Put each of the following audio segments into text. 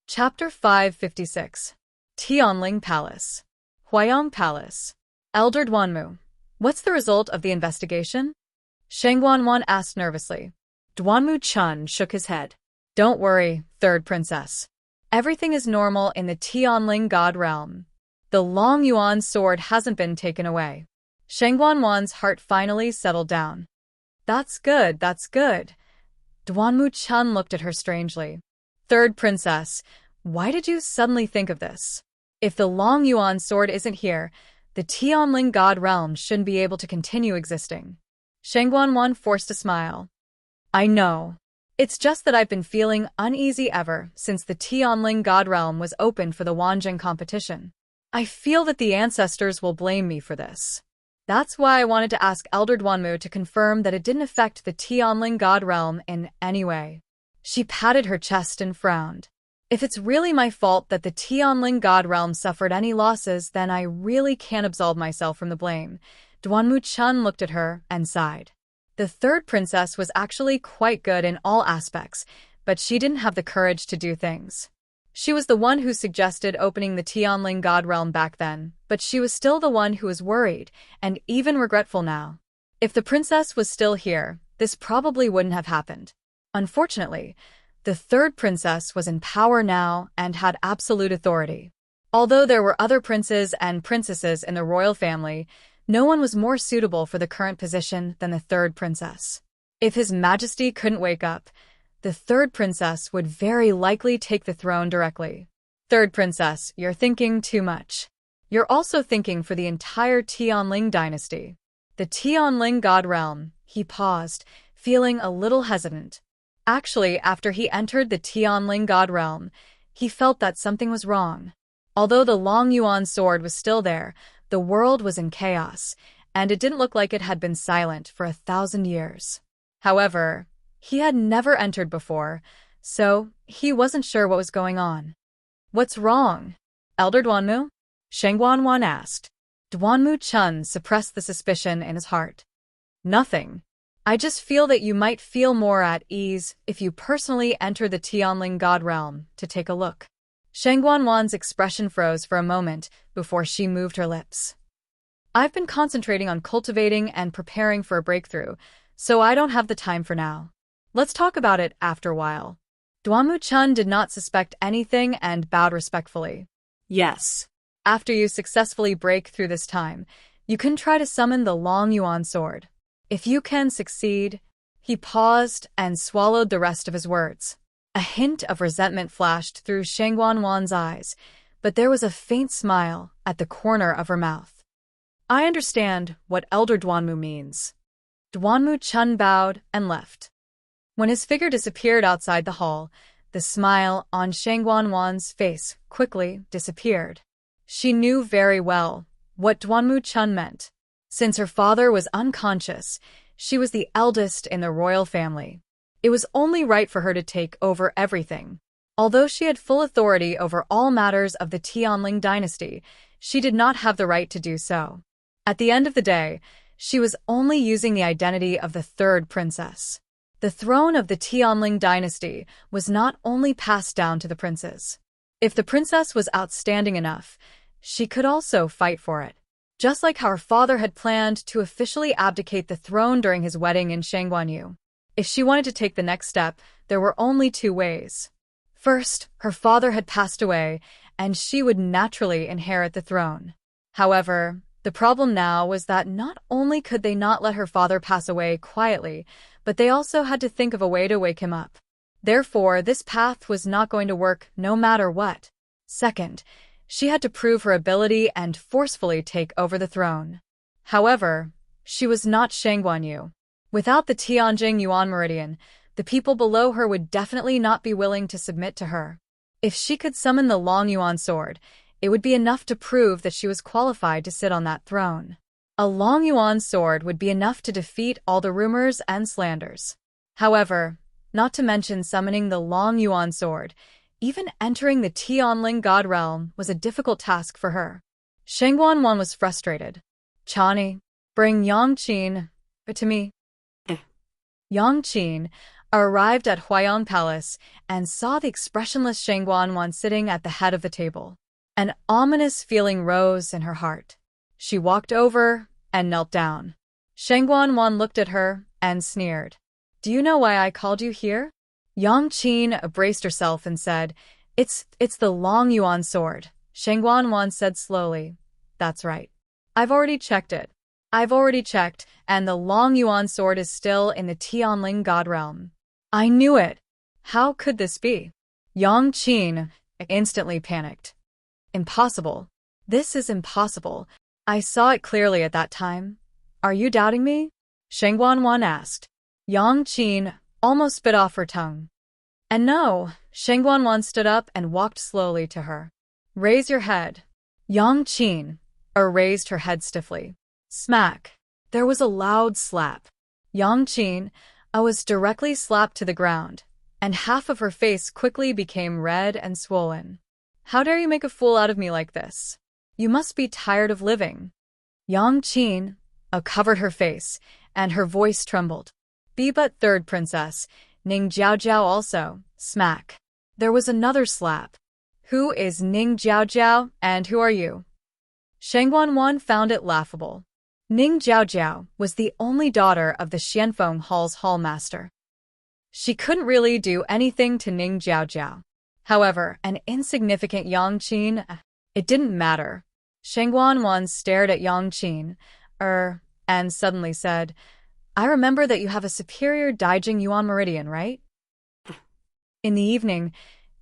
Chapter 556. Tianling Palace. Huayong Palace. Elder Duanmu, what's the result of the investigation? Shang Guanwan asked nervously. Duanmu Chun shook his head. Don't worry, third princess. Everything is normal in the Tianling God realm. The Long Yuan sword hasn't been taken away. Shang Guanwan's heart finally settled down. That's good, that's good. Duanmu Chun looked at her strangely. Third princess, why did you suddenly think of this? If the Long Yuan sword isn't here, the Tianling God realm shouldn't be able to continue existing. Shang Guanwan forced a smile. I know. It's just that I've been feeling uneasy ever since the Tianling God realm was open for the Wanjing competition. I feel that the ancestors will blame me for this. That's why I wanted to ask Elder Duanmu to confirm that it didn't affect the Tianling God realm in any way. She patted her chest and frowned. If it's really my fault that the Tianling God realm suffered any losses, then I really can't absolve myself from the blame. Duanmu Chun looked at her and sighed. The third princess was actually quite good in all aspects, but she didn't have the courage to do things. She was the one who suggested opening the Tianling God realm back then, but she was still the one who was worried, and even regretful now. If the princess was still here, this probably wouldn't have happened. Unfortunately, the third princess was in power now and had absolute authority. Although there were other princes and princesses in the royal family, no one was more suitable for the current position than the third princess. If His Majesty couldn't wake up, the third princess would very likely take the throne directly. Third princess, you're thinking too much. You're also thinking for the entire Tianling dynasty. The Tianling God realm, he paused, feeling a little hesitant. Actually, after he entered the Tianling God realm, he felt that something was wrong. Although the Long Yuan sword was still there, the world was in chaos, and it didn't look like it had been silent for 1,000 years. However, he had never entered before, so he wasn't sure what was going on. What's wrong? Elder Duanmu? Shang Guanwan asked. Duanmu Chun suppressed the suspicion in his heart. Nothing. I just feel that you might feel more at ease if you personally enter the Tianling God realm to take a look. Shang Guanwan's expression froze for a moment before she moved her lips. I've been concentrating on cultivating and preparing for a breakthrough, so I don't have the time for now. Let's talk about it after a while. Duanmu Chun did not suspect anything and bowed respectfully. Yes. After you successfully break through this time, you can try to summon the Long Yuan sword. If you can succeed, he paused and swallowed the rest of his words. A hint of resentment flashed through Shang Guanwan's eyes, but there was a faint smile at the corner of her mouth. I understand what Elder Duanmu means. Duanmu Chun bowed and left. When his figure disappeared outside the hall, the smile on Shang Guanwan's face quickly disappeared. She knew very well what Duanmu Chun meant. Since her father was unconscious, she was the eldest in the royal family. It was only right for her to take over everything. Although she had full authority over all matters of the Tianling dynasty, she did not have the right to do so. At the end of the day, she was only using the identity of the third princess. The throne of the Tianling dynasty was not only passed down to the princes. If the princess was outstanding enough, she could also fight for it. Just like how her father had planned to officially abdicate the throne during his wedding in Shangguanyu. If she wanted to take the next step, there were only two ways. First, her father had passed away, and she would naturally inherit the throne. However, the problem now was that not only could they not let her father pass away quietly, but they also had to think of a way to wake him up. Therefore, this path was not going to work no matter what. Second, she had to prove her ability and forcefully take over the throne. However, she was not Shangguanyu. Without the Tianjing Yuan Meridian, the people below her would definitely not be willing to submit to her. If she could summon the Long Yuan sword, it would be enough to prove that she was qualified to sit on that throne. A Long Yuan sword would be enough to defeat all the rumors and slanders. However, not to mention summoning the Long Yuan sword, even entering the Tianling God realm was a difficult task for her. Shang Guanwan was frustrated. Chani, bring Yang Qin to me. Yang Qin, arrived at Huayang Palace and saw the expressionless Shang Guanwan sitting at the head of the table. An ominous feeling rose in her heart. She walked over and knelt down. Shang Guanwan looked at her and sneered. "Do you know why I called you here?" Yang Qin braced herself and said, It's the Long Yuan sword." Shang Guanwan said slowly, "That's right. I've already checked it. And the Long Yuan sword is still in the Tianling God realm." "I knew it. How could this be?" Yang Qin instantly panicked. "Impossible. This is impossible. I saw it clearly at that time. Are you doubting me?" Shang Guanwan asked. Yang Qin almost bit off her tongue. "And no." Shang Guanwan stood up and walked slowly to her. "Raise your head." Yang Qin raised her head stiffly. Smack. There was a loud slap. Yang Qin was directly slapped to the ground, and half of her face quickly became red and swollen. "How dare you make a fool out of me like this? You must be tired of living." Yang Qin covered her face, and her voice trembled. "Be but third princess, Ning Jiaojiao also." Smack. There was another slap. "Who is Ning Jiaojiao, and who are you?" Shang Guanwan found it laughable. Ning Jiaojiao was the only daughter of the Xianfeng Hall's hallmaster. She couldn't really do anything to Ning Jiaojiao. However, an insignificant Yang Qin, it didn't matter. Shang Guanwan stared at Yang Qin, and suddenly said, "I remember that you have a superior Daijing Yuan meridian, right?" In the evening,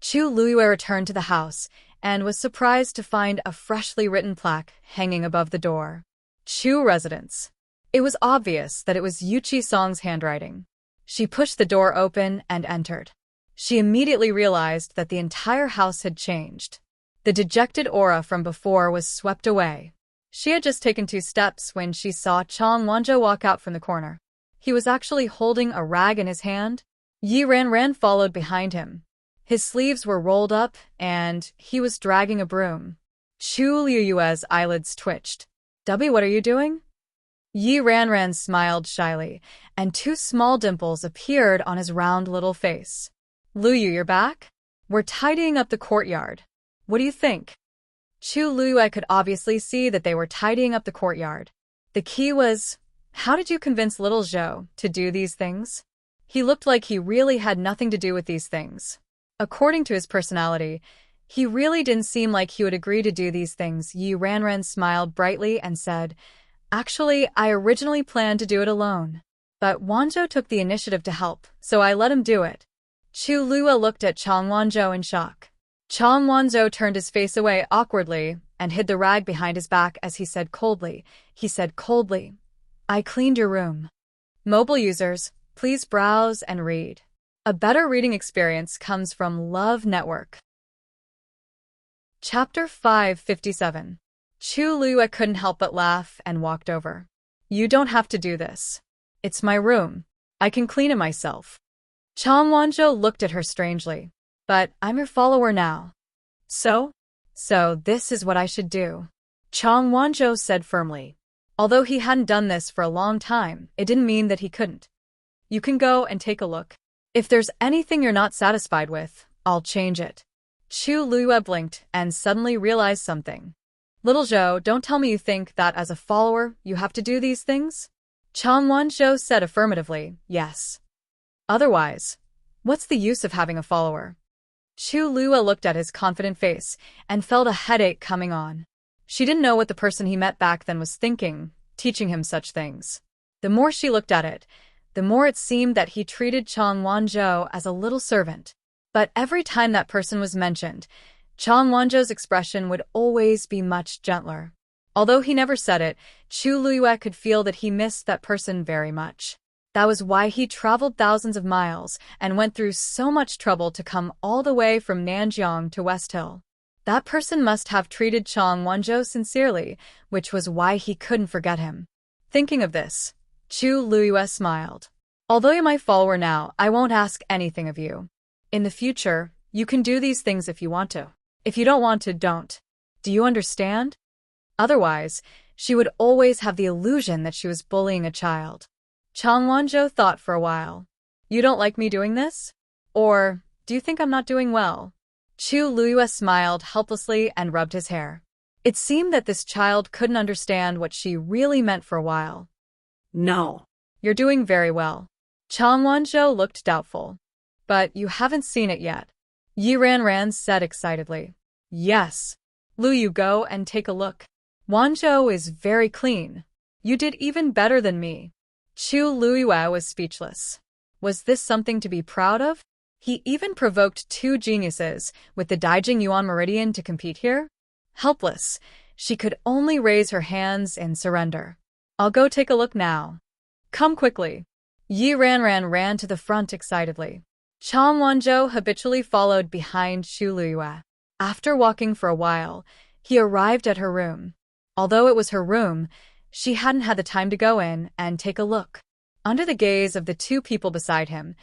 Chu Luyue returned to the house and was surprised to find a freshly written plaque hanging above the door. Chu Residence. It was obvious that it was Yu Qisong's handwriting. She pushed the door open and entered. She immediately realized that the entire house had changed. The dejected aura from before was swept away. She had just taken 2 steps when she saw Chang Wanzhou walk out from the corner. He was actually holding a rag in his hand. Yi Ran followed behind him. His sleeves were rolled up, and he was dragging a broom. Chu Liyue's eyelids twitched. "Dubby, what are you doing?" Yi Ran smiled shyly, and 2 small dimples appeared on his round little face. "Luyu, you're back? We're tidying up the courtyard. What do you think?" Chu Liyue could obviously see that they were tidying up the courtyard. The key was, how did you convince little Zhou to do these things? He looked like he really had nothing to do with these things. According to his personality, he really didn't seem like he would agree to do these things. Yi Ran smiled brightly and said, "Actually, I originally planned to do it alone. But Wanzhou took the initiative to help, so I let him do it." Chu Liyue looked at Chang Wanzhou in shock. Chang Wanzhou turned his face away awkwardly and hid the rag behind his back as he said coldly, "I cleaned your room." Mobile users, please browse and read. A better reading experience comes from Love Network. Chapter 557. Chu Liyue couldn't help but laugh and walked over. "You don't have to do this. It's my room. I can clean it myself." Chang Wanzhou looked at her strangely. "But I'm your follower now." So this is what I should do," Chang Wanzhou said firmly. Although he hadn't done this for a long time, it didn't mean that he couldn't. "You can go and take a look. If there's anything you're not satisfied with, I'll change it." Chu Liyue blinked and suddenly realized something. "Little Zhou, don't tell me you think that as a follower you have to do these things?" Chang Wanzhou said affirmatively, "Yes. Otherwise, what's the use of having a follower?" Chu Liyue looked at his confident face and felt a headache coming on. She didn't know what the person he met back then was thinking, teaching him such things. The more she looked at it, the more it seemed that he treated Chang Wanzhou as a little servant. But every time that person was mentioned, Chang Wanzhou's expression would always be much gentler. Although he never said it, Chu Liyue could feel that he missed that person very much. That was why he traveled thousands of miles and went through so much trouble to come all the way from Nanjiang to West Hill. That person must have treated Chang Wanzhou sincerely, which was why he couldn't forget him. Thinking of this, Chu Liyue smiled. "Although you're my follower now, I won't ask anything of you. In the future, you can do these things if you want to. If you don't want to, don't. Do you understand?" Otherwise, she would always have the illusion that she was bullying a child. Chang Wanzhou thought for a while. You don't like me doing this? Or, do you think I'm not doing well? Chu Luiyue smiled helplessly and rubbed his hair. It seemed that this child couldn't understand what she really meant for a while. No. You're doing very well. Chang Wanzhou looked doubtful. But you haven't seen it yet. Yi Ranran said excitedly. Yes. Lu, you go and take a look. Wanzhou is very clean. You did even better than me. Chu Luiyue was speechless. Was this something to be proud of? He even provoked two geniuses with the Daijing Yuan Meridian to compete here? Helpless, she could only raise her hands in surrender. I'll go take a look now. Come quickly. Yi Ranran ran to the front excitedly. Chang Wanzhou habitually followed behind Chu Luiyue. After walking for a while, he arrived at her room. Although it was her room, she hadn't had the time to go in and take a look. Under the gaze of the two people beside him,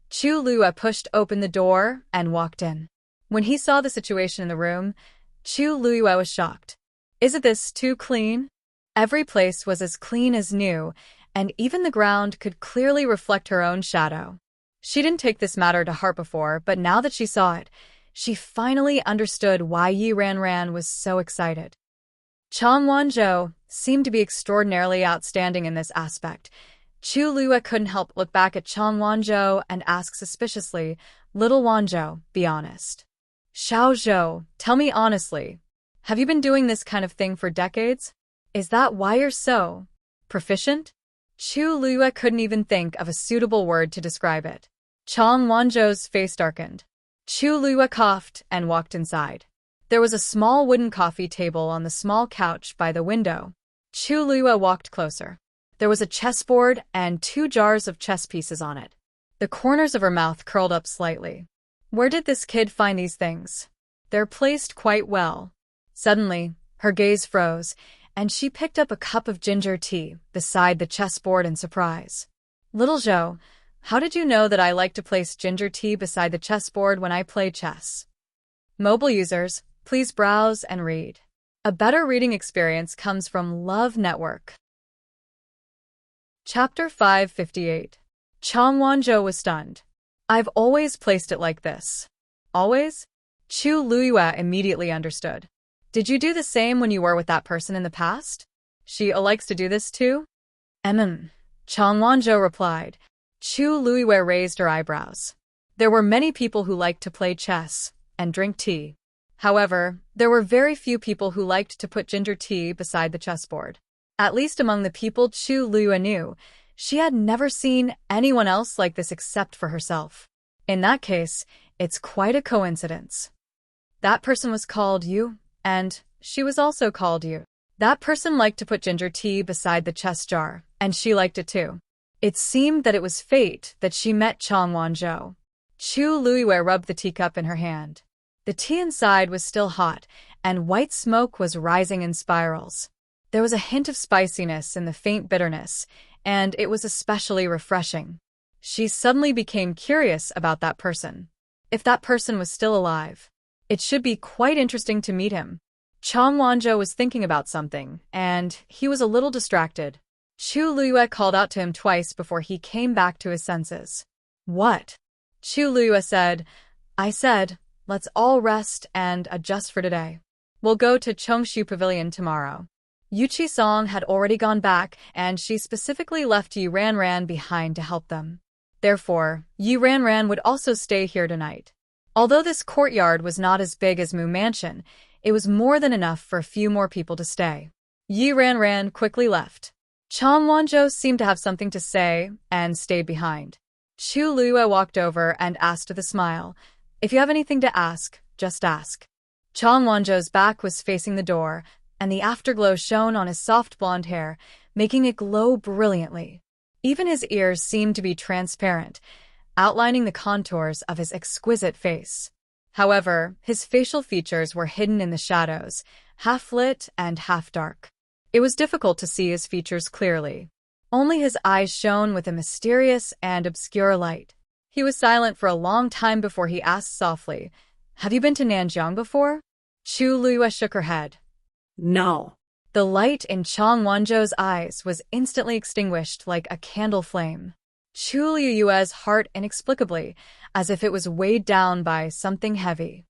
Chu Luiyue pushed open the door and walked in. When he saw the situation in the room, Chu Luiyue was shocked. Isn't this too clean? Every place was as clean as new, and even the ground could clearly reflect her own shadow. She didn't take this matter to heart before, but now that she saw it, she finally understood why Yi Ranran was so excited. Chang Wanzhou seemed to be extraordinarily outstanding in this aspect. Chu Luiyue couldn't help look back at Chang Wanzhou and ask suspiciously, Little Wanzhou, be honest. Xiao Zhou, tell me honestly, have you been doing this kind of thing for decades? Is that why you're so proficient? Chu Luiyue couldn't even think of a suitable word to describe it. Chang Wanzhou's face darkened. Chu Luiyue coughed and walked inside. There was a small wooden coffee table on the small couch by the window. Chu Luiyue walked closer. There was a chessboard and 2 jars of chess pieces on it. The corners of her mouth curled up slightly. Where did this kid find these things? They're placed quite well. Suddenly, her gaze froze, and she picked up a cup of ginger tea beside the chessboard in surprise. Little Zhou, how did you know that I like to place ginger tea beside the chessboard when I play chess? Mobile users, please browse and read. A better reading experience comes from Love Network. Chapter 558. Chang Wanzhou was stunned. I've always placed it like this. Always? Chu Luiyue immediately understood. Did you do the same when you were with that person in the past? She likes to do this too? Chang Wanzhou replied. Chu Luiyue raised her eyebrows. There were many people who liked to play chess and drink tea. However, there were very few people who liked to put ginger tea beside the chessboard. At least among the people Chu Luiyue knew, she had never seen anyone else like this except for herself. In that case, it's quite a coincidence. That person was called Yu, and she was also called Yu. That person liked to put ginger tea beside the chess jar, and she liked it too. It seemed that it was fate that she met Chang Wanzhou. Chu Luiyue rubbed the teacup in her hand. The tea inside was still hot, and white smoke was rising in spirals. There was a hint of spiciness in the faint bitterness, and it was especially refreshing. She suddenly became curious about that person. If that person was still alive, it should be quite interesting to meet him. Chang Wanzhou was thinking about something, and he was a little distracted. Chu Luiyue called out to him twice before he came back to his senses. What? Chu Luiyue said, I said, let's all rest and adjust for today. We'll go to Chongshu Pavilion tomorrow. Yu Qisong had already gone back, and she specifically left Yi Ranran behind to help them. Therefore, Yi Ranran would also stay here tonight. Although this courtyard was not as big as Mu Mansion, it was more than enough for a few more people to stay. Yi Ranran quickly left. Chang Wanzhou seemed to have something to say and stayed behind. Chu Luiyue walked over and asked with a smile, If you have anything to ask, just ask. Chang Wanzhou's back was facing the door, and the afterglow shone on his soft blonde hair, making it glow brilliantly. Even his ears seemed to be transparent, outlining the contours of his exquisite face. However, his facial features were hidden in the shadows, half lit and half dark. It was difficult to see his features clearly. Only his eyes shone with a mysterious and obscure light. He was silent for a long time before he asked softly, Have you been to Nanjiang before? Chu Luiyue shook her head. No. The light in Chang Wanzhou's eyes was instantly extinguished like a candle flame. Chu Liyue's heart inexplicably, as if it was weighed down by something heavy.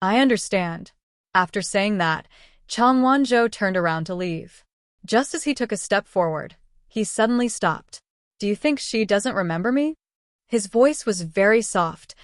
I understand. After saying that, Chang Wanzhou turned around to leave. Just as he took a step forward, he suddenly stopped. Do you think she doesn't remember me? His voice was very soft,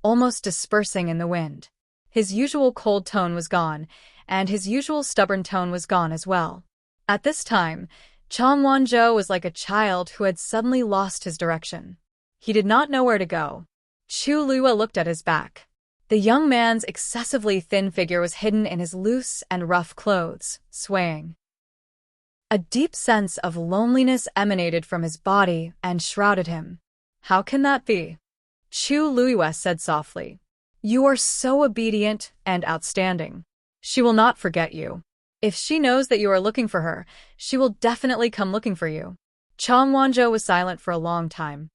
almost dispersing in the wind. His usual cold tone was gone, and his usual stubborn tone was gone as well. At this time, Chang Wanzhou was like a child who had suddenly lost his direction. He did not know where to go. Chu Liyue looked at his back. The young man's excessively thin figure was hidden in his loose and rough clothes, swaying. A deep sense of loneliness emanated from his body and shrouded him. How can that be? Chu Liyue said softly. You are so obedient and outstanding. She will not forget you. If she knows that you are looking for her, she will definitely come looking for you. Chang Wanzhou was silent for a long time.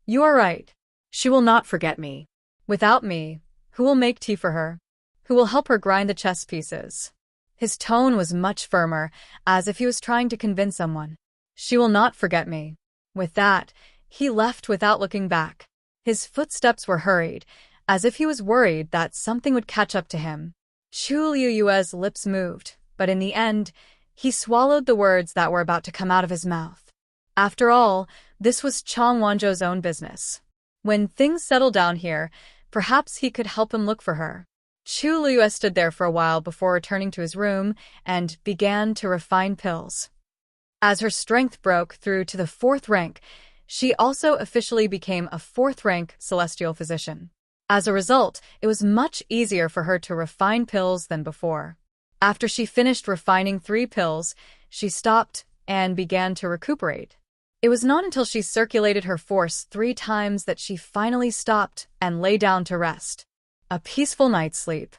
You are right. She will not forget me. Without me, who will make tea for her? Who will help her grind the chess pieces? His tone was much firmer, as if he was trying to convince someone. She will not forget me. With that, he left without looking back. His footsteps were hurried, as if he was worried that something would catch up to him. Chu Liyue's lips moved, but in the end, he swallowed the words that were about to come out of his mouth. After all, this was Chang Wanzhou's own business. When things settled down here, perhaps he could help him look for her. Chu Liyue stood there for a while before returning to his room and began to refine pills. As her strength broke through to the 4th rank, she also officially became a 4th-rank celestial physician. As a result, it was much easier for her to refine pills than before. After she finished refining 3 pills, she stopped and began to recuperate. It was not until she circulated her force 3 times that she finally stopped and lay down to rest. A peaceful night's sleep.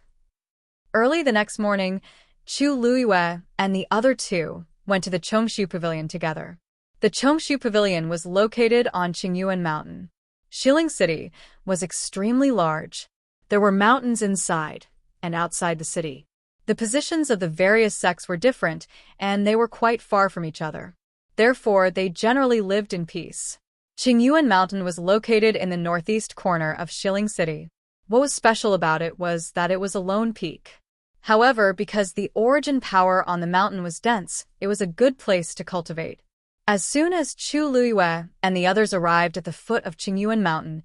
Early the next morning, Chu Liyue and the other 2 went to the Chongshu Pavilion together. The Chongshu Pavilion was located on Qingyuan Mountain. Shilling City was extremely large. There were mountains inside and outside the city. The positions of the various sects were different, and they were quite far from each other. Therefore, they generally lived in peace. Qingyuan Mountain was located in the northeast corner of Shilling City. What was special about it was that it was a lone peak. However, because the origin power on the mountain was dense, it was a good place to cultivate. As soon as Chu Liyue and the others arrived at the foot of Qingyuan Mountain,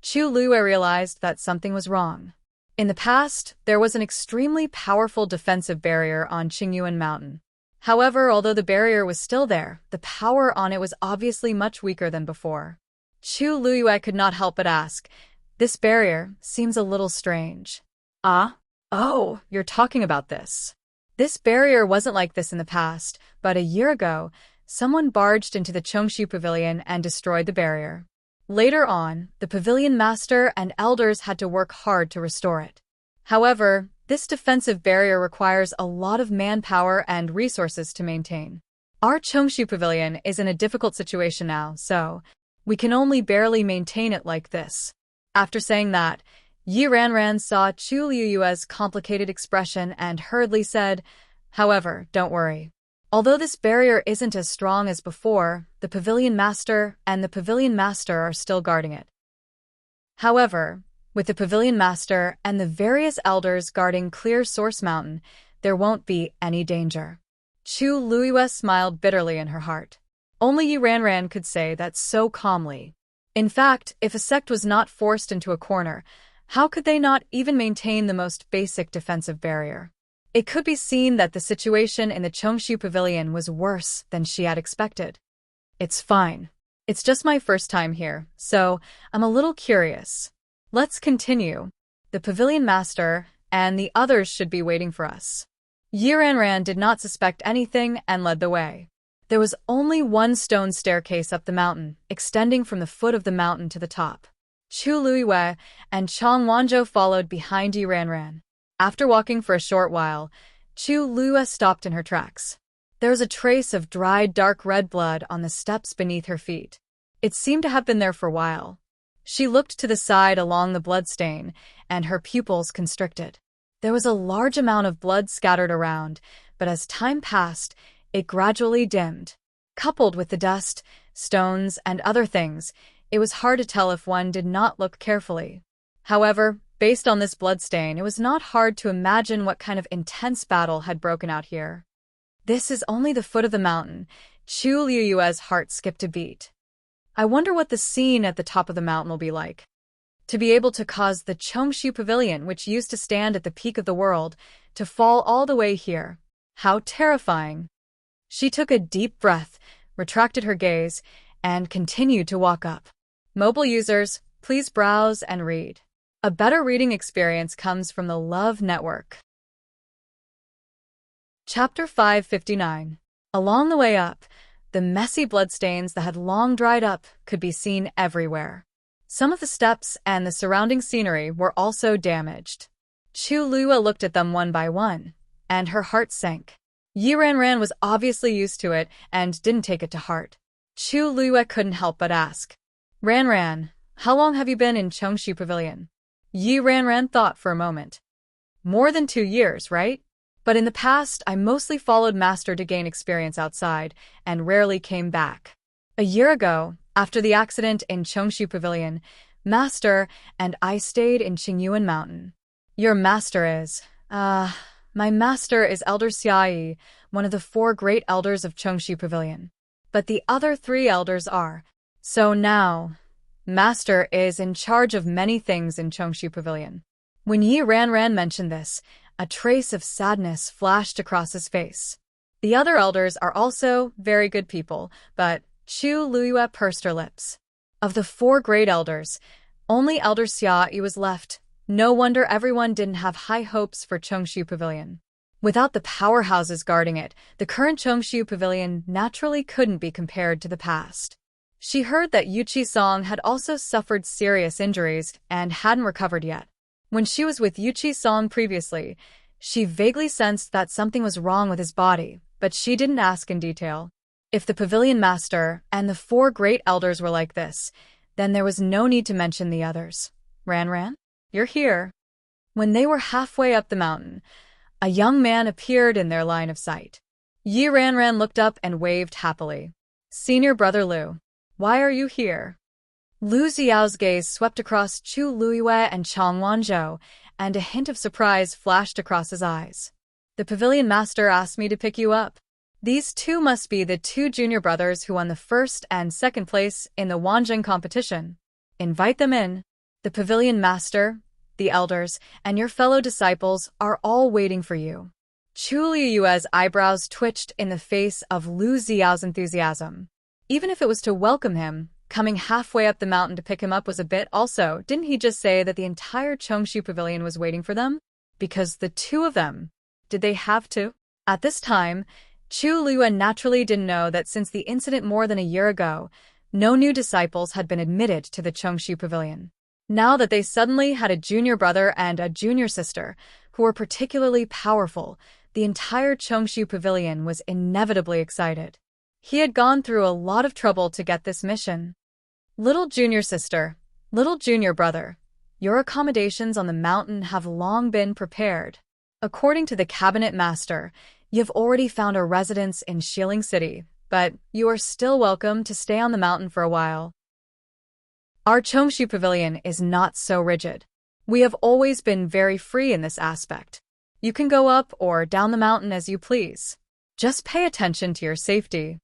Chu Liyue realized that something was wrong. In the past, there was an extremely powerful defensive barrier on Qingyuan Mountain. However, although the barrier was still there, the power on it was obviously much weaker than before. Chu Liyue could not help but ask, "This barrier seems a little strange." Oh, you're talking about this. This barrier wasn't like this in the past, but a year ago, someone barged into the Chongshu Pavilion and destroyed the barrier. Later on, the pavilion master and elders had to work hard to restore it. However, this defensive barrier requires a lot of manpower and resources to maintain. Our Chongshu Pavilion is in a difficult situation now, so we can only barely maintain it like this. After saying that, Yi Ranran saw Chu Liyue's complicated expression and hurriedly said, "However, don't worry. Although this barrier isn't as strong as before, the Pavilion Master and the Pavilion Master are still guarding it." However, with the Pavilion Master and the various elders guarding Clear Source Mountain, there won't be any danger. Chu Liyue smiled bitterly in her heart. Only Yi Ranran could say that so calmly. In fact, if a sect was not forced into a corner, how could they not even maintain the most basic defensive barrier? It could be seen that the situation in the Chongshu Pavilion was worse than she had expected. It's fine. It's just my first time here, so I'm a little curious. Let's continue. The Pavilion Master and the others should be waiting for us. Yi Ranran did not suspect anything and led the way. There was only one stone staircase up the mountain, extending from the foot of the mountain to the top. Chu Liyue and Chang Wanzhou followed behind Yi Ranran. After walking for a short while, Chu Liyue stopped in her tracks. There was a trace of dried dark red blood on the steps beneath her feet. It seemed to have been there for a while. She looked to the side along the blood stain, and her pupils constricted. There was a large amount of blood scattered around, but as time passed, it gradually dimmed. Coupled with the dust, stones, and other things, it was hard to tell if one did not look carefully. However, based on this bloodstain, it was not hard to imagine what kind of intense battle had broken out here. This is only the foot of the mountain. Chu Liuyue's heart skipped a beat. I wonder what the scene at the top of the mountain will be like. To be able to cause the Chongshu Pavilion, which used to stand at the peak of the world, to fall all the way here. How terrifying. She took a deep breath, retracted her gaze, and continued to walk up. Mobile users, please browse and read. A better reading experience comes from the Love Network. Chapter 559. Along the way up, the messy bloodstains that had long dried up could be seen everywhere. Some of the steps and the surrounding scenery were also damaged. Chu Lua looked at them one by one, and her heart sank. Yi Ranran was obviously used to it and didn't take it to heart. Chu Lua couldn't help but ask, Ranran, how long have you been in Chongshu Pavilion? Yi Ranran thought for a moment. More than 2 years, right? But in the past, I mostly followed Master to gain experience outside and rarely came back. A year ago, after the accident in Chongshu Pavilion, Master and I stayed in Qingyuan Mountain. Your master is, my master is Elder Xiaoyi, one of the 4 great elders of Chongshu Pavilion. But the other 3 elders are. So now, Master is in charge of many things in Chongshu Pavilion. When Yi Ranran mentioned this, a trace of sadness flashed across his face. The other elders are also very good people, but Chu Luyue pursed her lips. Of the 4 great elders, only Elder Xiaoyi was left. No wonder everyone didn't have high hopes for Chongshu Pavilion. Without the powerhouses guarding it, the current Chongshu Pavilion naturally couldn't be compared to the past. She heard that Yuchi Song had also suffered serious injuries and hadn't recovered yet. When she was with Yuchi Song previously, she vaguely sensed that something was wrong with his body, but she didn't ask in detail. If the Pavilion Master and the 4 great elders were like this, then there was no need to mention the others. Ranran, you're here. When they were halfway up the mountain, a young man appeared in their line of sight. Yi Ranran looked up and waved happily. Senior Brother Lu, why are you here? Lu Xiao's gaze swept across Chu Luyue and Chang Wanzhou, and a hint of surprise flashed across his eyes. The Pavilion Master asked me to pick you up. These 2 must be the 2 junior brothers who won the 1st and 2nd place in the Wanzheng competition. Invite them in. The Pavilion Master, the elders, and your fellow disciples are all waiting for you. Chu Liyue's eyebrows twitched in the face of Lu Xiao's enthusiasm. Even if it was to welcome him, coming halfway up the mountain to pick him up was a bit also. Didn't he just say that the entire Chongshu Pavilion was waiting for them? Because the 2 of them. Did they have to? At this time, Chu Liyue naturally didn't know that since the incident more than a year ago, no new disciples had been admitted to the Chongshu Pavilion. Now that they suddenly had a junior brother and a junior sister, who were particularly powerful, the entire Chongshu Pavilion was inevitably excited. He had gone through a lot of trouble to get this mission. Little junior sister, little junior brother, your accommodations on the mountain have long been prepared. According to the cabinet master, you've already found a residence in Shilling City, but you are still welcome to stay on the mountain for a while. Our Chongshu Pavilion is not so rigid. We have always been very free in this aspect. You can go up or down the mountain as you please. Just pay attention to your safety.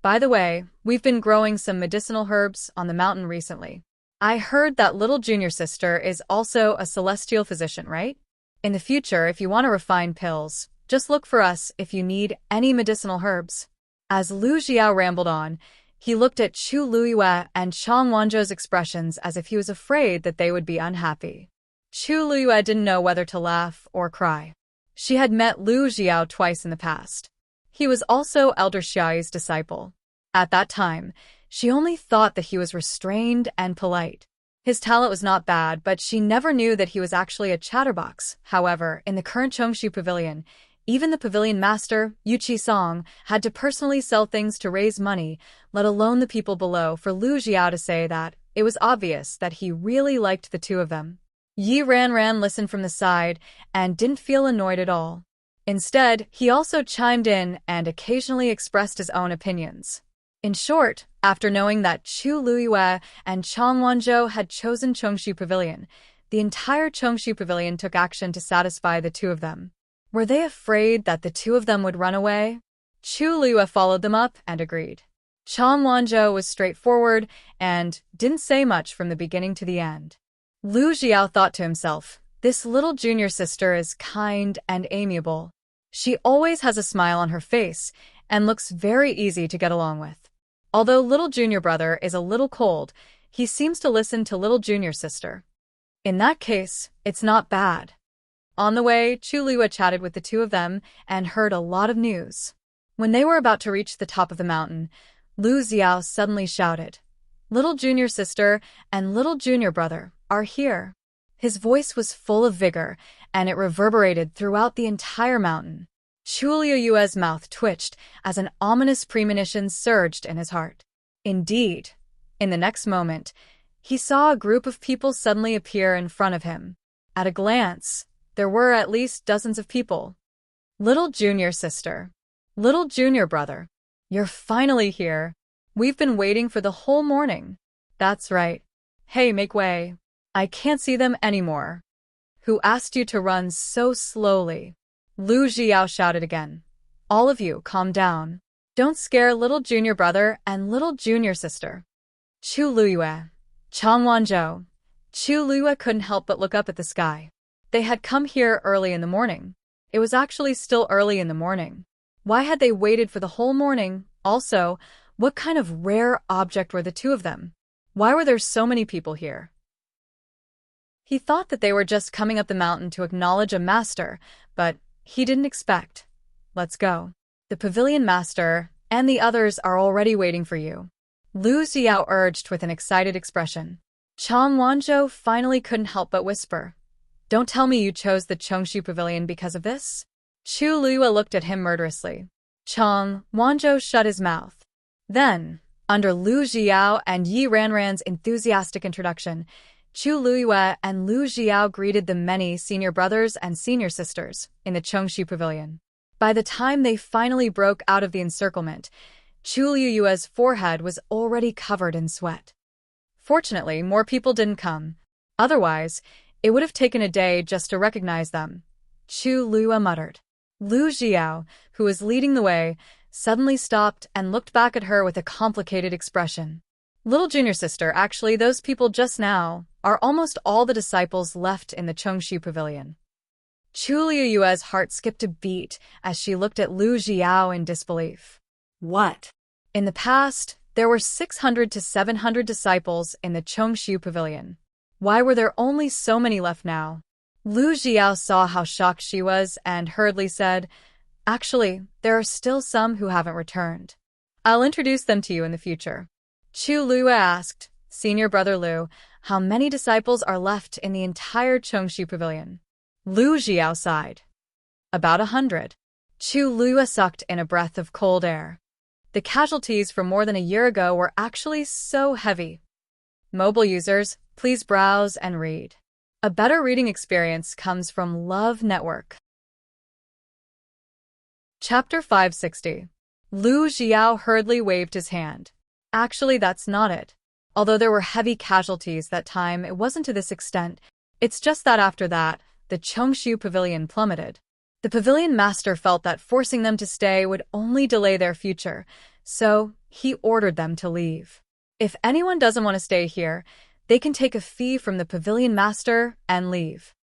By the way, we've been growing some medicinal herbs on the mountain recently. I heard that little junior sister is also a celestial physician, right? In the future, if you want to refine pills, just look for us if you need any medicinal herbs. As Lu Xiao rambled on, he looked at Chu Luyue and Chang Wanzhou's expressions as if he was afraid that they would be unhappy. Chu Luyue didn't know whether to laugh or cry. She had met Lu Xiao twice in the past. He was also Elder Xiaoyi's disciple. At that time, she only thought that he was restrained and polite. His talent was not bad, but she never knew that he was actually a chatterbox. However, in the current Chongshu Pavilion, even the pavilion master, Yuchi Song, had to personally sell things to raise money, let alone the people below, for Lu Xiao to say that it was obvious that he really liked the 2 of them. Yi Ranran listened from the side and didn't feel annoyed at all. Instead, he also chimed in and occasionally expressed his own opinions. In short, after knowing that Chu Luyue and Chang Wanzhou had chosen Chongshu Pavilion, the entire Chongshu Pavilion took action to satisfy the two of them. Were they afraid that the two of them would run away? Chu Luyue followed them up and agreed. Chang Wanzhou was straightforward and didn't say much from the beginning to the end. Lu Xiao thought to himself, this little junior sister is kind and amiable. She always has a smile on her face and looks very easy to get along with. Although little junior brother is a little cold, he seems to listen to little junior sister. In that case, it's not bad. On the way, Chu Luyue chatted with the two of them and heard a lot of news. When they were about to reach the top of the mountain, Lu Xiao suddenly shouted, "Little junior sister and little junior brother are here." His voice was full of vigor, and it reverberated throughout the entire mountain. Chu Luyue's mouth twitched as an ominous premonition surged in his heart. Indeed, in the next moment, he saw a group of people suddenly appear in front of him. At a glance, there were at least dozens of people. Little junior sister, little junior brother, you're finally here. We've been waiting for the whole morning. That's right. Hey, make way. I can't see them anymore. Who asked you to run so slowly? Lu Xiao shouted again. All of you, calm down. Don't scare little junior brother and little junior sister. Chu Luyue, Chang Wanzhou. Chu Luyue couldn't help but look up at the sky. They had come here early in the morning. It was actually still early in the morning. Why had they waited for the whole morning? Also, what kind of rare object were the two of them? Why were there so many people here? He thought that they were just coming up the mountain to acknowledge a master, but he didn't expect. Let's go. The pavilion master and the others are already waiting for you. Lu Xiao urged with an excited expression. Chang Wanzhou finally couldn't help but whisper. Don't tell me you chose the Chongshu Pavilion because of this? Chu Luyue looked at him murderously. Chang Wanzhou shut his mouth. Then, under Lu Xiao and Yi Ranran's enthusiastic introduction, Chu Luyue and Lu Xiao greeted the many senior brothers and senior sisters in the Chongshu Pavilion. By the time they finally broke out of the encirclement, Chu Luyue's forehead was already covered in sweat. Fortunately, more people didn't come. Otherwise, it would have taken a day just to recognize them. Chu Luyue muttered. Lu Xiao, who was leading the way, suddenly stopped and looked back at her with a complicated expression. Little junior sister, actually those people just now are almost all the disciples left in the Chongshu Pavilion. Chu Luyue's heart skipped a beat as she looked at Lu Xiao in disbelief. What? In the past, there were 600 to 700 disciples in the Chongshu Pavilion. Why were there only so many left now? Lu Xiao saw how shocked she was and hurriedly said, Actually, there are still some who haven't returned. I'll introduce them to you in the future. Chu Luyue asked, Senior brother Lu, how many disciples are left in the entire Chongshu Pavilion? Lu Xiao sighed. About 100. Chu Luyue sucked in a breath of cold air. The casualties from more than a year ago were actually so heavy. Mobile users, please browse and read. A better reading experience comes from Love Network. Chapter 560. Lu Xiao hurriedly waved his hand. Actually, that's not it. Although there were heavy casualties that time, it wasn't to this extent. It's just that after that, the Chongshu Pavilion plummeted. The pavilion master felt that forcing them to stay would only delay their future, so he ordered them to leave. If anyone doesn't want to stay here, they can take a fee from the pavilion master and leave.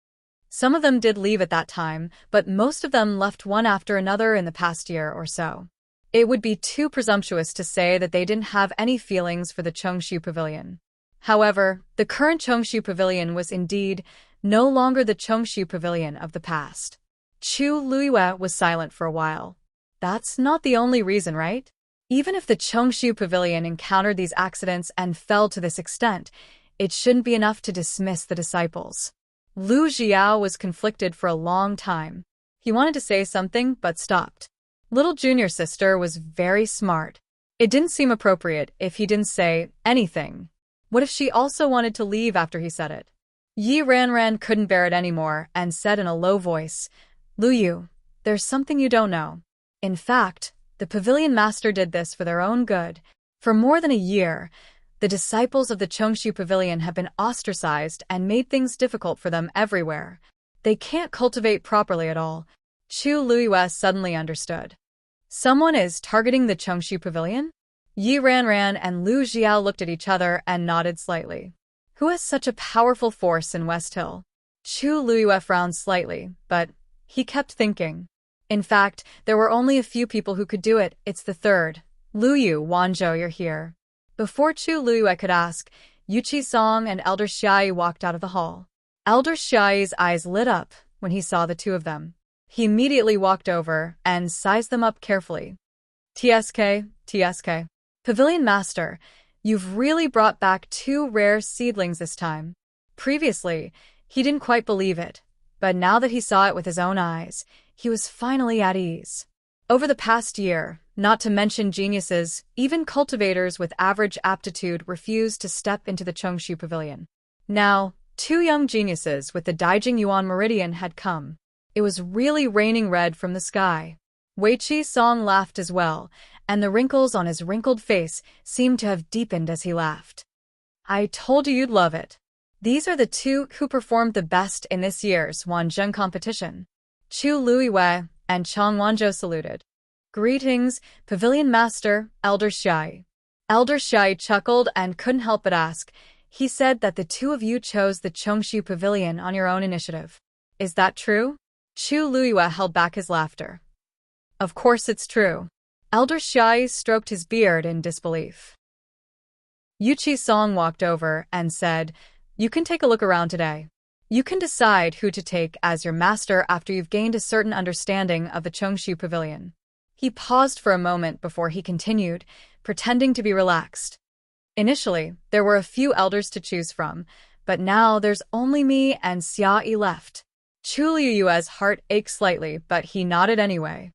Some of them did leave at that time, but most of them left one after another in the past year or so. It would be too presumptuous to say that they didn't have any feelings for the Chongshu Pavilion. However, the current Chongshu Pavilion was indeed no longer the Chongshu Pavilion of the past. Chu Luyue was silent for a while. That's not the only reason, right? Even if the Chongshu Pavilion encountered these accidents and fell to this extent, it shouldn't be enough to dismiss the disciples. Lu Xiao was conflicted for a long time. He wanted to say something, but stopped. Little junior sister was very smart. It didn't seem appropriate if he didn't say anything. What if she also wanted to leave after he said it? Yi Ranran couldn't bear it anymore and said in a low voice, Lu Yu, there's something you don't know. In fact, the pavilion master did this for their own good. For more than a year, the disciples of the Chongshu Pavilion have been ostracized and made things difficult for them everywhere. They can't cultivate properly at all. Chu Luiyue suddenly understood. Someone is targeting the Chongshu Pavilion? Yi Ranran and Lu Xiao looked at each other and nodded slightly. Who has such a powerful force in West Hill? Chu Luiyue frowned slightly, but he kept thinking. In fact, there were only a few people who could do it. It's the third. Luyu, Wanzhou, you're here. Before Chu Luiyue could ask, Yuqi Song and Elder Xiai walked out of the hall. Elder Xiai's eyes lit up when he saw the two of them. He immediately walked over and sized them up carefully. TSK. Pavilion Master, you've really brought back two rare seedlings this time. Previously, he didn't quite believe it, but now that he saw it with his own eyes, he was finally at ease. Over the past year, not to mention geniuses, even cultivators with average aptitude refused to step into the Chongshu Pavilion. Now, two young geniuses with the Daijing Yuan Meridian had come. It was really raining red from the sky. Weiqi Song laughed as well, and the wrinkles on his wrinkled face seemed to have deepened as he laughed. I told you you'd love it. These are the two who performed the best in this year's Wanzheng competition. Chu Luiyue and Chang Wanzhou saluted. Greetings, Pavilion Master, Elder Xiai. Elder Xiai chuckled and couldn't help but ask. He said that the two of you chose the Chongshu Pavilion on your own initiative. Is that true? Chu Luiyue held back his laughter. Of course it's true. Elder Xiai stroked his beard in disbelief. Yuqi Song walked over and said, You can take a look around today. You can decide who to take as your master after you've gained a certain understanding of the Chongshu Pavilion. He paused for a moment before he continued, pretending to be relaxed. Initially, there were a few elders to choose from, but now there's only me and Xia Yi left. Chu Luiyue's heart ached slightly, but he nodded anyway.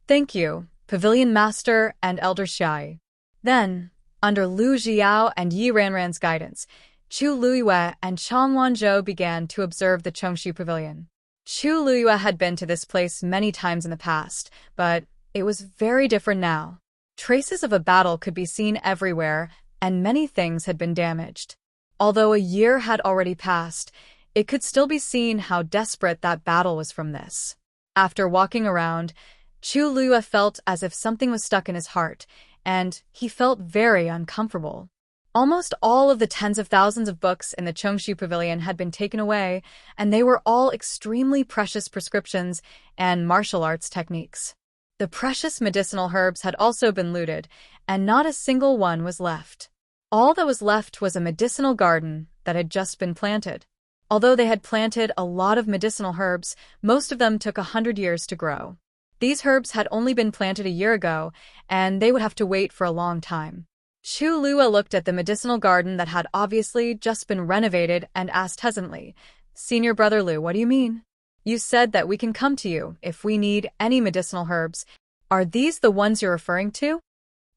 Thank you, Pavilion Master and Elder Xiai. Then, under Lu Xiao and Yi Ranran's guidance, Chu Luiyue and Chang Wanzhou began to observe the Chongshu Pavilion. Chu Luiyue had been to this place many times in the past, but it was very different now. Traces of a battle could be seen everywhere, and many things had been damaged. Although a year had already passed, it could still be seen how desperate that battle was from this. After walking around, Chu Luiyue felt as if something was stuck in his heart, and he felt very uncomfortable. Almost all of the tens of thousands of books in the Chongshu Pavilion had been taken away, and they were all extremely precious prescriptions and martial arts techniques. The precious medicinal herbs had also been looted, and not a single one was left. All that was left was a medicinal garden that had just been planted. Although they had planted a lot of medicinal herbs, most of them took 100 years to grow. These herbs had only been planted a year ago, and they would have to wait for a long time. Chu Luiyue looked at the medicinal garden that had obviously just been renovated and asked hesitantly, Senior Brother Lu, what do you mean? You said that we can come to you if we need any medicinal herbs. Are these the ones you're referring to?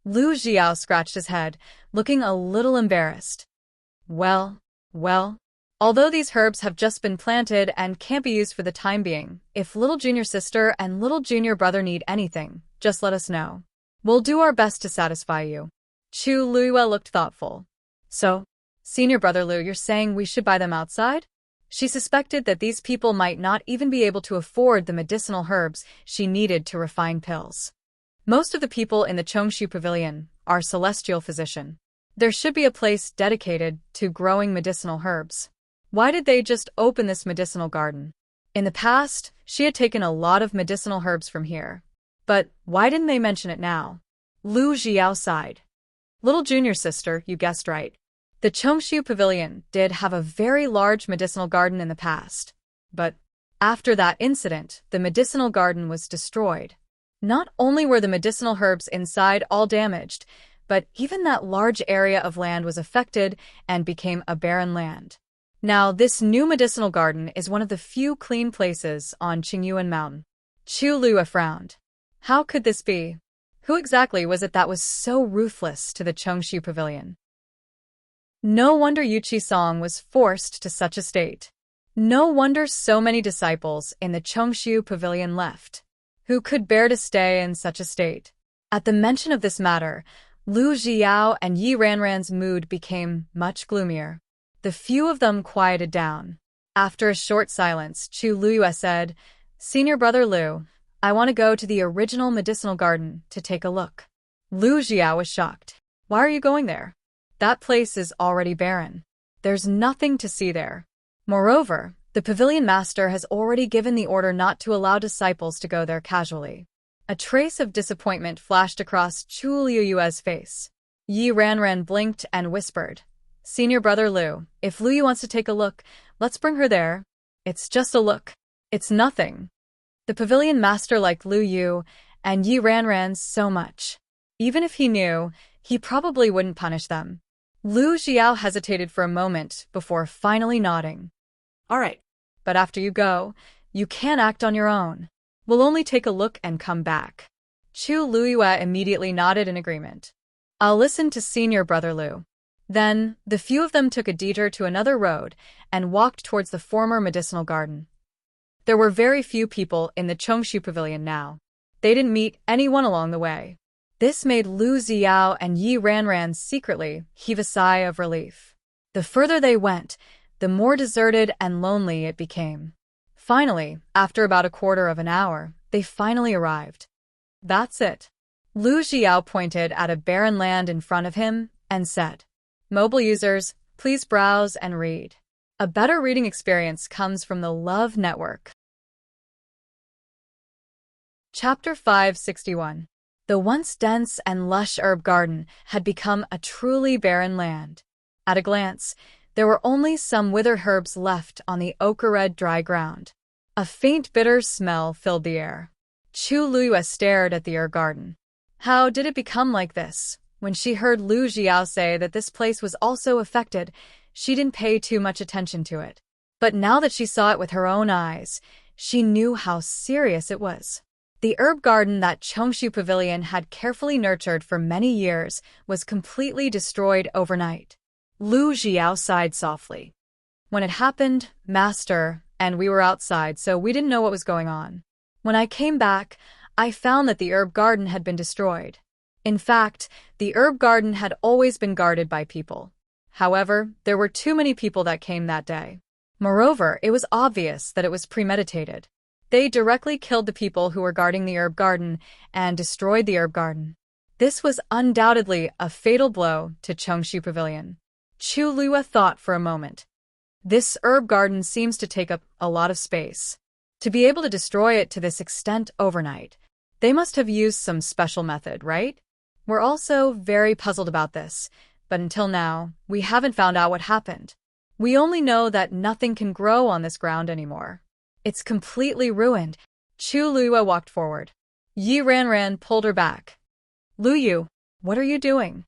Lu Xiao scratched his head, looking a little embarrassed. Well, although these herbs have just been planted and can't be used for the time being, if little junior sister and little junior brother need anything, just let us know. We'll do our best to satisfy you. Chu Luiyue looked thoughtful. So, Senior Brother Lu, you're saying we should buy them outside? She suspected that these people might not even be able to afford the medicinal herbs she needed to refine pills. Most of the people in the Chongshu Pavilion are celestial physician. There should be a place dedicated to growing medicinal herbs. Why did they just open this medicinal garden? In the past, she had taken a lot of medicinal herbs from here. But why didn't they mention it now? Lu Xiao sighed. Little junior sister, you guessed right. The Chongshu Pavilion did have a very large medicinal garden in the past. But after that incident, the medicinal garden was destroyed. Not only were the medicinal herbs inside all damaged, but even that large area of land was affected and became a barren land. Now, this new medicinal garden is one of the few clean places on Qingyuan Mountain. Chu Luiyue frowned. How could this be? Who exactly was it that was so ruthless to the Chongshu Pavilion? No wonder Yuqi Song was forced to such a state. No wonder so many disciples in the Chongshu Pavilion left. Who could bear to stay in such a state? At the mention of this matter, Lu Jiao and Yi Ranran's mood became much gloomier. The few of them quieted down. After a short silence, Chu Luyue said, "Senior brother Lu, I want to go to the original medicinal garden to take a look." Lu Jiao was shocked. "Why are you going there? That place is already barren. There's nothing to see there. Moreover, the pavilion master has already given the order not to allow disciples to go there casually." A trace of disappointment flashed across Chu Luyue's face. Yi Ranran blinked and whispered, "Senior brother Lu, if Lu Yu wants to take a look, let's bring her there. It's just a look. It's nothing." The pavilion master liked Lu Yu and Yi Ranran so much. Even if he knew, he probably wouldn't punish them. Lu Jiao hesitated for a moment before finally nodding. All right. "But after you go, you can't act on your own. We'll only take a look and come back." Chu Luyue immediately nodded in agreement. "I'll listen to Senior Brother Lu." Then, the few of them took a detour to another road and walked towards the former medicinal garden. There were very few people in the Chongshu Pavilion now. They didn't meet anyone along the way. This made Lu Ziao and Yi Ranran secretly heave a sigh of relief. The further they went, the more deserted and lonely it became. Finally, after about a quarter of an hour, they finally arrived. "That's it." Lu Jiao pointed at a barren land in front of him and said, "Mobile users, please browse and read. A better reading experience comes from the Love Network." Chapter 561. The once dense and lush herb garden had become a truly barren land. At a glance, there were only some withered herbs left on the ochre-red dry ground. A faint bitter smell filled the air. Chu Luyue stared at the herb garden. How did it become like this? When she heard Lu Jiao say that this place was also affected, she didn't pay too much attention to it. But now that she saw it with her own eyes, she knew how serious it was. The herb garden that Chongshu Pavilion had carefully nurtured for many years was completely destroyed overnight. Lu Jiao sighed softly. "When it happened, Master, and we were outside, so we didn't know what was going on. When I came back, I found that the herb garden had been destroyed. In fact, the herb garden had always been guarded by people. However, there were too many people that came that day. Moreover, it was obvious that it was premeditated. They directly killed the people who were guarding the herb garden and destroyed the herb garden. This was undoubtedly a fatal blow to Chongshu Pavilion." Chu Luyue thought for a moment. This herb garden seems to take up a lot of space. To be able to destroy it to this extent overnight, they must have used some special method, right? We're also very puzzled about this, but until now, we haven't found out what happened. We only know that nothing can grow on this ground anymore. It's completely ruined." Chu Luyue walked forward. Yi Ranran pulled her back. "Lu Yu, what are you doing?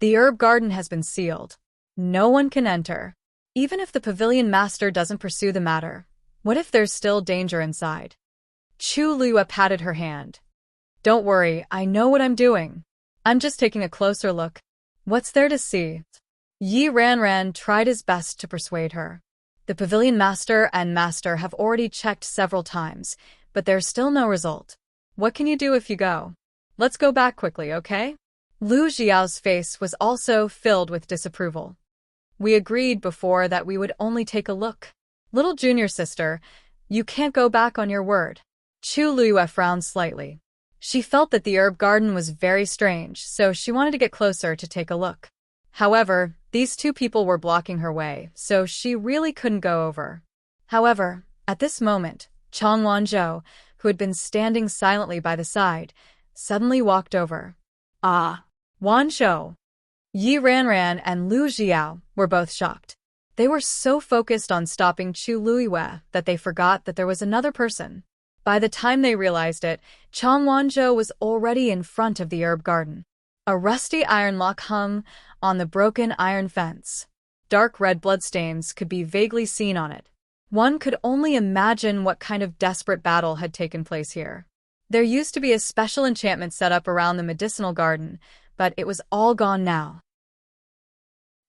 The herb garden has been sealed. No one can enter. Even if the pavilion master doesn't pursue the matter, what if there's still danger inside?" Chu Luyue patted her hand. "Don't worry, I know what I'm doing. I'm just taking a closer look. What's there to see?" Yi Ranran tried his best to persuade her. "The pavilion master and master have already checked several times, but there's still no result. What can you do if you go? Let's go back quickly, okay?" Lu Jiao's face was also filled with disapproval. "We agreed before that we would only take a look. Little junior sister, you can't go back on your word." Chu Luyue frowned slightly. She felt that the herb garden was very strange, so she wanted to get closer to take a look. However, these two people were blocking her way, so she really couldn't go over. However, at this moment, Chang Wanzhou, who had been standing silently by the side, suddenly walked over. "Ah, Wanzhou!" Yi Ranran and Lu Jiao were both shocked. They were so focused on stopping Chu Luyue that they forgot that there was another person. By the time they realized it, Chang Wanzhou was already in front of the herb garden. A rusty iron lock hung on the broken iron fence. Dark red bloodstains could be vaguely seen on it. One could only imagine what kind of desperate battle had taken place here. There used to be a special enchantment set up around the medicinal garden, but it was all gone now.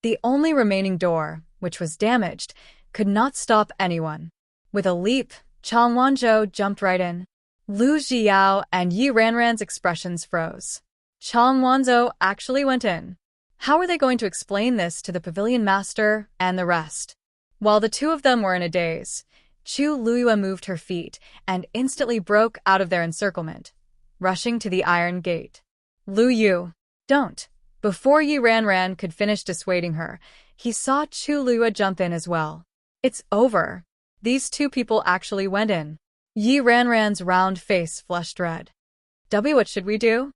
The only remaining door, which was damaged, could not stop anyone. With a leap, Chang Wanzhou jumped right in. Lu Jiao and Yi Ranran's expressions froze. Chang Wanzhou actually went in. How were they going to explain this to the pavilion master and the rest? While the two of them were in a daze, Chu Luiyue moved her feet and instantly broke out of their encirclement, rushing to the iron gate. Lu Yu, don't. Before Yi Ranran could finish dissuading her, he saw Chu Luiyue jump in as well. It's over. These two people actually went in. Yi Ranran's round face flushed red. What should we do?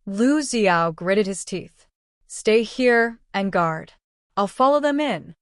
Lu Xiao gritted his teeth. Stay here and guard. I'll follow them in.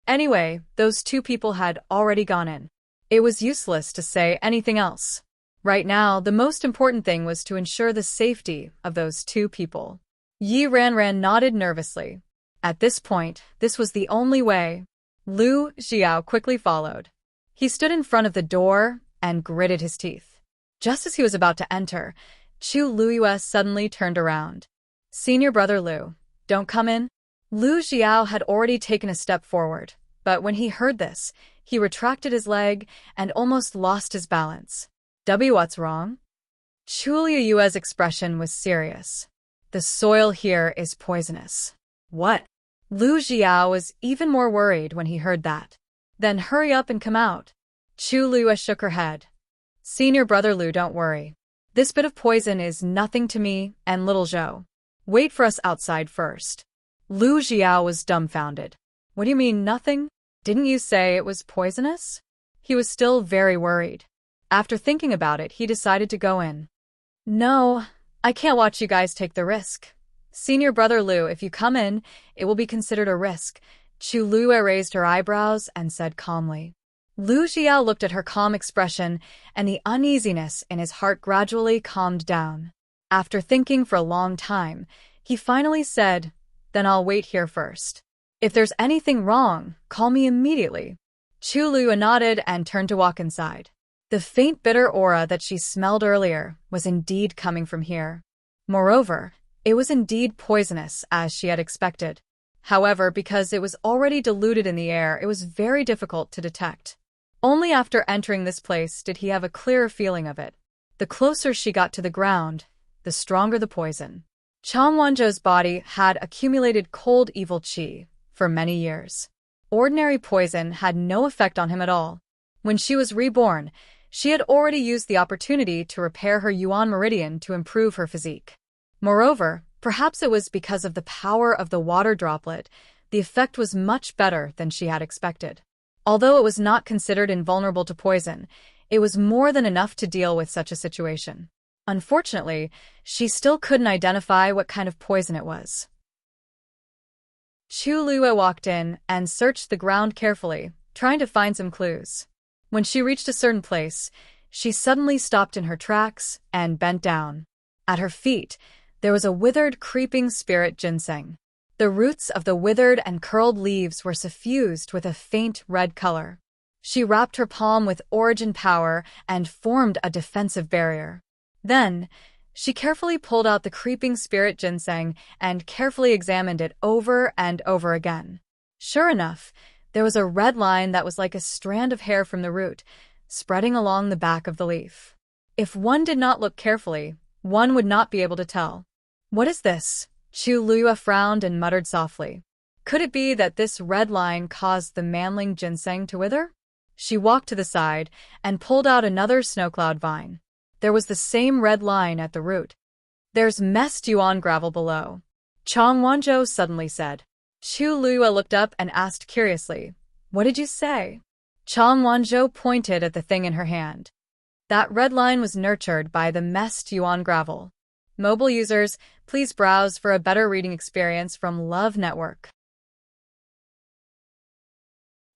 Anyway, those two people had already gone in. It was useless to say anything else. Right now, the most important thing was to ensure the safety of those two people. Yi Ranran nodded nervously. At this point, this was the only way. Lu Xiao quickly followed. He stood in front of the door and gritted his teeth. Just as he was about to enter, Chu Luiyue suddenly turned around. Senior brother Lu, don't come in. Lu Xiao had already taken a step forward, but when he heard this, he retracted his leg and almost lost his balance. What's wrong? Chu Luiyue's expression was serious. The soil here is poisonous. What? Lu Xiao was even more worried when he heard that. Then hurry up and come out. Chu Luiyue shook her head. Senior brother Lu, don't worry. This bit of poison is nothing to me and little Zhou. Wait for us outside first. Lu Xiao was dumbfounded. What do you mean, nothing? Didn't you say it was poisonous? He was still very worried. After thinking about it, he decided to go in. No, I can't watch you guys take the risk. Senior brother Lu, if you come in, it will be considered a risk. Chu Luiyue raised her eyebrows and said calmly. Lu Xiao looked at her calm expression, and the uneasiness in his heart gradually calmed down. After thinking for a long time, he finally said, Then I'll wait here first. If there's anything wrong, call me immediately. Chu Luiyue nodded and turned to walk inside. The faint bitter aura that she smelled earlier was indeed coming from here. Moreover, it was indeed poisonous, as she had expected. However, because it was already diluted in the air, it was very difficult to detect. Only after entering this place did he have a clearer feeling of it. The closer she got to the ground, the stronger the poison. Chang Wanzhou's body had accumulated cold evil qi for many years. Ordinary poison had no effect on him at all. When she was reborn, she had already used the opportunity to repair her Yuan meridian to improve her physique. Moreover, perhaps it was because of the power of the water droplet, the effect was much better than she had expected. Although it was not considered invulnerable to poison, it was more than enough to deal with such a situation. Unfortunately, she still couldn't identify what kind of poison it was. Chu Luiyue walked in and searched the ground carefully, trying to find some clues. When she reached a certain place, she suddenly stopped in her tracks and bent down. At her feet, there was a withered, creeping spirit ginseng. The roots of the withered and curled leaves were suffused with a faint red color. She wrapped her palm with origin power and formed a defensive barrier. Then, she carefully pulled out the creeping spirit ginseng and carefully examined it over and over again. Sure enough, there was a red line that was like a strand of hair from the root, spreading along the back of the leaf. If one did not look carefully, one would not be able to tell. What is this? Chu Luiyue frowned and muttered softly. Could it be that this red line caused the manling ginseng to wither? She walked to the side and pulled out another snowcloud vine. There was the same red line at the root. There's messed yuan gravel below, Chang Wanzhou suddenly said. Chu Luiyue looked up and asked curiously, What did you say? Chang Wanzhou pointed at the thing in her hand. That red line was nurtured by the messed yuan gravel. Mobile users, please browse for a better reading experience from Love Network.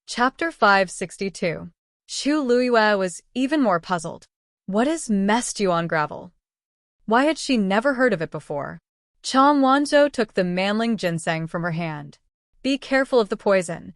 Chapter 562. Chu Luiyue was even more puzzled. What is messed yuan gravel? Why had she never heard of it before? Chang Wanzhou took the manling ginseng from her hand. Be careful of the poison.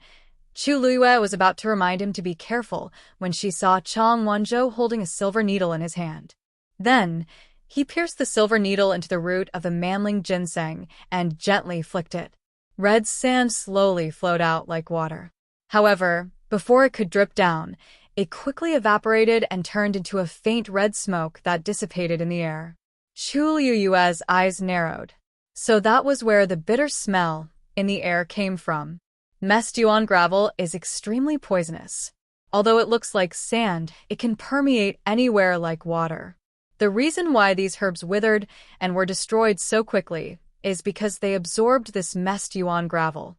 Chu Luiyue was about to remind him to be careful when she saw Chang Wanzhou holding a silver needle in his hand. Then, he pierced the silver needle into the root of the manling ginseng and gently flicked it. Red sand slowly flowed out like water. However, before it could drip down, it quickly evaporated and turned into a faint red smoke that dissipated in the air. Chu Liyue's eyes narrowed. So that was where the bitter smell in the air came from. Mest yuan gravel is extremely poisonous. Although it looks like sand, it can permeate anywhere like water. The reason why these herbs withered and were destroyed so quickly is because they absorbed this mest yuan gravel.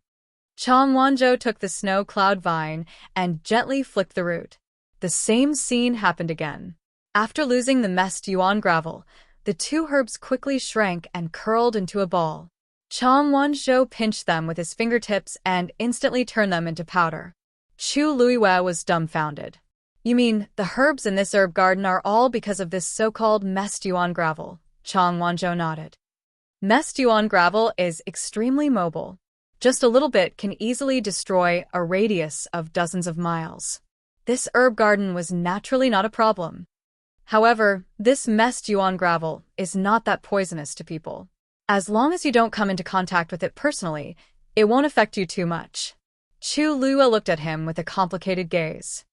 Chang Wanzhou took the snow cloud vine and gently flicked the root. The same scene happened again. After losing the mest yuan gravel, the two herbs quickly shrank and curled into a ball. Chang Wanzhou pinched them with his fingertips and instantly turned them into powder. Chu Liyue was dumbfounded. You mean, the herbs in this herb garden are all because of this so-called mest yuan gravel? Chang Wanzhou nodded. Mest yuan gravel is extremely mobile. Just a little bit can easily destroy a radius of dozens of miles. This herb garden was naturally not a problem. However, this mest yuan gravel is not that poisonous to people. As long as you don't come into contact with it personally, it won't affect you too much. Chu Liyue looked at him with a complicated gaze.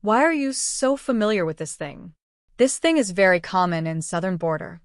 Why are you so familiar with this thing? This thing is very common in southern border.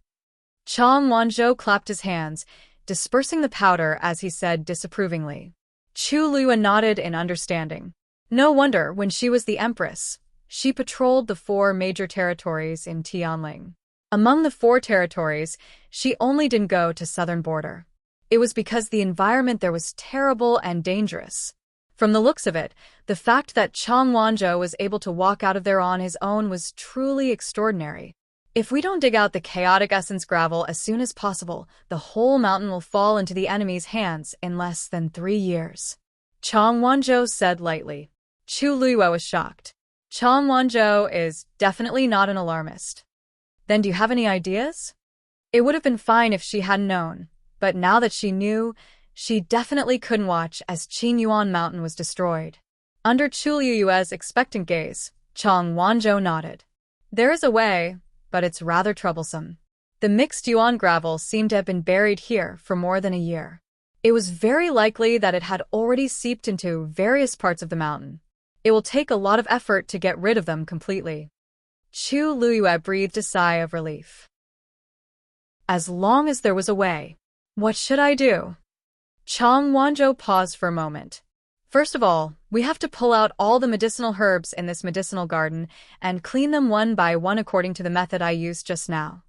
Chang Wanzhou clapped his hands, dispersing the powder as he said disapprovingly. Chu Liyue nodded in understanding. No wonder, when she was the empress, she patrolled the 4 major territories in Tianling. Among the 4 territories, she only didn't go to southern border. It was because the environment there was terrible and dangerous. From the looks of it, the fact that Chang Wanzhou was able to walk out of there on his own was truly extraordinary. If we don't dig out the chaotic essence gravel as soon as possible, the whole mountain will fall into the enemy's hands in less than 3 years. Chang Wanzhou said lightly. Chu Liyue was shocked. Chang Wanzhou is definitely not an alarmist. Then do you have any ideas? It would have been fine if she hadn't known, but now that she knew, she definitely couldn't watch as Qingyuan Mountain was destroyed. Under Chu Liyue's expectant gaze, Chang Wanzhou nodded. There is a way, but it's rather troublesome. The mixed yuan gravel seemed to have been buried here for more than a year. It was very likely that it had already seeped into various parts of the mountain. It will take a lot of effort to get rid of them completely. Chu Liyue breathed a sigh of relief. As long as there was a way. What should I do? Chang Wanzhou paused for a moment. First of all, we have to pull out all the medicinal herbs in this medicinal garden and clean them one by one according to the method I used just now.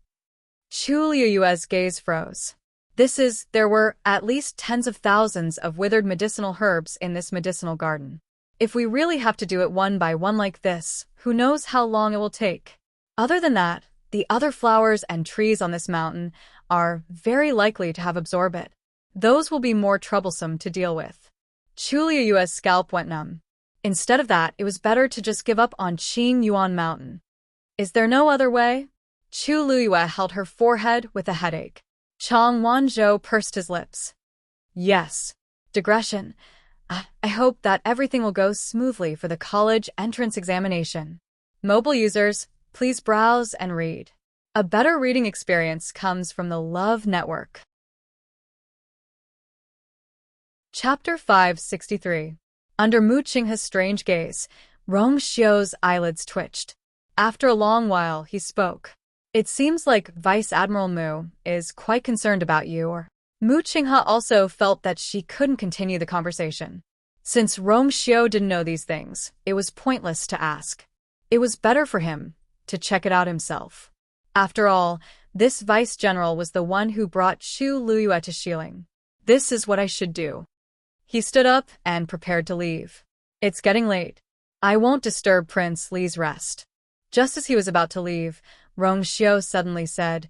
Chu Liyue's gaze froze. There were at least tens of thousands of withered medicinal herbs in this medicinal garden. If we really have to do it one by one like this, who knows how long it will take? Other than that, the other flowers and trees on this mountain are very likely to have absorbed it. Those will be more troublesome to deal with. Chu Liyue's scalp went numb. Instead of that, it was better to just give up on Qingyuan Mountain. Is there no other way? Chu Liyue held her forehead with a headache. Chang Wanzhou pursed his lips. Yes. Digression. I hope that everything will go smoothly for the college entrance examination. Mobile users, please browse and read. A better reading experience comes from the Love Network. Chapter 563. Under Mu Qinghe's strange gaze, Rong Xiu's eyelids twitched. After a long while, he spoke. It seems like Vice Admiral Mu is quite concerned about you. Mu Qinghe also felt that she couldn't continue the conversation. Since Rong Xiu didn't know these things, it was pointless to ask. It was better for him to check it out himself. After all, this vice general was the one who brought Chu Liyue to Xiling. This is what I should do. He stood up and prepared to leave. It's getting late. I won't disturb Prince Li's rest. Just as he was about to leave, Rong Xiu suddenly said,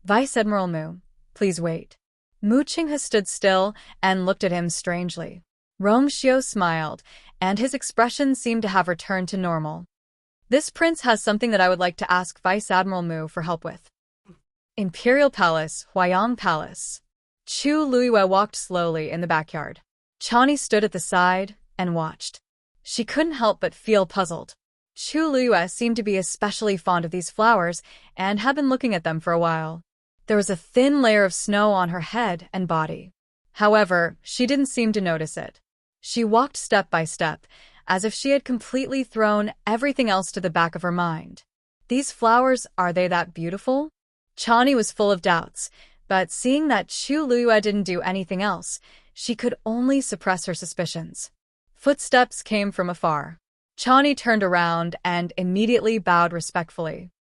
Vice Admiral Mu, please wait. Mu Qinghe stood still and looked at him strangely. Rong Xiu smiled, and his expression seemed to have returned to normal. This prince has something that I would like to ask Vice Admiral Mu for help with. Imperial Palace, Huayang Palace. Chu Liyue walked slowly in the backyard. Chani stood at the side and watched. She couldn't help but feel puzzled. Chu Liyue seemed to be especially fond of these flowers and had been looking at them for a while. There was a thin layer of snow on her head and body. However, she didn't seem to notice it. She walked step by step, as if she had completely thrown everything else to the back of her mind. These flowers, are they that beautiful? Chani was full of doubts, but seeing that Chu Luyue didn't do anything else, she could only suppress her suspicions. Footsteps came from afar. Chani turned around and immediately bowed respectfully.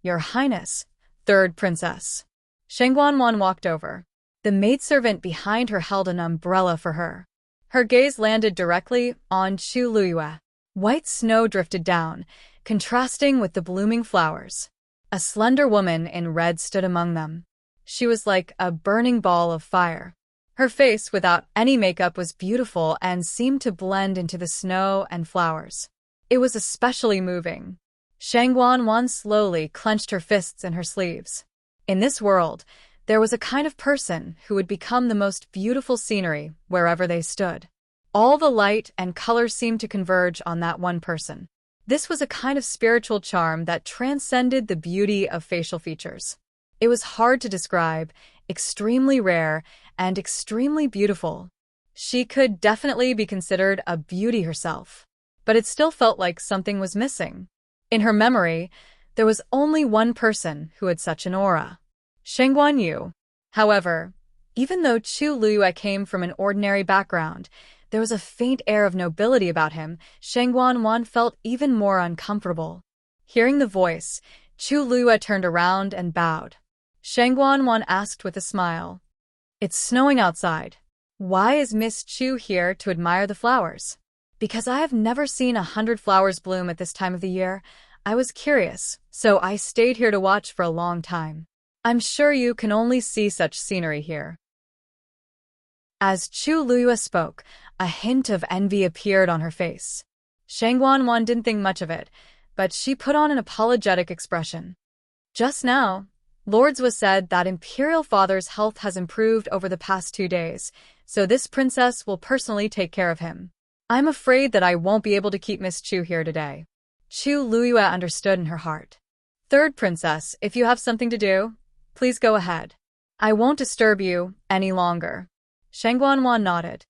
"Your Highness, third princess." Shengguanwan walked over. The maidservant behind her held an umbrella for her. Her gaze landed directly on Chu Luyue. White snow drifted down, contrasting with the blooming flowers. A slender woman in red stood among them. She was like a burning ball of fire. Her face, without any makeup, was beautiful and seemed to blend into the snow and flowers. It was especially moving. Shengguanwan slowly clenched her fists in her sleeves. In this world, there was a kind of person who would become the most beautiful scenery wherever they stood. All the light and color seemed to converge on that one person. This was a kind of spiritual charm that transcended the beauty of facial features. It was hard to describe, extremely rare, and extremely beautiful. She could definitely be considered a beauty herself, but it still felt like something was missing. In her memory, there was only one person who had such an aura: Shengguan Yu. However, even though Chu Luyue came from an ordinary background, there was a faint air of nobility about him. Shengguanwan felt even more uncomfortable. Hearing the voice, Chu Luyue turned around and bowed. Shengguanwan asked with a smile, "It's snowing outside. Why is Miss Chu here to admire the flowers?" "Because I have never seen 100 flowers bloom at this time of the year. I was curious, so I stayed here to watch for a long time. I'm sure you can only see such scenery here." As Chu Luyue spoke, a hint of envy appeared on her face. Shengguanwan didn't think much of it, but she put on an apologetic expression. "Just now, Lords was said that Imperial Father's health has improved over the past 2 days, so this princess will personally take care of him. I'm afraid that I won't be able to keep Miss Chu here today." Chu Luyue understood in her heart. "Third princess, if you have something to do, please go ahead. I won't disturb you any longer." Shengguanwan nodded.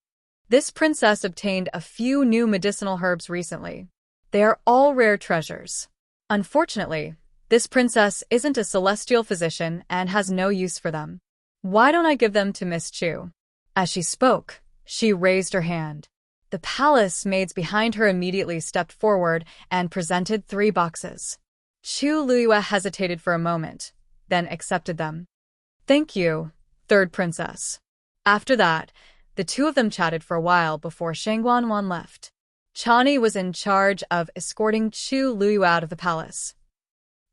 This princess obtained a few new medicinal herbs recently. They are all rare treasures. Unfortunately, this princess isn't a celestial physician and has no use for them. Why don't I give them to Miss Chu? As she spoke, she raised her hand. The palace maids behind her immediately stepped forward and presented 3 boxes. Chu Luyue hesitated for a moment, then accepted them. "Thank you, third princess." After that, the two of them chatted for a while before Shengguanwan left. Chani was in charge of escorting Chu Luyue out of the palace.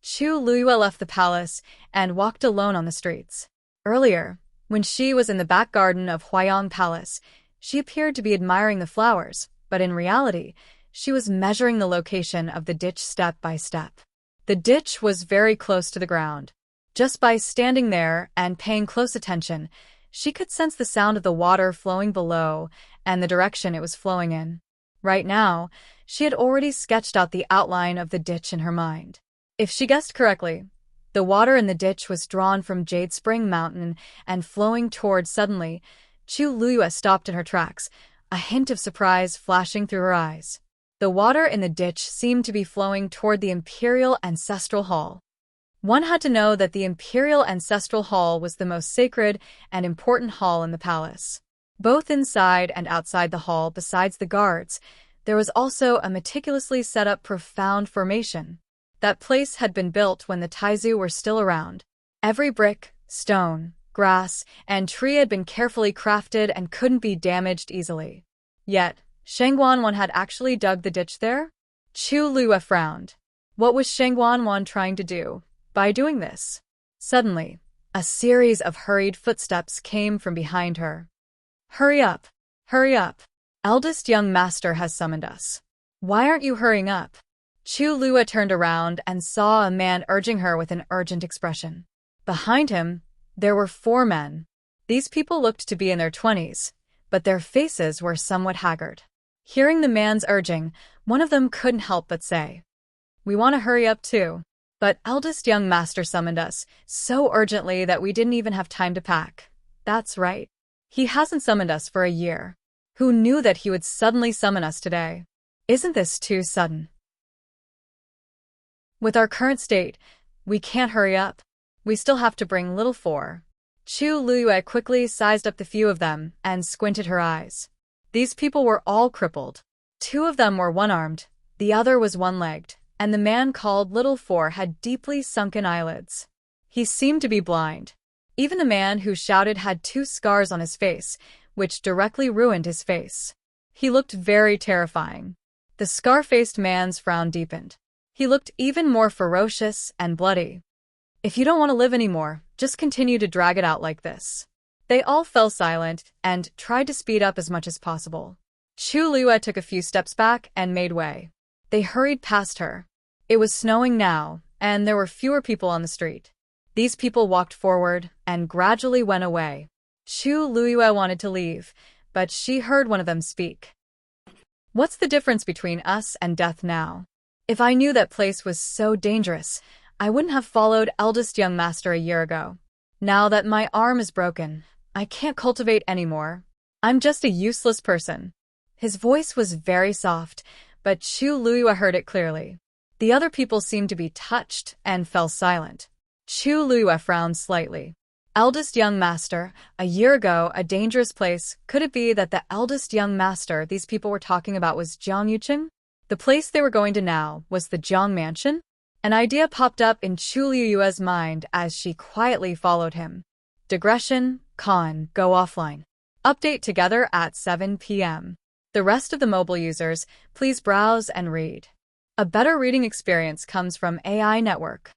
Chu Luyue left the palace and walked alone on the streets. Earlier, when she was in the back garden of Huayang Palace, she appeared to be admiring the flowers, but in reality, she was measuring the location of the ditch step by step. The ditch was very close to the ground. Just by standing there and paying close attention, she could sense the sound of the water flowing below and the direction it was flowing in. Right now, she had already sketched out the outline of the ditch in her mind. If she guessed correctly, the water in the ditch was drawn from Jade Spring Mountain and flowing toward. Suddenly, Chu Luyue stopped in her tracks, a hint of surprise flashing through her eyes. The water in the ditch seemed to be flowing toward the Imperial Ancestral Hall. One had to know that the Imperial Ancestral Hall was the most sacred and important hall in the palace. Both inside and outside the hall, besides the guards, there was also a meticulously set up profound formation. That place had been built when the Taizu were still around. Every brick, stone, grass, and tree had been carefully crafted and couldn't be damaged easily. Yet, Shengguanwan had actually dug the ditch there? Chu Luyue frowned. What was Shengguanwan trying to do by doing this? Suddenly, a series of hurried footsteps came from behind her. "Hurry up! Hurry up! Eldest young master has summoned us. Why aren't you hurrying up?" Chu Luyue turned around and saw a man urging her with an urgent expression. Behind him, there were 4 men. These people looked to be in their 20s, but their faces were somewhat haggard. Hearing the man's urging, one of them couldn't help but say, "We want to hurry up too. But eldest young master summoned us so urgently that we didn't even have time to pack." "That's right. He hasn't summoned us for a year. Who knew that he would suddenly summon us today? Isn't this too sudden? With our current state, we can't hurry up." We still have to bring little four. Chu Luyue quickly sized up the few of them and squinted her eyes. These people were all crippled. Two of them were one-armed, the other was one-legged, and the man called Little Four had deeply sunken eyelids. He seemed to be blind. Even the man who shouted had 2 scars on his face, which directly ruined his face. He looked very terrifying. The scar-faced man's frown deepened. He looked even more ferocious and bloody. If you don't want to live anymore, just continue to drag it out like this. They all fell silent and tried to speed up as much as possible. Chu Luyue took a few steps back and made way. They hurried past her. It was snowing now, and there were fewer people on the street. These people walked forward and gradually went away. Chu Luyue wanted to leave, but she heard one of them speak. What's the difference between us and death now? If I knew that place was so dangerous, I wouldn't have followed eldest young master a year ago. Now that my arm is broken, I can't cultivate anymore. I'm just a useless person. His voice was very soft, but Chu Luyue heard it clearly. The other people seemed to be touched and fell silent. Chu Luyue frowned slightly. Eldest young master, a year ago, a dangerous place. Could it be that the eldest young master these people were talking about was Jiang Yuqing? The place they were going to now was the Jiang Mansion? An idea popped up in Chu Luyue's mind as she quietly followed him. Digression, con, go offline. Update together at 7 p.m. The rest of the mobile users, please browse and read. A better reading experience comes from AI Network.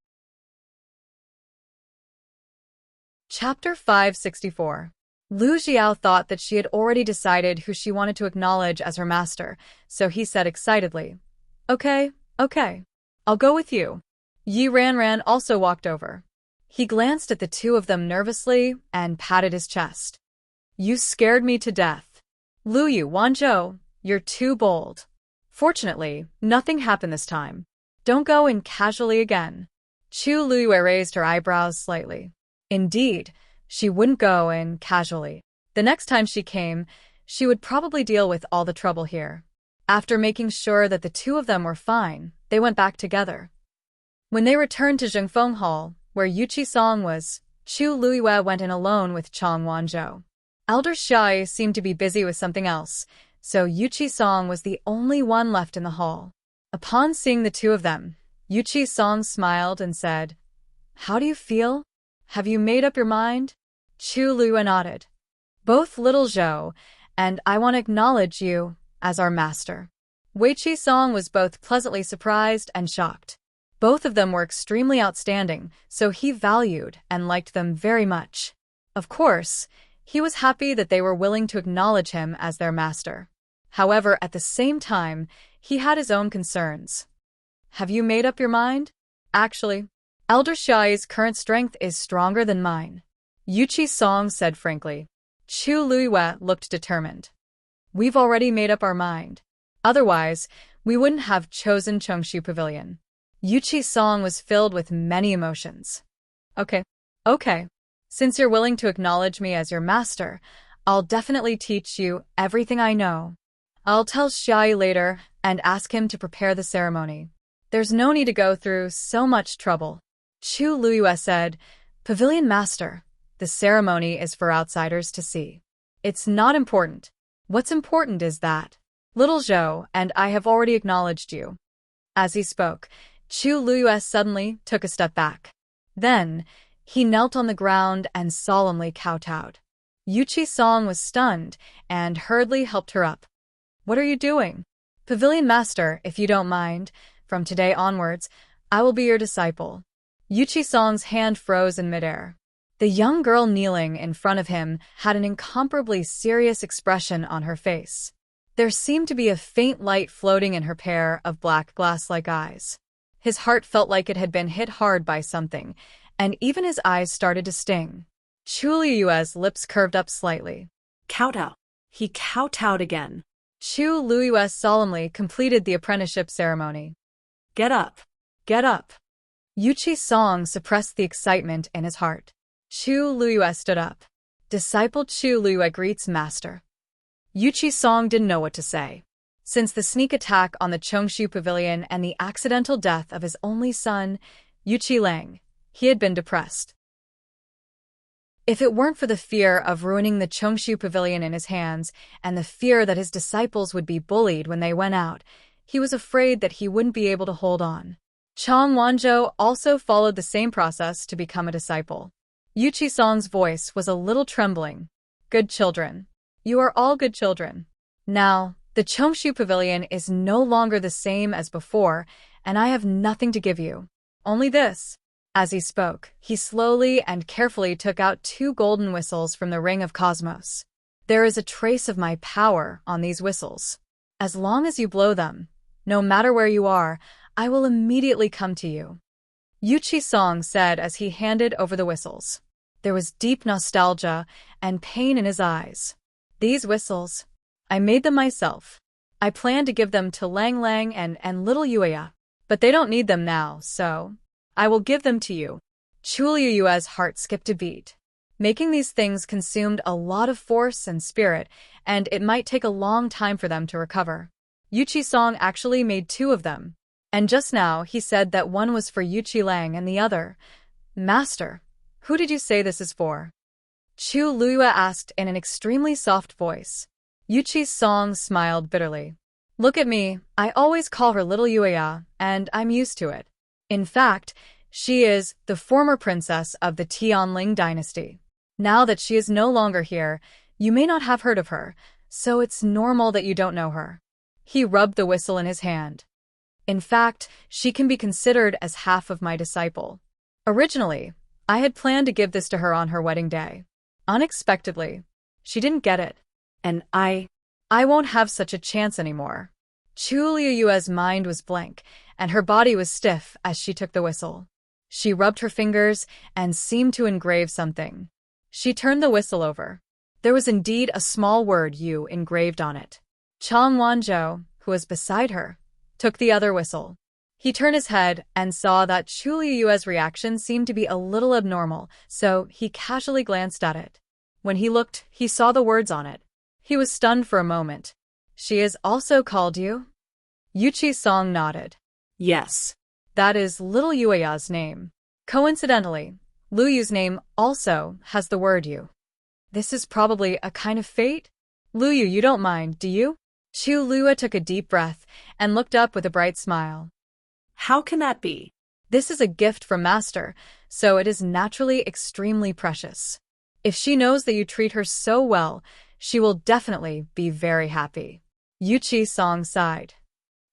Chapter 564. Lu Xiao thought that she had already decided who she wanted to acknowledge as her master, so he said excitedly, Okay. I'll go with you. Yi Ranran also walked over. He glanced at the two of them nervously and patted his chest. You scared me to death. Luyu Wanzhou, you're too bold. Fortunately, nothing happened this time. Don't go in casually again. Chu Luyue raised her eyebrows slightly. Indeed, she wouldn't go in casually. The next time she came, she would probably deal with all the trouble here. After making sure that the two of them were fine, they went back together. When they returned to Zhengfeng Hall, where Yuqi Song was, Chu Luyue went in alone with Chang Wanzhou. Elder Shai seemed to be busy with something else, so Yuqi Song was the only one left in the hall. Upon seeing the two of them, Yuqi Song smiled and said, How do you feel? Have you made up your mind? Chu Luyue nodded. Both little Zhou, and I want to acknowledge you as our master. Weiqi Song was both pleasantly surprised and shocked. Both of them were extremely outstanding, so he valued and liked them very much. Of course, he was happy that they were willing to acknowledge him as their master. However, at the same time, he had his own concerns. Have you made up your mind? Actually, Elder Shai's current strength is stronger than mine. Yuqi Song said frankly. Chu Luyue looked determined. We've already made up our mind. Otherwise, we wouldn't have chosen Chongshu Pavilion. Yuqi Song was filled with many emotions. Okay. Since you're willing to acknowledge me as your master, I'll definitely teach you everything I know. I'll tell Shai later and ask him to prepare the ceremony. There's no need to go through so much trouble. Chu Luyue said, Pavilion Master, the ceremony is for outsiders to see. It's not important. What's important is that little Zhou and I have already acknowledged you. As he spoke, Chu Luyue suddenly took a step back. Then, he knelt on the ground and solemnly kowtowed. Yuqi Song was stunned and hurriedly helped her up. What are you doing? Pavilion Master, if you don't mind, from today onwards, I will be your disciple. Yuqi Song's hand froze in midair. The young girl kneeling in front of him had an incomparably serious expression on her face. There seemed to be a faint light floating in her pair of black glass-like eyes. His heart felt like it had been hit hard by something, and even his eyes started to sting. Chu Luyue's lips curved up slightly. Kowtow. He kowtowed again. Chu Luyue solemnly completed the apprenticeship ceremony. Get up. Get up. Yuqi Song suppressed the excitement in his heart. Chu Luyue stood up. Disciple Chu Luyue greets master. Yuqi Song didn't know what to say. Since the sneak attack on the Chongshu Pavilion and the accidental death of his only son, Yuqi Lang, He had been depressed. If it weren't for the fear of ruining the Chongshu Pavilion in his hands and the fear that his disciples would be bullied when they went out, he was afraid that he wouldn't be able to hold on. Chang Wanzhou also followed the same process to become a disciple. Yu Qisong's voice was a little trembling. Good children. You are all good children. Now, the Chongshu Pavilion is no longer the same as before, and I have nothing to give you. Only this. As he spoke, he slowly and carefully took out 2 golden whistles from the Ring of Cosmos. There is a trace of my power on these whistles. As long as you blow them, no matter where you are, I will immediately come to you. Yu Qisong said as he handed over the whistles. There was deep nostalgia and pain in his eyes. These whistles, I made them myself. I planned to give them to Lang Lang and little Yueya, but they don't need them now, so I will give them to you. Chu Liyue's heart skipped a beat. Making these things consumed a lot of force and spirit, and it might take a long time for them to recover. Yu Qisong actually made 2 of them, and just now he said that one was for Yu Qilang and the other. Master, who did you say this is for? Chu Liyue asked in an extremely soft voice. Yu Qisong smiled bitterly. Look at me, I always call her little Yueya, and I'm used to it. In fact, she is the former princess of the Tianling dynasty. Now that she is no longer here, you may not have heard of her, so it's normal that you don't know her. He rubbed the whistle in his hand. In fact, she can be considered as half of my disciple. Originally, I had planned to give this to her on her wedding day. Unexpectedly, she didn't get it. And I won't have such a chance anymore. Chu Liyue's mind was blank, and her body was stiff as she took the whistle. She rubbed her fingers and seemed to engrave something. She turned the whistle over. There was indeed a small word "Yu" engraved on it. Chang Wanzhou, who was beside her, took the other whistle. He turned his head and saw that Chu Liyue's reaction seemed to be a little abnormal, so he casually glanced at it. When he looked, he saw the words on it. He was stunned for a moment. She is also called Yu? Yu Qisong nodded. Yes. That is little Yueya's name. Coincidentally, Lu Yu's name also has the word Yu. This is probably a kind of fate? Lu Yu, you don't mind, do you? Chu Liyue took a deep breath and looked up with a bright smile. How can that be? This is a gift from Master, so it is naturally extremely precious. If she knows that you treat her so well, she will definitely be very happy. Yu Qisong sighed.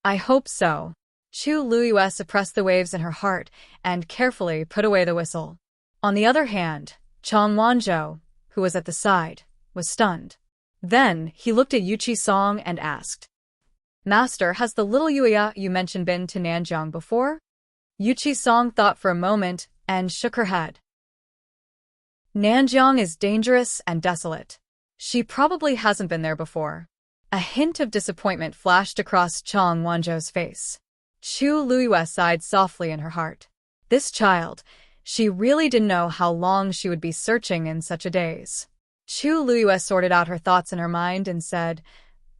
I hope so. Chu Liyue suppressed the waves in her heart and carefully put away the whistle. On the other hand, Chang Wanzhou, who was at the side, was stunned. Then he looked at Yu Qisong and asked, Master, has the little Yueya you mentioned been to Nanjiang before? Yu Qisong thought for a moment and shook her head. Nanjiang is dangerous and desolate. She probably hasn't been there before. A hint of disappointment flashed across Chang Wanzhou's face. Chu Liyue sighed softly in her heart. This child, she really didn't know how long she would be searching in such a daze. Chu Liyue sorted out her thoughts in her mind and said,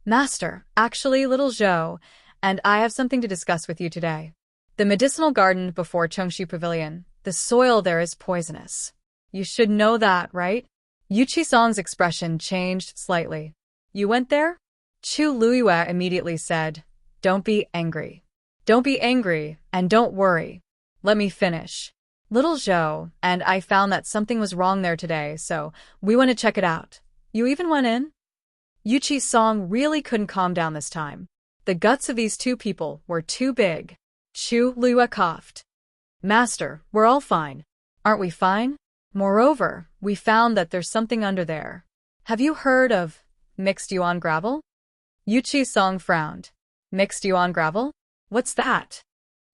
Master, actually, little Zhou, and I have something to discuss with you today. The medicinal garden before Chongshu Pavilion, the soil there is poisonous. You should know that, right? Yu Qisong's expression changed slightly. You went there? Chu Liyue immediately said, Don't be angry. Don't be angry, and don't worry. Let me finish. Little Zhou and I found that something was wrong there today, so we went to check it out. You even went in? Yu Qisong really couldn't calm down this time. The guts of these 2 people were too big. Chu Liyue coughed. Master, we're all fine. Aren't we fine? Moreover, we found that there's something under there. Have you heard of mixed yuan gravel? Yu Qisong frowned. Mixed yuan gravel? What's that?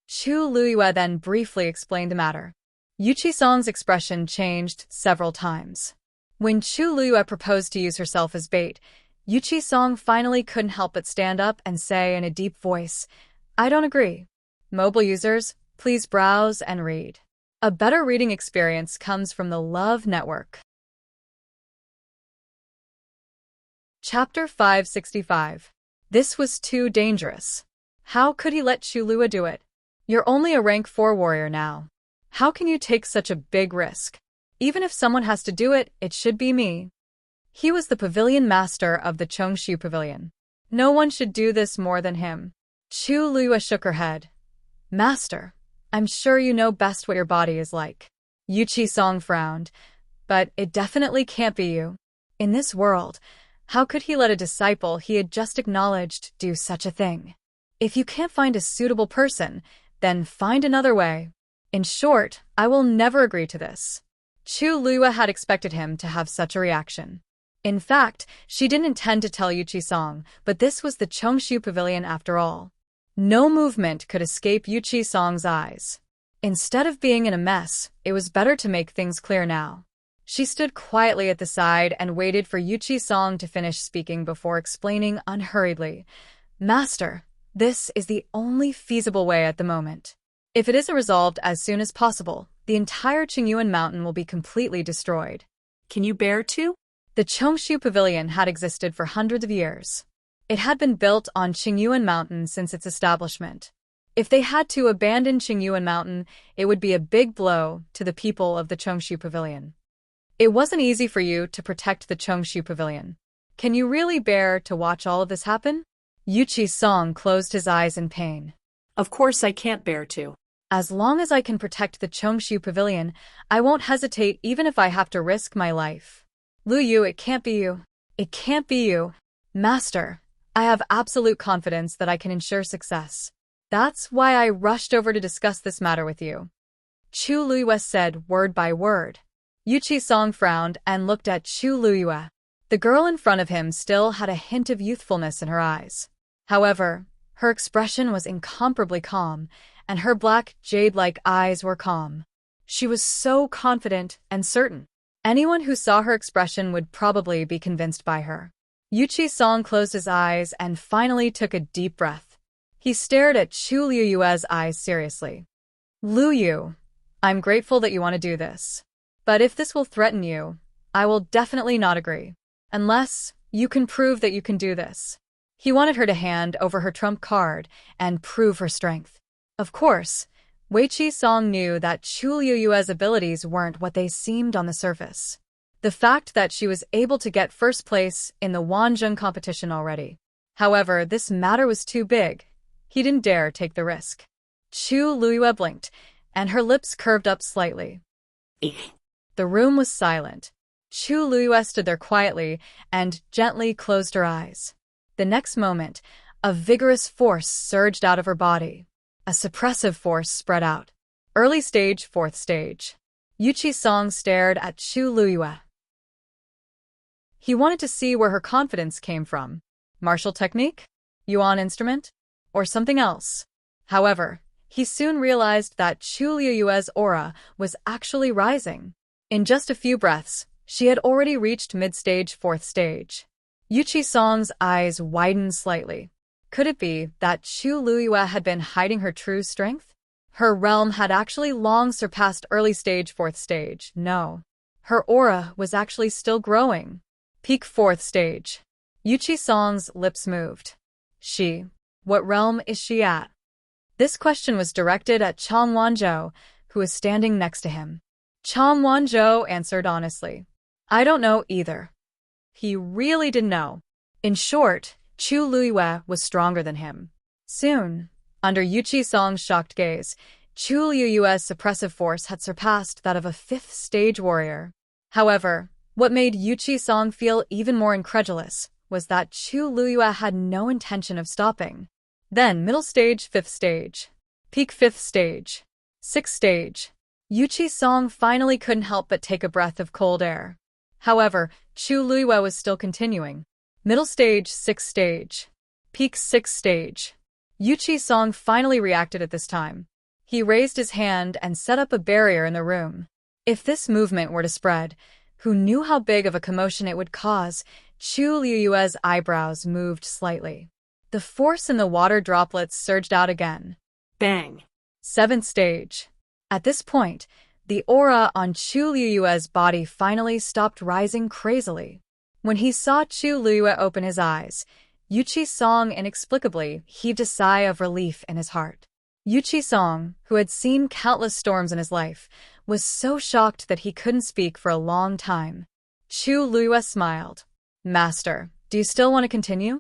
Chu Liyue then briefly explained the matter. Yu Qisong's expression changed several times. When Chu Liyue proposed to use herself as bait, Yu Qisong finally couldn't help but stand up and say in a deep voice, I don't agree. Mobile users, please browse and read. A better reading experience comes from the Love Network. Chapter 565. This was too dangerous. How could he let Chu Liyue do it? You're only a rank 4 warrior now. How can you take such a big risk? Even if someone has to do it, it should be me. He was the pavilion master of the Chongshu Pavilion. No one should do this more than him. Chu Liyue shook her head. Master, I'm sure you know best what your body is like. Yu Qisong frowned. But it definitely can't be you. In this world, how could he let a disciple he had just acknowledged do such a thing? If you can't find a suitable person, then find another way. In short, I will never agree to this. Chu Liyue had expected him to have such a reaction. In fact, she didn't intend to tell Yu Qisong, but this was the Chongshu Pavilion after all. No movement could escape Yu Qisong's eyes. Instead of being in a mess, it was better to make things clear now. She stood quietly at the side and waited for Yu Qisong to finish speaking before explaining unhurriedly. Master, this is the only feasible way at the moment. If it isn't resolved as soon as possible, the entire Qingyuan mountain will be completely destroyed. Can you bear to? The Chongshu Pavilion had existed for hundreds of years. It had been built on Qingyuan Mountain since its establishment. If they had to abandon Qingyuan Mountain, it would be a big blow to the people of the Chongshu Pavilion. It wasn't easy for you to protect the Chongshu Pavilion. Can you really bear to watch all of this happen? Yu Qisong closed his eyes in pain. Of course I can't bear to. As long as I can protect the Chongshu Pavilion, I won't hesitate even if I have to risk my life. Lu Yu, it can't be you. It can't be you. Master, I have absolute confidence that I can ensure success. That's why I rushed over to discuss this matter with you. Chu Liyue said word by word. Yu Qisong frowned and looked at Chu Liyue. The girl in front of him still had a hint of youthfulness in her eyes. However, her expression was incomparably calm, and her black, jade-like eyes were calm. She was so confident and certain. Anyone who saw her expression would probably be convinced by her. Yu Qisong closed his eyes and finally took a deep breath. He stared at Chu Liyue's eyes seriously. Lu Yu, I'm grateful that you want to do this. But if this will threaten you, I will definitely not agree. Unless you can prove that you can do this. He wanted her to hand over her trump card and prove her strength. Of course, Wei Qisong knew that Chu Liyue's abilities weren't what they seemed on the surface. The fact that she was able to get first place in the Wanzhong competition already. However, this matter was too big. He didn't dare take the risk. Chu Liyue blinked, and her lips curved up slightly. The room was silent. Chu Liyue stood there quietly and gently closed her eyes. The next moment, a vigorous force surged out of her body. A suppressive force spread out. Early stage, fourth stage. Yu Qisong stared at Chu Liyue. He wanted to see where her confidence came from. Martial technique? Yuan instrument? Or something else? However, he soon realized that Chu Liyue's aura was actually rising. In just a few breaths, she had already reached mid-stage, fourth stage. Yu Qisong's eyes widened slightly. Could it be that Chu Liyue had been hiding her true strength? Her realm had actually long surpassed early stage, fourth stage. No. Her aura was actually still growing. Peak fourth stage. Yu Qisong's lips moved. What realm is she at? This question was directed at Chang Wanzhou, who was standing next to him. Chang Wanzhou answered honestly. I don't know either. He really didn't know. In short, Chu Liyue was stronger than him. Soon, under Yu Qisong's shocked gaze, Chu Liyue's suppressive force had surpassed that of a fifth-stage warrior. However, what made Yu Qisong feel even more incredulous was that Chu Liyue had no intention of stopping. Then middle stage, fifth stage. Peak fifth stage. Sixth stage. Yu Qisong finally couldn't help but take a breath of cold air. However, Chu Liyue was still continuing. Middle stage, sixth stage. Peak sixth stage. Yu Qisong finally reacted at this time. He raised his hand and set up a barrier in the room. If this movement were to spread, who knew how big of a commotion it would cause? Chu Liyue's eyebrows moved slightly. The force in the water droplets surged out again. Bang! Seventh stage. At this point, the aura on Chu Liyue's body finally stopped rising crazily. When he saw Chu Liyue open his eyes, Yu Qisong inexplicably heaved a sigh of relief in his heart. Yuchi Song, who had seen countless storms in his life, was so shocked that he couldn't speak for a long time. Chu Luiyue smiled. Master, do you still want to continue?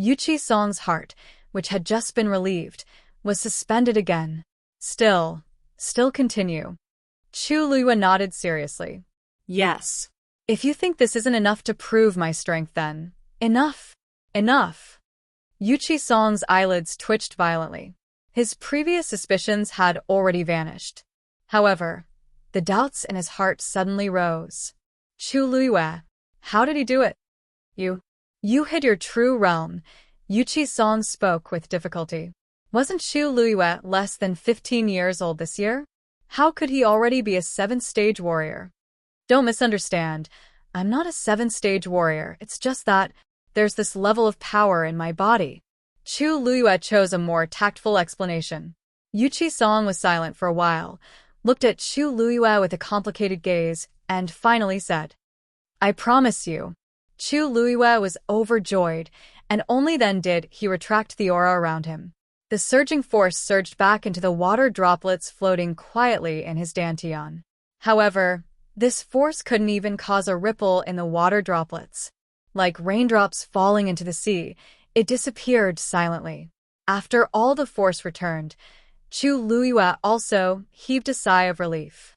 Yuchi Song's heart, which had just been relieved, was suspended again. Still continue. Chu Luiyue nodded seriously. Yes. If you think this isn't enough to prove my strength, then enough. Yuchi Song's eyelids twitched violently. His previous suspicions had already vanished. However, the doubts in his heart suddenly rose. Chu Luiyue, how did he do it? You hid your true realm, Yuchi Song spoke with difficulty. Wasn't Chu Luiyue less than 15 years old this year? How could he already be a 7th-stage warrior? Don't misunderstand. I'm not a 7th-stage warrior, it's just that there's this level of power in my body. Chu Luiyue chose a more tactful explanation. Yuchi Song was silent for a while, looked at Chu Luiyue with a complicated gaze, and finally said, I promise you. Chu Luiyue was overjoyed, and only then did he retract the aura around him. The surging force surged back into the water droplets floating quietly in his dantian. However, this force couldn't even cause a ripple in the water droplets. Like raindrops falling into the sea, it disappeared silently. After all the force returned, Chu Luiyue also heaved a sigh of relief.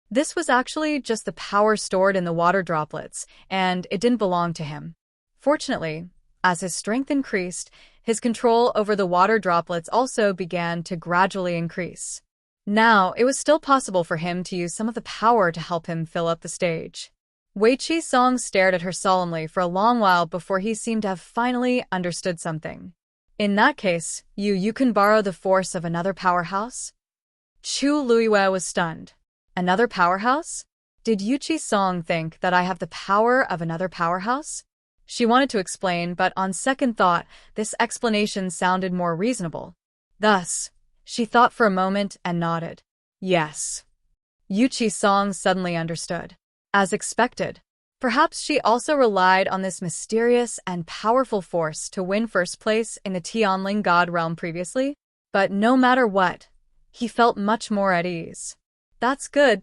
This was actually just the power stored in the water droplets, and it didn't belong to him. Fortunately, as his strength increased, his control over the water droplets also began to gradually increase. Now, it was still possible for him to use some of the power to help him fill up the stage. Yuchi Song stared at her solemnly for a long while before he seemed to have finally understood something. In that case, you can borrow the force of another powerhouse? Chu Luiyue was stunned. Another powerhouse? Did Yuchi Song think that I have the power of another powerhouse? She wanted to explain, but on second thought, this explanation sounded more reasonable. Thus, she thought for a moment and nodded. Yes. Yuchi Song suddenly understood. As expected, perhaps she also relied on this mysterious and powerful force to win first place in the Tianling God realm previously. But no matter what, he felt much more at ease. That's good.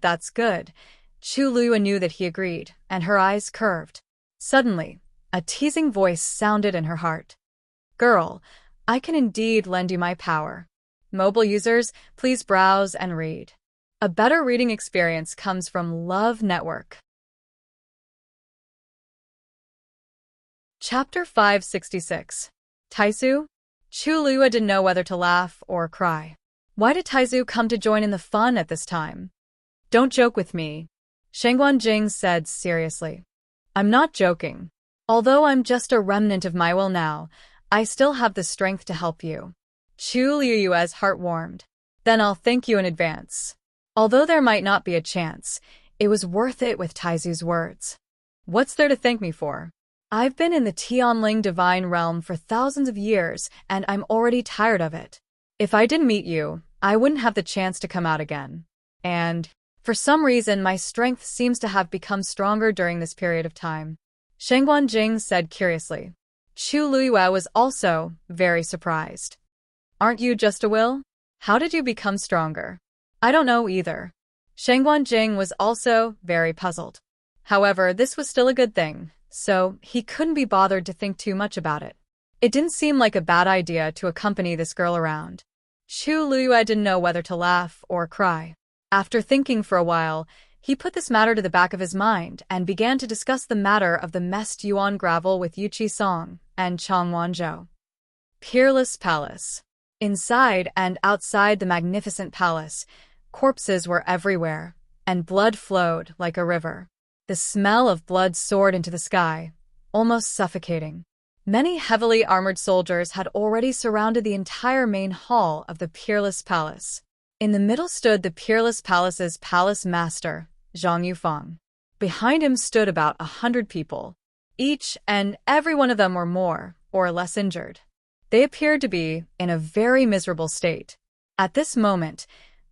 Chu Luiyue knew that he agreed, and her eyes curved. Suddenly, a teasing voice sounded in her heart. Girl, I can indeed lend you my power. Mobile users, please browse and read. A better reading experience comes from Love Network. Chapter 566. Taizu? Chu Luiyue didn't know whether to laugh or cry. Why did Taizu come to join in the fun at this time? Don't joke with me, Shengguanjing said seriously. I'm not joking. Although I'm just a remnant of my will now, I still have the strength to help you. Chu Luiyue's heart warmed. Then I'll thank you in advance. Although there might not be a chance, it was worth it with Taizu's words. What's there to thank me for? I've been in the Tianling divine realm for thousands of years, and I'm already tired of it. If I didn't meet you, I wouldn't have the chance to come out again. And, for some reason, my strength seems to have become stronger during this period of time. Shengguanjing said curiously. Chu Luiyue was also very surprised. Aren't you just a will? How did you become stronger? I don't know either. Shengguanjing was also very puzzled. However, this was still a good thing, so he couldn't be bothered to think too much about it. It didn't seem like a bad idea to accompany this girl around. Chu Luiyue didn't know whether to laugh or cry. After thinking for a while, he put this matter to the back of his mind and began to discuss the matter of the messed yuan gravel with Yuchi Song and Chang Wanzhou. Peerless Palace. Inside and outside the magnificent palace, corpses were everywhere, and blood flowed like a river. The smell of blood soared into the sky, almost suffocating. Many heavily armored soldiers had already surrounded the entire main hall of the Peerless Palace. In the middle stood the Peerless Palace's palace master, Zhang Yufang. Behind him stood about 100 people. Each and every one of them were more or less injured. They appeared to be in a very miserable state. At this moment,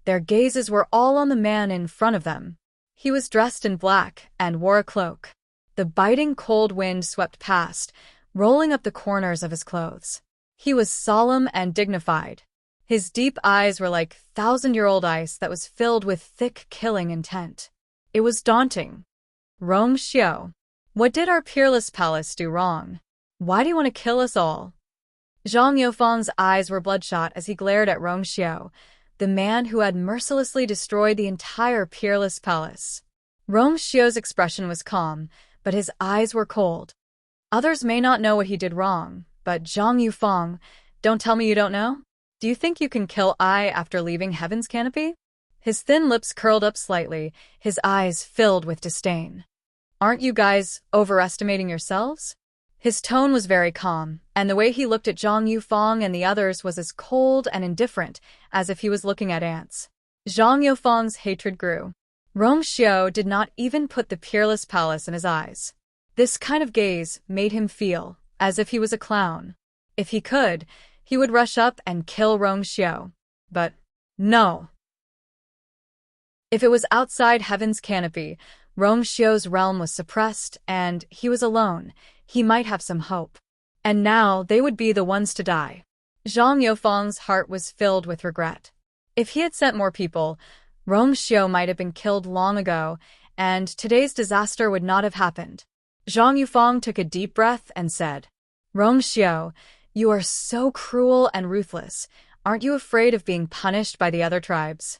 their gazes were all on the man in front of them. He was dressed in black and wore a cloak. The biting cold wind swept past, rolling up the corners of his clothes. He was solemn and dignified. His deep eyes were like thousand-year-old ice that was filled with thick, killing intent. It was daunting. Rong Xiao, what did our peerless palace do wrong? Why do you want to kill us all? Zhang Yofeng's eyes were bloodshot as he glared at Rong Xiao, the man who had mercilessly destroyed the entire peerless palace. Rong Xiao's expression was calm, but his eyes were cold. Others may not know what he did wrong, but Zhang Yufeng, don't tell me you don't know? Do you think you can kill I after leaving Heaven's canopy? His thin lips curled up slightly, his eyes filled with disdain. Aren't you guys overestimating yourselves? His tone was very calm, and the way he looked at Zhang Yufeng and the others was as cold and indifferent as if he was looking at ants. Zhang Yufeng's hatred grew. Rong Xiao did not even put the peerless palace in his eyes. This kind of gaze made him feel as if he was a clown. If he could, he would rush up and kill Rong Xiao. But no. If it was outside Heaven's canopy, Rong Xiao's realm was suppressed, and he was alone. He might have some hope. And now they would be the ones to die. Zhang Yofeng's heart was filled with regret. If he had sent more people, Rong Xiao might have been killed long ago, and today's disaster would not have happened. Zhang Yufeng took a deep breath and said, Rong Xiao, you are so cruel and ruthless. Aren't you afraid of being punished by the other tribes?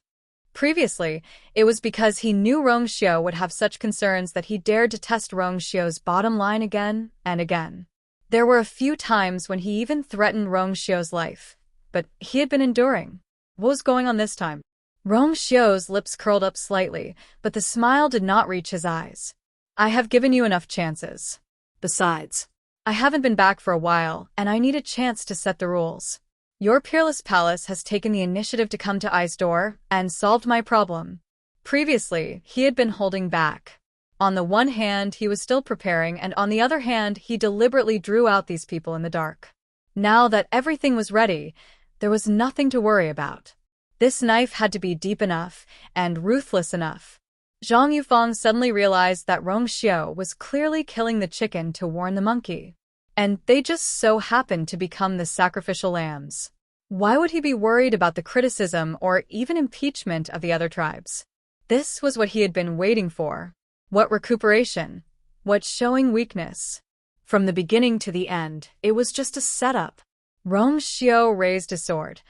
Previously, it was because he knew Rong Xiao would have such concerns that he dared to test Rong Xiao's bottom line again and again. There were a few times when he even threatened Rong Xiao's life, but he had been enduring. What was going on this time? Rong Xiao's lips curled up slightly, but the smile did not reach his eyes. I have given you enough chances. Besides, I haven't been back for a while, and I need a chance to set the rules. Your peerless palace has taken the initiative to come to I's door and solved my problem. Previously, he had been holding back. On the one hand, he was still preparing, and on the other hand, he deliberately drew out these people in the dark. Now that everything was ready, there was nothing to worry about. This knife had to be deep enough and ruthless enough. Zhang Yufeng suddenly realized that Rong Xiao was clearly killing the chicken to warn the monkey. And they just so happened to become the sacrificial lambs. Why would he be worried about the criticism or even impeachment of the other tribes? This was what he had been waiting for. What recuperation? What showing weakness? From the beginning to the end, it was just a setup. Rong Xiao raised his sword.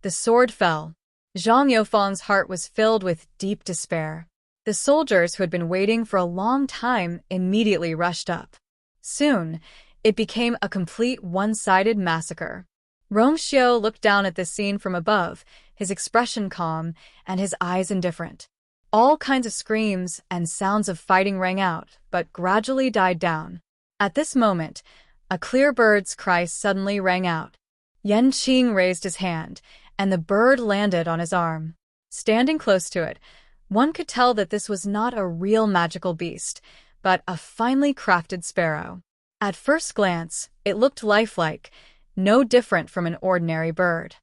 The sword fell. Zhang Yofeng's heart was filled with deep despair. The soldiers who had been waiting for a long time immediately rushed up. Soon, it became a complete one-sided massacre. Rong Xiao looked down at this scene from above, his expression calm and his eyes indifferent. All kinds of screams and sounds of fighting rang out, but gradually died down. At this moment, a clear bird's cry suddenly rang out. Enchanting raised his hand, and the bird landed on his arm. Standing close to it, one could tell that this was not a real magical beast, but a finely crafted sparrow. At first glance, it looked lifelike, no different from an ordinary bird.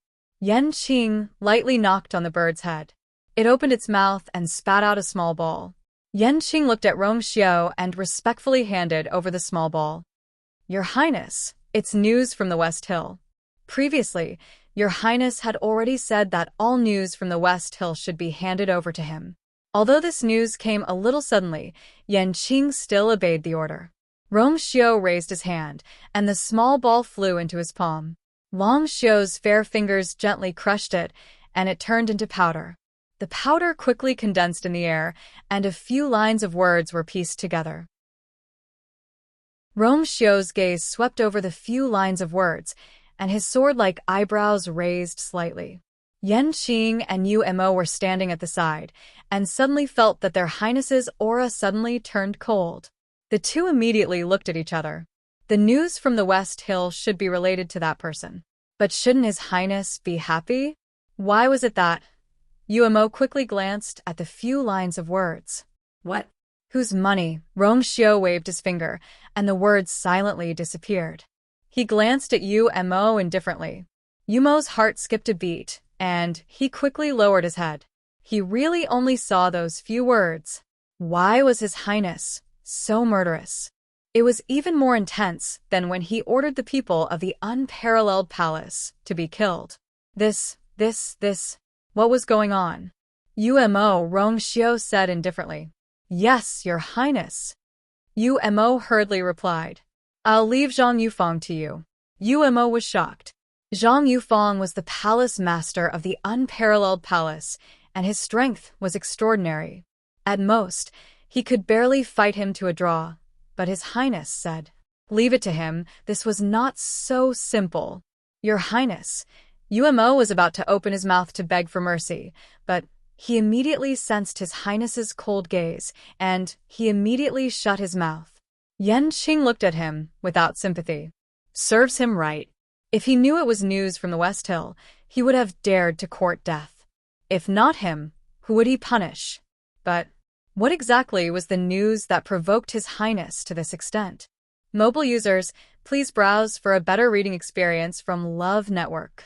Enchanting lightly knocked on the bird's head. It opened its mouth and spat out a small ball. Enchanting looked at Rong Xiao and respectfully handed over the small ball. Your Highness, it's news from the West Hill. Previously, Your Highness had already said that all news from the West Hill should be handed over to him. Although this news came a little suddenly, Enchanting still obeyed the order. Rong Xiao raised his hand, and the small ball flew into his palm. Rong Xiao's fair fingers gently crushed it, and it turned into powder. The powder quickly condensed in the air, and a few lines of words were pieced together. Rong Xiao's gaze swept over the few lines of words, and his sword-like eyebrows raised slightly. Enchanting and Umo were standing at the side, and suddenly felt that their highnesses' aura suddenly turned cold. The two immediately looked at each other. The news from the West Hill should be related to that person. But shouldn't His Highness be happy? Why was it that? Umo quickly glanced at the few lines of words. What? Whose money? Rong Xiao waved his finger, and the words silently disappeared. He glanced at Umo indifferently. Umo's heart skipped a beat, and he quickly lowered his head. He really only saw those few words. Why was His Highness so murderous? It was even more intense than when he ordered the people of the unparalleled palace to be killed. This What was going on? Umo Rongxiu said indifferently. Yes, Your Highness. Umo hurriedly replied. I'll leave Zhang Yufang to you. Umo was shocked. Zhang Yufang was the palace master of the unparalleled palace, and his strength was extraordinary. At most, he could barely fight him to a draw, but His Highness said, leave it to him, this was not so simple. Your Highness. Umo was about to open his mouth to beg for mercy, but he immediately sensed His Highness's cold gaze, and he immediately shut his mouth. Yan Qing looked at him without sympathy. Serves him right. If he knew it was news from the West Hill, he would have dared to court death. If not him, who would he punish? But what exactly was the news that provoked His Highness to this extent? Mobile users, please browse for a better reading experience from Love Network.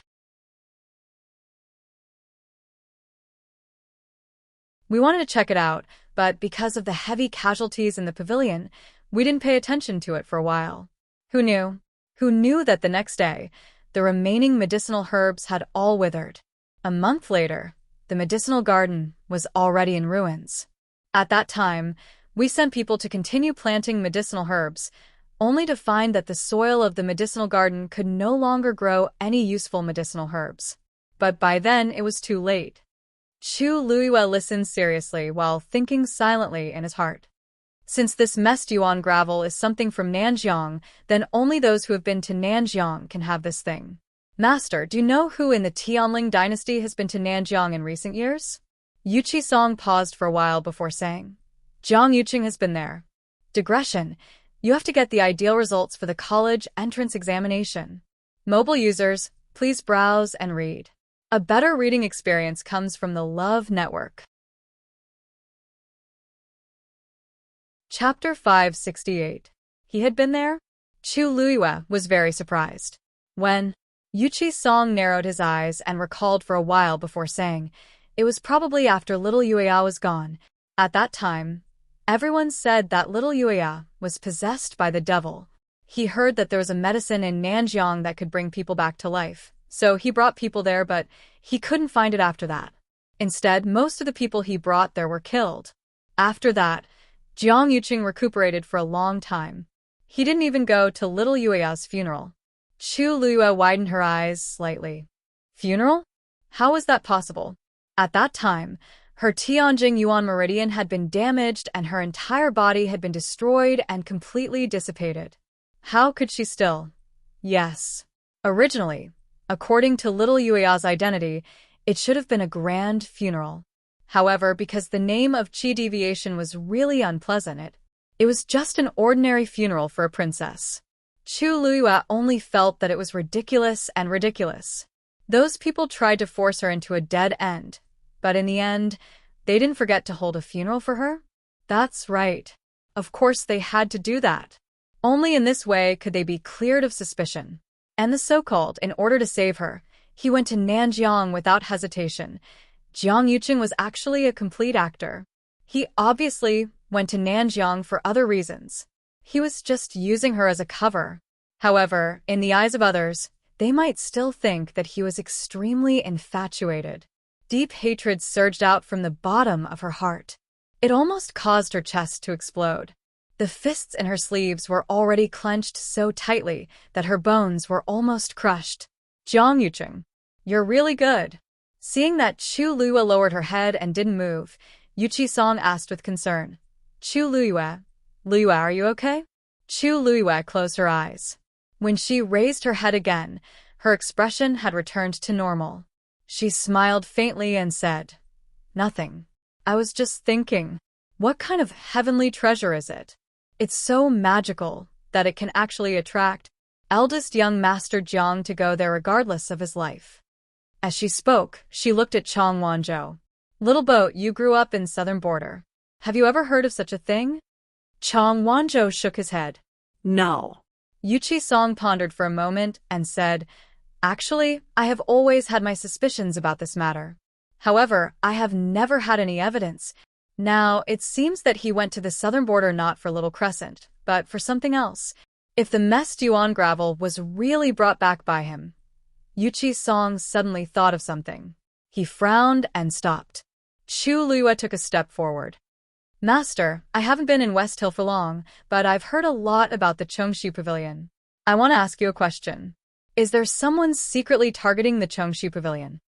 We wanted to check it out, but because of the heavy casualties in the pavilion, we didn't pay attention to it for a while. Who knew? Who knew that the next day, the remaining medicinal herbs had all withered? A month later, the medicinal garden was already in ruins. At that time, we sent people to continue planting medicinal herbs, only to find that the soil of the medicinal garden could no longer grow any useful medicinal herbs. But by then, it was too late. Chu Luiyue listened seriously while thinking silently in his heart. Since this messed yuan gravel is something from Nanjiang, then only those who have been to Nanjiang can have this thing. Master, do you know who in the Tianling dynasty has been to Nanjiang in recent years? Yuqi Song paused for a while before saying. Jiang Yuqing has been there. Digression. You have to get the ideal results for the college entrance examination. Mobile users, please browse and read. A better reading experience comes from the Love Network. Chapter 568. He had been there? Chu Luiyue was very surprised. When Yuqi Song narrowed his eyes and recalled for a while before saying, it was probably after little Yuya was gone. At that time, everyone said that little Yuya was possessed by the devil. He heard that there was a medicine in Nanjiang that could bring people back to life. So he brought people there, but he couldn't find it after that. Instead, most of the people he brought there were killed. After that, Jiang Yuqing recuperated for a long time. He didn't even go to little Yuya's funeral. Chu Luiyue widened her eyes slightly. Funeral? How was that possible? At that time, her Tianjing Yuan meridian had been damaged and her entire body had been destroyed and completely dissipated. How could she still? Yes. Originally, according to little Yuya's identity, it should have been a grand funeral. However, because the name of Qi deviation was really unpleasant, it was just an ordinary funeral for a princess. Chu Luiyue only felt that it was ridiculous and ridiculous. Those people tried to force her into a dead end, but in the end, they didn't forget to hold a funeral for her? That's right. Of course they had to do that. Only in this way could they be cleared of suspicion. And the so-called, in order to save her, he went to Nanjiang without hesitation. Jiang Yuqing was actually a complete actor. He obviously went to Nanjiang for other reasons. He was just using her as a cover. However, in the eyes of others, they might still think that he was extremely infatuated. Deep hatred surged out from the bottom of her heart. It almost caused her chest to explode. The fists in her sleeves were already clenched so tightly that her bones were almost crushed. Jiang Yuqing, you're really good. Seeing that Chu Luiyue lowered her head and didn't move, Yuqi Song asked with concern. Chu Luiyue, are you okay? Chu Luiyue closed her eyes. When she raised her head again, her expression had returned to normal. She smiled faintly and said, Nothing. I was just thinking, what kind of heavenly treasure is it? It's so magical that it can actually attract eldest young Master Jiang to go there regardless of his life. As she spoke, she looked at Chang Wanzhou. Little boat, you grew up in southern border. Have you ever heard of such a thing? Chang Wanzhou shook his head. No. Yuqi Song pondered for a moment and said, Actually, I have always had my suspicions about this matter. However, I have never had any evidence. Now, it seems that he went to the southern border not for Little Crescent, but for something else. If the messed yuan gravel was really brought back by him, Yuchi Song suddenly thought of something. He frowned and stopped. Chu Liyue took a step forward. Master, I haven't been in West Hill for long, but I've heard a lot about the Chongxi Pavilion. I want to ask you a question. Is there someone secretly targeting the Chongxi Pavilion?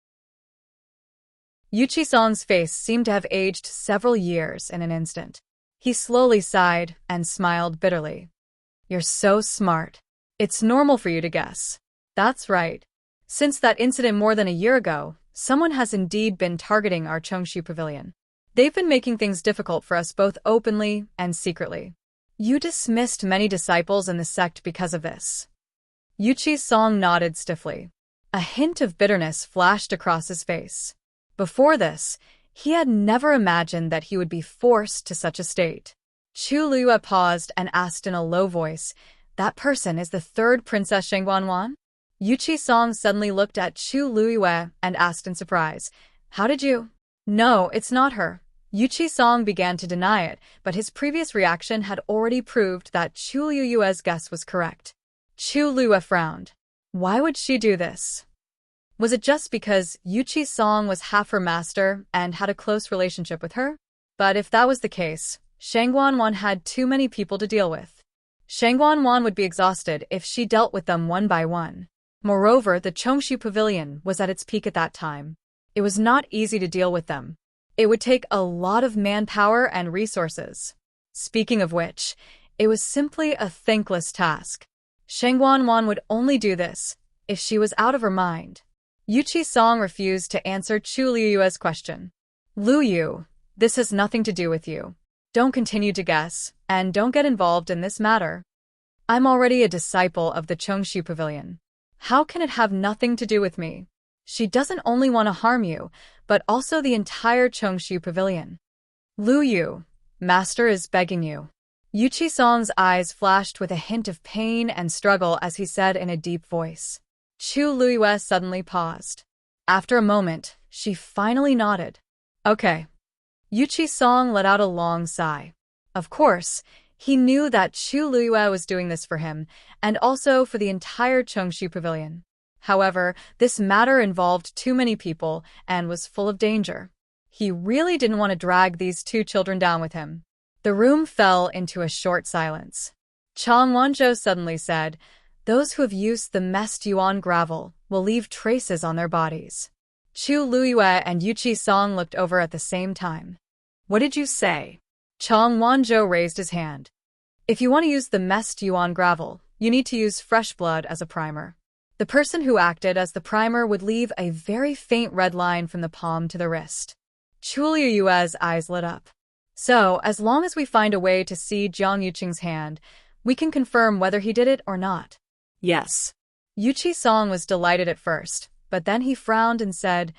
Yuchi Song's face seemed to have aged several years in an instant. He slowly sighed and smiled bitterly. You're so smart. It's normal for you to guess. That's right. Since that incident more than a year ago, someone has indeed been targeting our Chongxi Pavilion. They've been making things difficult for us both openly and secretly. You dismissed many disciples in the sect because of this. Yuchi Song nodded stiffly. A hint of bitterness flashed across his face. Before this, he had never imagined that he would be forced to such a state. Chu Liyue paused and asked in a low voice, "That person is the third Princess Shengguanwan?" Yuchi Song suddenly looked at Chu Liyue and asked in surprise, "How did you?" "No, it's not her." Yuchi Song began to deny it, but his previous reaction had already proved that Chu Liyue's guess was correct. Chu Liyue frowned. Why would she do this? Was it just because Yuchi Song was half her master and had a close relationship with her? But if that was the case, Shengguanwan had too many people to deal with. Shengguanwan would be exhausted if she dealt with them one by one. Moreover, the Chongxi Pavilion was at its peak at that time. It was not easy to deal with them. It would take a lot of manpower and resources. Speaking of which, it was simply a thankless task. Shengguanwan would only do this if she was out of her mind. Yuchi Song refused to answer Chu Liyue's question. "Liyu, this has nothing to do with you. Don't continue to guess, and don't get involved in this matter. I'm already a disciple of the Chongxi Pavilion. How can it have nothing to do with me? She doesn't only want to harm you, but also the entire Chongxi Pavilion. Liyu, Master is begging you." Yuchi Song's eyes flashed with a hint of pain and struggle as he said in a deep voice. Chu Liyue suddenly paused. After a moment, she finally nodded. Okay. Yuchi Song let out a long sigh. Of course, he knew that Chu Liyue was doing this for him, and also for the entire Chongxi Pavilion. However, this matter involved too many people and was full of danger. He really didn't want to drag these two children down with him. The room fell into a short silence. Chang Wanzhou suddenly said, "Those who have used the messed yuan gravel will leave traces on their bodies." Chu Liyue and Yuchi Song looked over at the same time. "What did you say?" Chang Wanzhou raised his hand. "If you want to use the messed yuan gravel, you need to use fresh blood as a primer. The person who acted as the primer would leave a very faint red line from the palm to the wrist." Chu Liyue's eyes lit up. "So, as long as we find a way to see Jiang Yuqing's hand, we can confirm whether he did it or not." Yes. Yuchi Song was delighted at first, but then he frowned and said,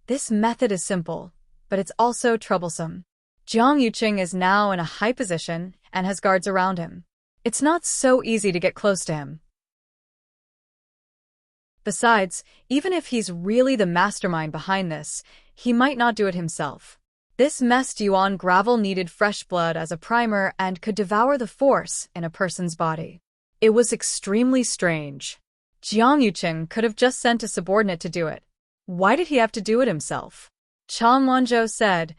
"This method is simple, but it's also troublesome. Jiang Yuqing is now in a high position and has guards around him. It's not so easy to get close to him. Besides, even if he's really the mastermind behind this, he might not do it himself. This messed yuan gravel needed fresh blood as a primer and could devour the force in a person's body. It was extremely strange. Jiang Yuqing could have just sent a subordinate to do it. Why did he have to do it himself?" Chang Wanzhou said,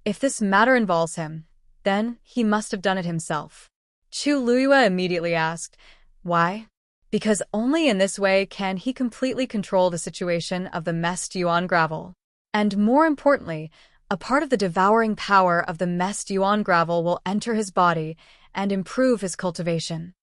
"If this matter involves him, then he must have done it himself." Chu Liyue immediately asked, "Why?" "Because only in this way can he completely control the situation of the messed yuan gravel. And more importantly, a part of the devouring power of the messed yuan gravel will enter his body and improve his cultivation."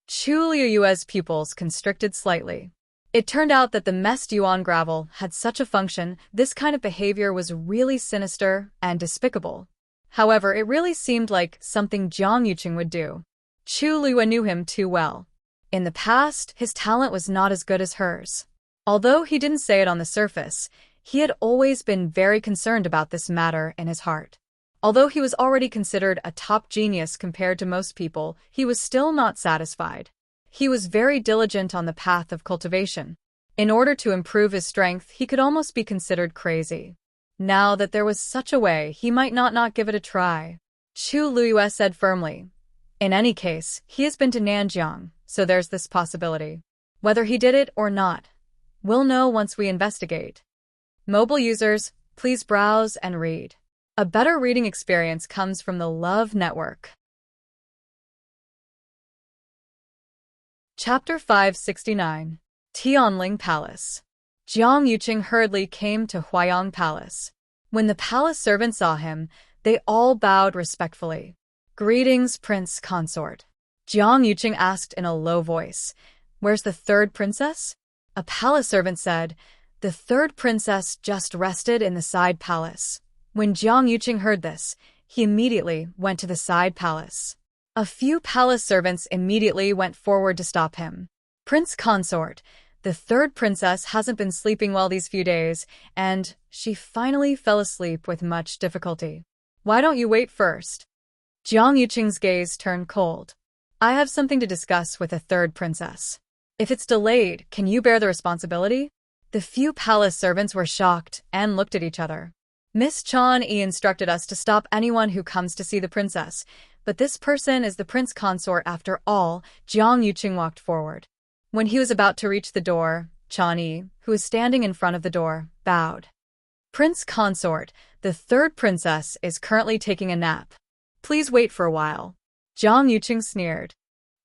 Chu Liyue's pupils constricted slightly. It turned out that the messed yuan gravel had such a function. This kind of behavior was really sinister and despicable. However, it really seemed like something Jiang Yuqing would do. Chu Liyue knew him too well. In the past, his talent was not as good as hers. Although he didn't say it on the surface, he had always been very concerned about this matter in his heart. Although he was already considered a top genius compared to most people, he was still not satisfied. He was very diligent on the path of cultivation. In order to improve his strength, he could almost be considered crazy. Now that there was such a way, he might not give it a try. Chu Liyue said firmly, "In any case, he has been to Nanjiang, so there's this possibility. Whether he did it or not, We'll know once we investigate. Mobile users, please browse and read. A better reading experience comes from the Love Network. Chapter 569. Tianling Palace. Jiang Yuqing hurriedly came to Huayang Palace. When the palace servants saw him, they all bowed respectfully. Greetings, Prince Consort. Jiang Yuqing asked in a low voice. Where's the third princess? A palace servant said, the third princess just rested in the side palace. When Jiang Yuqing heard this, he immediately went to the side palace. A few palace servants immediately went forward to stop him. Prince Consort, the third princess hasn't been sleeping well these few days, and she finally fell asleep with much difficulty. Why don't you wait first? Jiang Yuqing's gaze turned cold. I have something to discuss with the third princess. If it's delayed, can you bear the responsibility? The few palace servants were shocked and looked at each other. Miss Chan Yi instructed us to stop anyone who comes to see the princess, but this person is the prince consort after all. Jiang Yuqing walked forward. When he was about to reach the door, Chan Yi, who was standing in front of the door, bowed. Prince consort, the third princess is currently taking a nap. Please wait for a while. Jiang Yuqing sneered.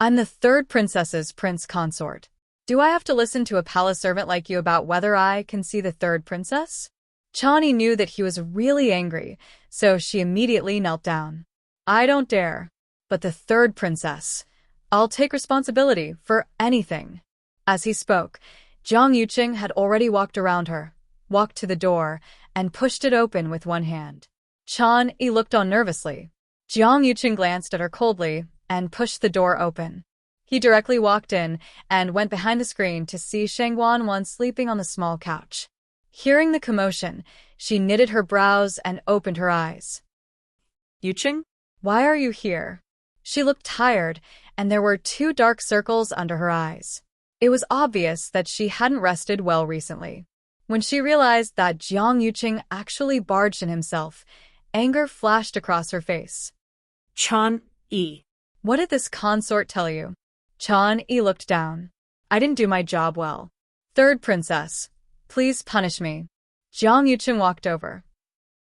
I'm the third princess's prince consort. Do I have to listen to a palace servant like you about whether I can see the third princess? Chani knew that he was really angry, so she immediately knelt down. I don't dare. But the third princess. I'll take responsibility for anything. As he spoke, Jiang Yuqing had already walked around her, walked to the door, and pushed it open with one hand. Chan Yi looked on nervously. Jiang Yuqing glanced at her coldly and pushed the door open. He directly walked in and went behind the screen to see Shang Guanwan sleeping on the small couch. Hearing the commotion, she knitted her brows and opened her eyes. Yuqing? Why are you here? She looked tired, and there were 2 dark circles under her eyes. It was obvious that she hadn't rested well recently. When she realized that Jiang Yuqing actually barged in himself, anger flashed across her face. Chan Yi. What did this consort tell you? Chan Yi looked down. I didn't do my job well. Third princess, please punish me. Jiang Yuqing walked over.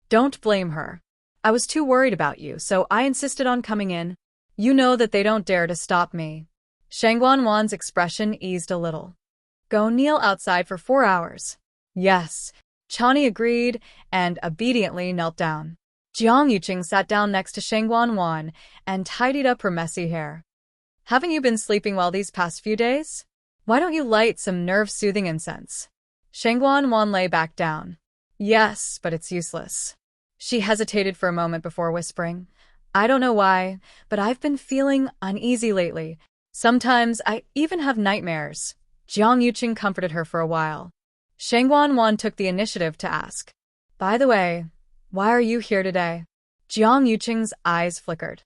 Don't blame her. I was too worried about you, so I insisted on coming in. You know that they don't dare to stop me. Shang Guanwan's expression eased a little. Go kneel outside for 4 hours. Yes. Chani agreed and obediently knelt down. Jiang Yuqing sat down next to Shang Guanwan and tidied up her messy hair. Haven't you been sleeping well these past few days? Why don't you light some nerve-soothing incense? Shang Guanwan lay back down. Yes, but it's useless. She hesitated for a moment before whispering. I don't know why, but I've been feeling uneasy lately. Sometimes I even have nightmares. Jiang Yuqing comforted her for a while. Shang Guanwan took the initiative to ask. By the way, why are you here today? Jiang Yuqing's eyes flickered.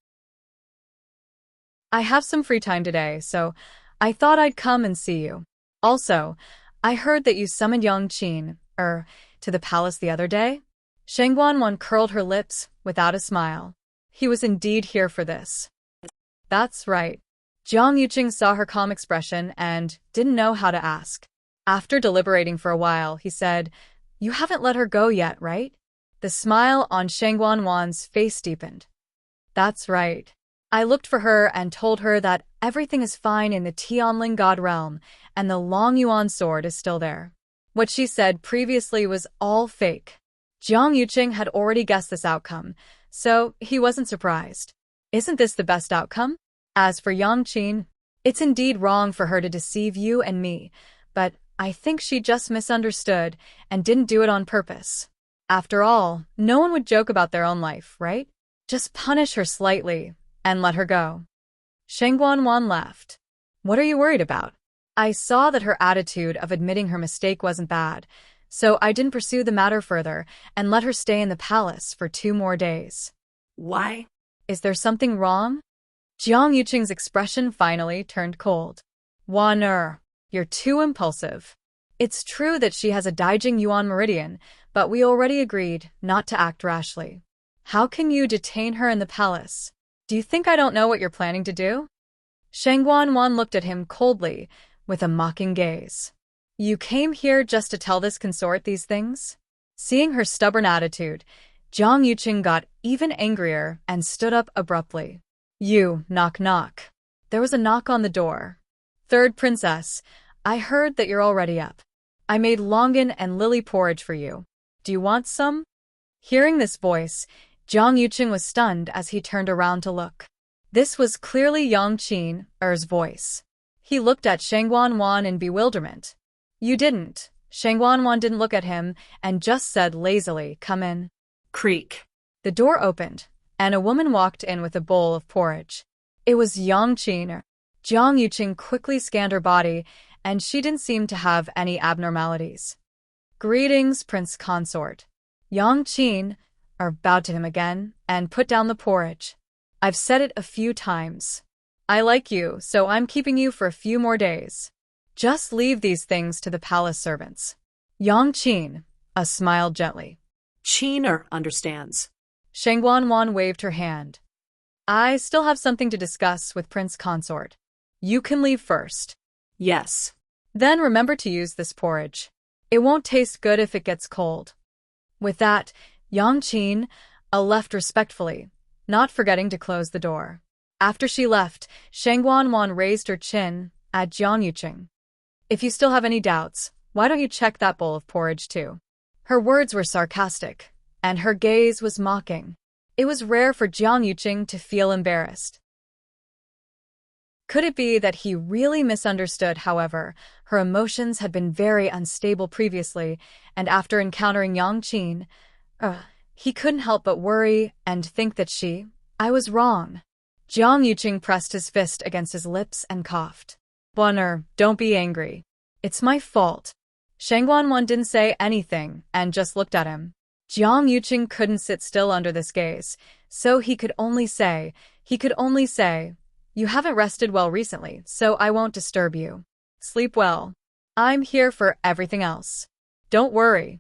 I have some free time today, so I thought I'd come and see you. Also, I heard that you summoned Yang Qin, to the palace the other day? Shang Guanwan curled her lips without a smile. He was indeed here for this. That's right. Jiang Yuqing saw her calm expression and didn't know how to ask. After deliberating for a while, he said, You haven't let her go yet, right? The smile on Shang Guanwan's face deepened. That's right. I looked for her and told her that everything is fine in the Tianling God realm and the Long Yuan sword is still there. What she said previously was all fake. Jiang Yuqing had already guessed this outcome, so he wasn't surprised. Isn't this the best outcome? As for Yang Qin, it's indeed wrong for her to deceive you and me, but I think she just misunderstood and didn't do it on purpose. After all, no one would joke about their own life, right? Just punish her slightly and let her go. Shang Guanwan laughed. What are you worried about? I saw that her attitude of admitting her mistake wasn't bad, so I didn't pursue the matter further and let her stay in the palace for 2 more days. Why? Is there something wrong? Jiang Yuqing's expression finally turned cold. Wan you're too impulsive. It's true that she has a Daijing Yuan meridian, but we already agreed not to act rashly. How can you detain her in the palace? Do you think I don't know what you're planning to do? Shang Guanwan looked at him coldly, with a mocking gaze. You came here just to tell this consort these things? Seeing her stubborn attitude, Jiang Yuqing got even angrier and stood up abruptly. You, knock knock. There was a knock on the door. Third princess, I heard that you're already up. I made longan and lily porridge for you. Do you want some? Hearing this voice, Jiang Yuqing was stunned as he turned around to look. This was clearly Yang Qin's voice. He looked at Shang Guanwan in bewilderment. You didn't. Shang Guanwan didn't look at him and just said lazily, come in. Creak. The door opened, and a woman walked in with a bowl of porridge. It was Yang Qin. Jiang Yuqing quickly scanned her body, and she didn't seem to have any abnormalities. Greetings, Prince Consort. Yang Qin bowed to him again and put down the porridge. I've said it a few times. I like you, so I'm keeping you for a few more days. Just leave these things to the palace servants. Yang Qin smiled gently. Qin understands. Shang Guanwan waved her hand. I still have something to discuss with Prince Consort. You can leave first. Yes. Then remember to use this porridge. It won't taste good if it gets cold. With that, Yang Qin left respectfully, not forgetting to close the door. After she left, Shang Guanwan raised her chin at Jiang Yuqing. If you still have any doubts, why don't you check that bowl of porridge too? Her words were sarcastic, and her gaze was mocking. It was rare for Jiang Yuqing to feel embarrassed. Could it be that he really misunderstood? However, her emotions had been very unstable previously, and after encountering Yang Qin, he couldn't help but worry and think that I was wrong. Jiang Yuqing pressed his fist against his lips and coughed. Bonner, don't be angry. It's my fault. Shang Guanwan didn't say anything and just looked at him. Jiang Yuqing couldn't sit still under this gaze, so he could only say, you haven't rested well recently, so I won't disturb you. Sleep well. I'm here for everything else. Don't worry.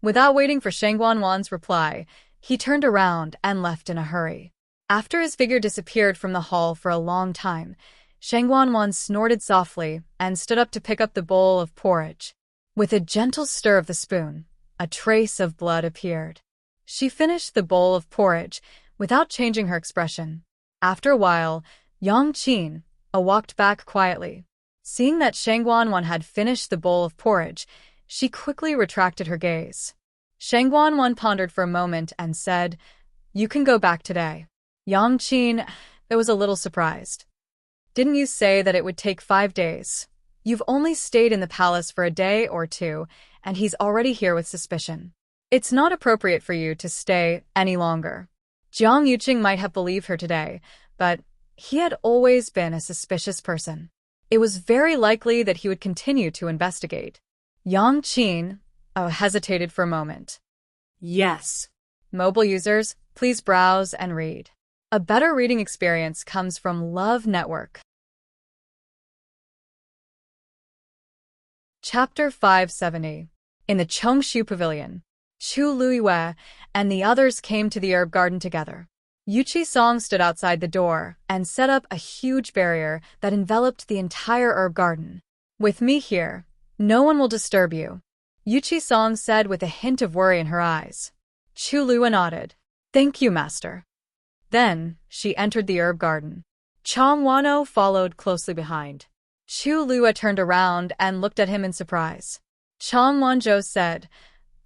Without waiting for Shang Guanwan's reply, he turned around and left in a hurry. After his figure disappeared from the hall for a long time, Shang Guanwan snorted softly and stood up to pick up the bowl of porridge. With a gentle stir of the spoon, a trace of blood appeared. She finished the bowl of porridge without changing her expression. After a while, Yang Qin walked back quietly. Seeing that Shang Guanwan had finished the bowl of porridge, she quickly retracted her gaze. Shang Guanwan pondered for a moment and said, You can go back today. Yang Qin was a little surprised. Didn't you say that it would take 5 days? You've only stayed in the palace for a day or two, and he's already here with suspicion. It's not appropriate for you to stay any longer. Jiang Yuqing might have believed her today, but he had always been a suspicious person. It was very likely that he would continue to investigate. Yang Qin hesitated for a moment. Yes. Mobile users, please browse and read. A better reading experience comes from Love Network. Chapter 570. In the Chongshu Pavilion, Chu Luiyue and the others came to the herb garden together. Yuqi Song stood outside the door and set up a huge barrier that enveloped the entire herb garden. With me here, no one will disturb you, Yuqi Song said with a hint of worry in her eyes. Chu Luiyue nodded. Thank you, master. Then, she entered the herb garden. Chang Wano followed closely behind. Chu Luiyue turned around and looked at him in surprise. Chang Wanzhou said,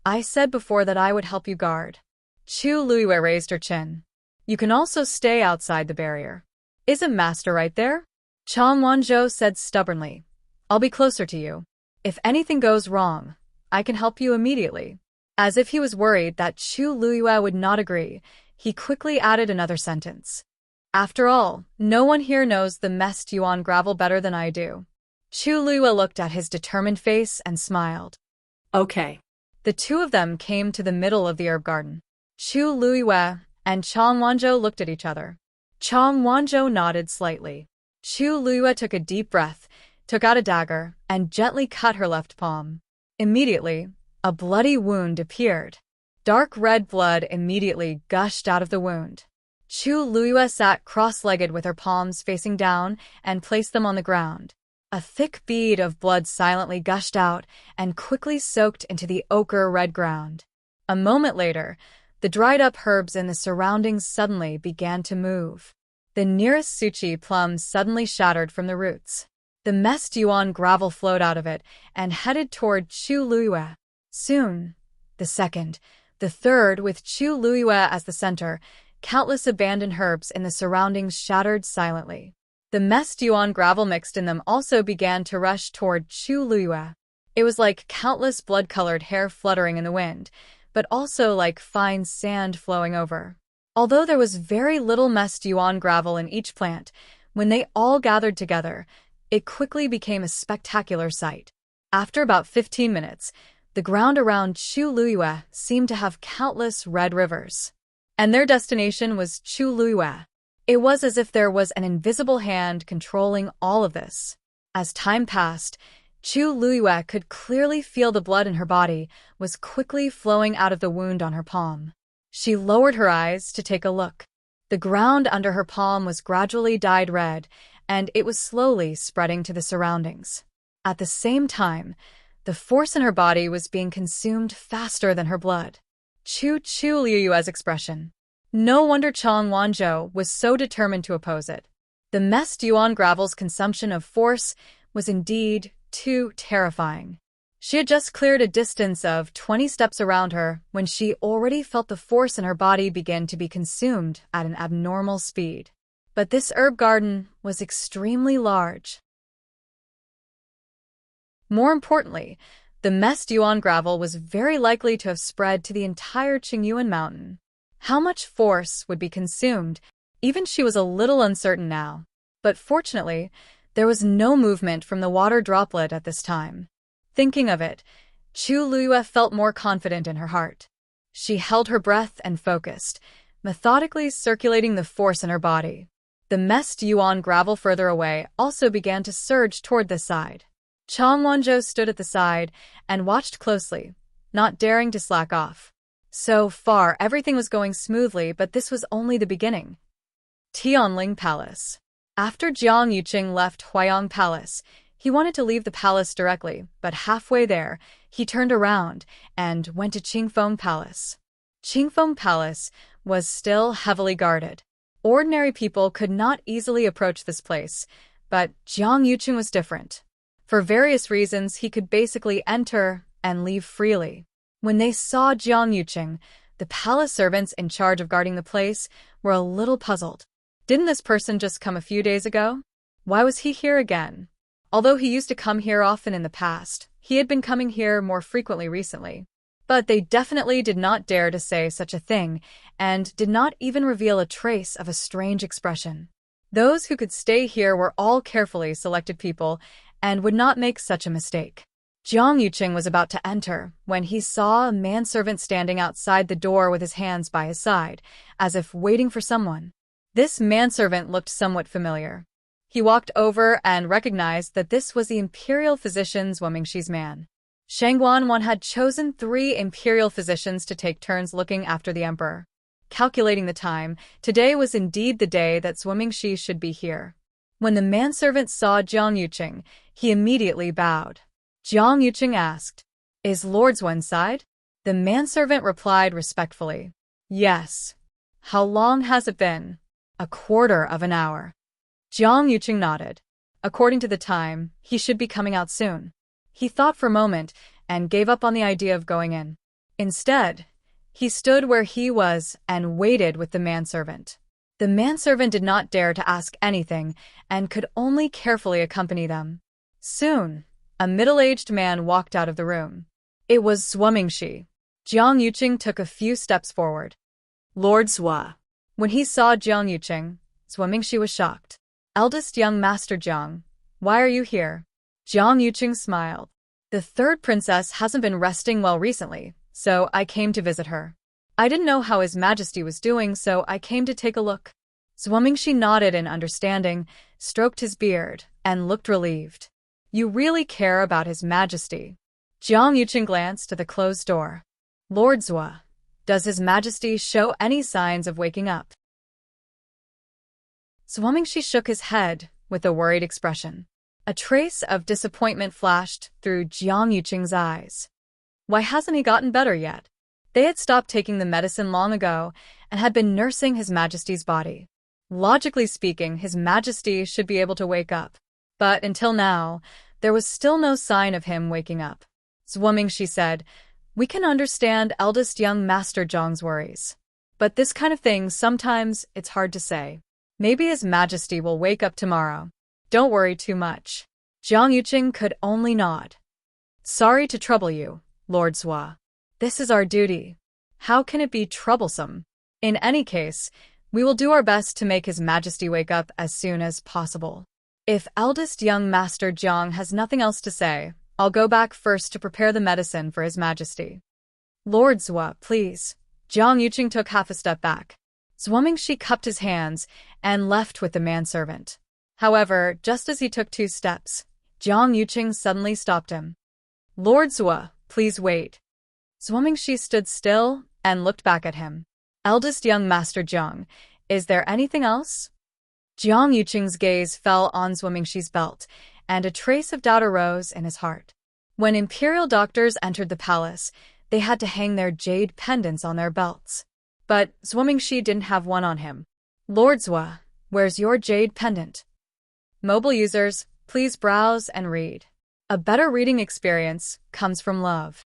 I said before that I would help you guard. Chu Luiyue raised her chin. You can also stay outside the barrier. Isn't master right there? Chang Wanzhou said stubbornly. I'll be closer to you. If anything goes wrong, I can help you immediately. As if he was worried that Chu Luiyue would not agree, he quickly added another sentence. After all, no one here knows the messed yuan gravel better than I do. Chu Luiyue looked at his determined face and smiled. Okay. The two of them came to the middle of the herb garden. Chu Luiyue and Chang Wanzhou looked at each other. Chang Wanzhou nodded slightly. Chu Luiyue took a deep breath, took out a dagger, and gently cut her left palm. Immediately, a bloody wound appeared. Dark red blood immediately gushed out of the wound. Chu Luiyue sat cross-legged with her palms facing down and placed them on the ground. A thick bead of blood silently gushed out and quickly soaked into the ochre-red ground. A moment later, the dried-up herbs in the surroundings suddenly began to move. The nearest suchi plum suddenly shattered from the roots. The messed yuan gravel flowed out of it and headed toward Chu Luiyue. Soon, the second, the third, with Chu Luiyue as the center, countless abandoned herbs in the surroundings shattered silently. The messed yuan gravel mixed in them also began to rush toward Chu Luiyue. It was like countless blood-colored hair fluttering in the wind, but also like fine sand flowing over. Although there was very little messed yuan gravel in each plant, when they all gathered together, it quickly became a spectacular sight. After about 15 minutes, the ground around Chu Luiyue seemed to have countless red rivers. And their destination was Chu Luiyue. It was as if there was an invisible hand controlling all of this. As time passed, Chu Luiyue could clearly feel the blood in her body was quickly flowing out of the wound on her palm. She lowered her eyes to take a look. The ground under her palm was gradually dyed red, and it was slowly spreading to the surroundings. At the same time, the force in her body was being consumed faster than her blood. Chu Luiyue's expression. No wonder Chang Wanzhou was so determined to oppose it. The messed yuan gravel's consumption of force was indeed too terrifying. She had just cleared a distance of 20 steps around her when she already felt the force in her body begin to be consumed at an abnormal speed. But this herb garden was extremely large. More importantly, the messed yuan gravel was very likely to have spread to the entire Qingyuan mountain. How much force would be consumed? Even she was a little uncertain now. But fortunately, there was no movement from the water droplet at this time. Thinking of it, Chu Luiyue felt more confident in her heart. She held her breath and focused, methodically circulating the force in her body. The messed yuan gravel further away also began to surge toward the side. Chang Wanzhou stood at the side and watched closely, not daring to slack off. So far, everything was going smoothly, but this was only the beginning. Tianling Palace. After Jiang Yuqing left Huayang Palace, he wanted to leave the palace directly, but halfway there, he turned around and went to Qingfeng Palace. Qingfeng Palace was still heavily guarded. Ordinary people could not easily approach this place, but Jiang Yuqing was different. For various reasons, he could basically enter and leave freely. When they saw Jiang Yuqing, the palace servants in charge of guarding the place were a little puzzled. Didn't this person just come a few days ago? Why was he here again? Although he used to come here often in the past, he had been coming here more frequently recently. But they definitely did not dare to say such a thing, and did not even reveal a trace of a strange expression. Those who could stay here were all carefully selected people, and would not make such a mistake. Jiang Yuqing was about to enter when he saw a manservant standing outside the door with his hands by his side, as if waiting for someone. This manservant looked somewhat familiar. He walked over and recognized that this was the imperial physician Zhuomingshi's man. Shangguan had chosen 3 imperial physicians to take turns looking after the emperor. Calculating the time, today was indeed the day that Zhuomingshi should be here. When the manservant saw Jiang Yuqing, he immediately bowed. Jiang Yuqing asked, "Is Lord Zhuo inside?" The manservant replied respectfully, "Yes." "How long has it been?" "A quarter of an hour." Jiang Yuqing nodded. According to the time, he should be coming out soon. He thought for a moment and gave up on the idea of going in. Instead, he stood where he was and waited with the manservant. The manservant did not dare to ask anything and could only carefully accompany them. Soon, a middle-aged man walked out of the room. It was Zhuomingshi. Jiang Yuqing took a few steps forward. "Lord Zhuo." When he saw Jiang Yuqing, Zhuomingshi was shocked. "Eldest young Master Jiang, why are you here?" Jiang Yuqing smiled. "The third princess hasn't been resting well recently, so I came to visit her. I didn't know how His Majesty was doing, so I came to take a look." Zhuomingshi nodded in understanding, stroked his beard, and looked relieved. "You really care about His Majesty." Jiang Yuqing glanced at the closed door. "Lord Zhuo, does His Majesty show any signs of waking up?" Zhuomingshi shook his head with a worried expression. A trace of disappointment flashed through Jiang Yuqing's eyes. Why hasn't he gotten better yet? They had stopped taking the medicine long ago and had been nursing His Majesty's body. Logically speaking, His Majesty should be able to wake up. But until now, there was still no sign of him waking up. Zhuomingxi said, "We can understand eldest young Master Zhang's worries. But this kind of thing, sometimes it's hard to say. Maybe His Majesty will wake up tomorrow. Don't worry too much." Jiang Yuqing could only nod. "Sorry to trouble you, Lord Zhua. This is our duty. How can it be troublesome? In any case, we will do our best to make His Majesty wake up as soon as possible. If eldest young Master Jiang has nothing else to say, I'll go back first to prepare the medicine for His Majesty." "Lord Zhua, please." Jiang Yuqing took half a step back. Zhuomingxi cupped his hands and left with the manservant. However, just as he took 2 steps, Jiang Yuqing suddenly stopped him. "Lord Zhua, please wait." Zhuomingxi stood still and looked back at him. "Eldest young Master Jiang, is there anything else?" Jiang Yuqing's gaze fell on Zhuomingxi's belt, and a trace of doubt arose in his heart. When imperial doctors entered the palace, they had to hang their jade pendants on their belts. But Zhuomingxi didn't have one on him. "Lord Zhua, where's your jade pendant?" Mobile users, please browse and read. A better reading experience comes from love.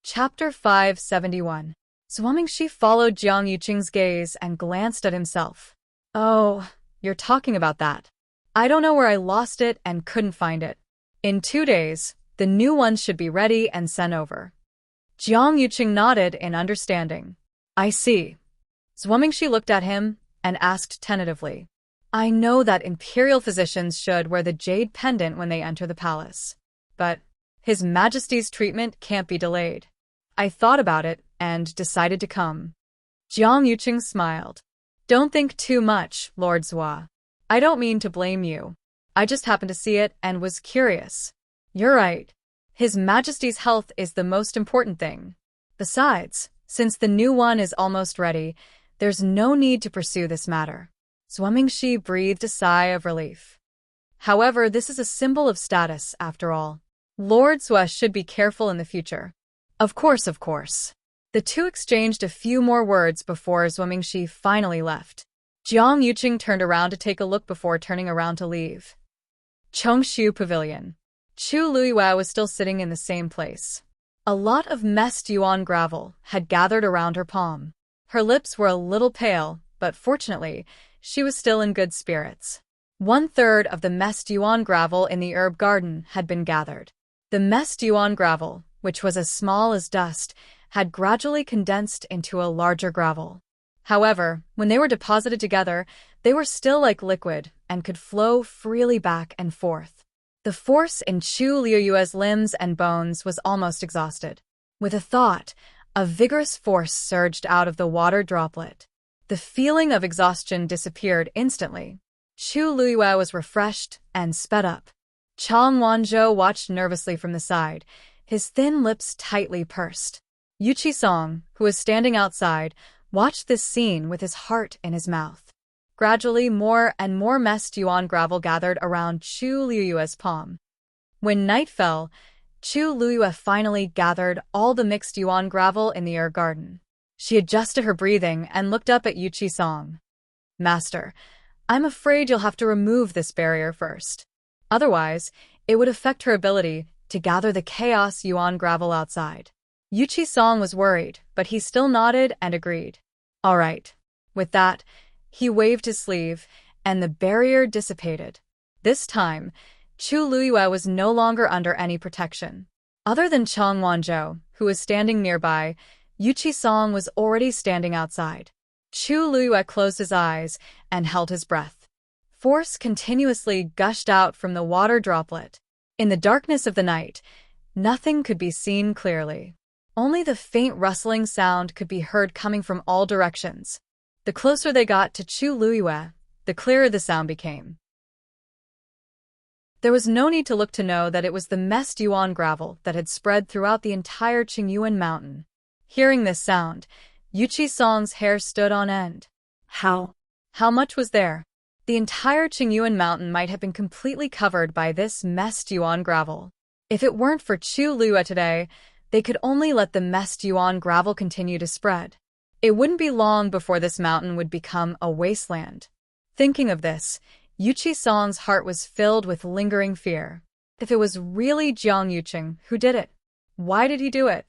Chapter 571. Zhuomingxi followed Jiang Yuqing's gaze and glanced at himself. "Oh, you're talking about that. I don't know where I lost it and couldn't find it. In 2 days, the new ones should be ready and sent over." Jiang Yuqing nodded in understanding. "I see." Zhuomingxi looked at him and asked tentatively, "I know that imperial physicians should wear the jade pendant when they enter the palace. But His Majesty's treatment can't be delayed. I thought about it and decided to come." Jiang Yuqing smiled. "Don't think too much, Lord Zhua. I don't mean to blame you. I just happened to see it and was curious. You're right. His Majesty's health is the most important thing. Besides, since the new one is almost ready, there's no need to pursue this matter." Zhuomingxi breathed a sigh of relief. "However, this is a symbol of status, after all. Lord Zhua should be careful in the future." Of course. The two exchanged a few more words before Zhuomingxi finally left. Jiang Yuqing turned around to take a look before turning around to leave. Chongshu Pavilion. Chu Luiyue was still sitting in the same place. A lot of messed yuan gravel had gathered around her palm. Her lips were a little pale, but fortunately, she was still in good spirits. 1/3 of the messed yuan gravel in the herb garden had been gathered. The messed yuan gravel, which was as small as dust, had gradually condensed into a larger gravel. However, when they were deposited together, they were still like liquid and could flow freely back and forth. The force in Chu Liuyue's limbs and bones was almost exhausted. With a thought, a vigorous force surged out of the water droplet. The feeling of exhaustion disappeared instantly. Chu Luiyue was refreshed and sped up. Chang Wanzhou watched nervously from the side, his thin lips tightly pursed. Yuqi Song, who was standing outside, watched this scene with his heart in his mouth. Gradually, more and more messed yuan gravel gathered around Chu Liuyue's palm. When night fell, Chu Luiyue finally gathered all the mixed yuan gravel in the herb garden. She adjusted her breathing and looked up at Yuqi Song. "Master, I'm afraid you'll have to remove this barrier first. Otherwise, it would affect her ability to gather the chaos yuan gravel outside." Yuqi Song was worried, but he still nodded and agreed. "All right." With that, he waved his sleeve, and the barrier dissipated. This time, Chu Luiyue was no longer under any protection. Other than Chang Wanzhou, who was standing nearby, Yuqi Song was already standing outside. Chu Luiyue closed his eyes and held his breath. Force continuously gushed out from the water droplet. In the darkness of the night, nothing could be seen clearly. Only the faint rustling sound could be heard coming from all directions. The closer they got to Chu Luiyue, the clearer the sound became. There was no need to look to know that it was the messed yuan gravel that had spread throughout the entire Qingyuan mountain. Hearing this sound, Yuqi Song's hair stood on end. How? How much was there? The entire Qingyuan mountain might have been completely covered by this messed yuan gravel. If it weren't for Chu Liyue today, they could only let the messed yuan gravel continue to spread. It wouldn't be long before this mountain would become a wasteland. Thinking of this, Yuqi Song's heart was filled with lingering fear. If it was really Jiang Yuqing who did it, why did he do it?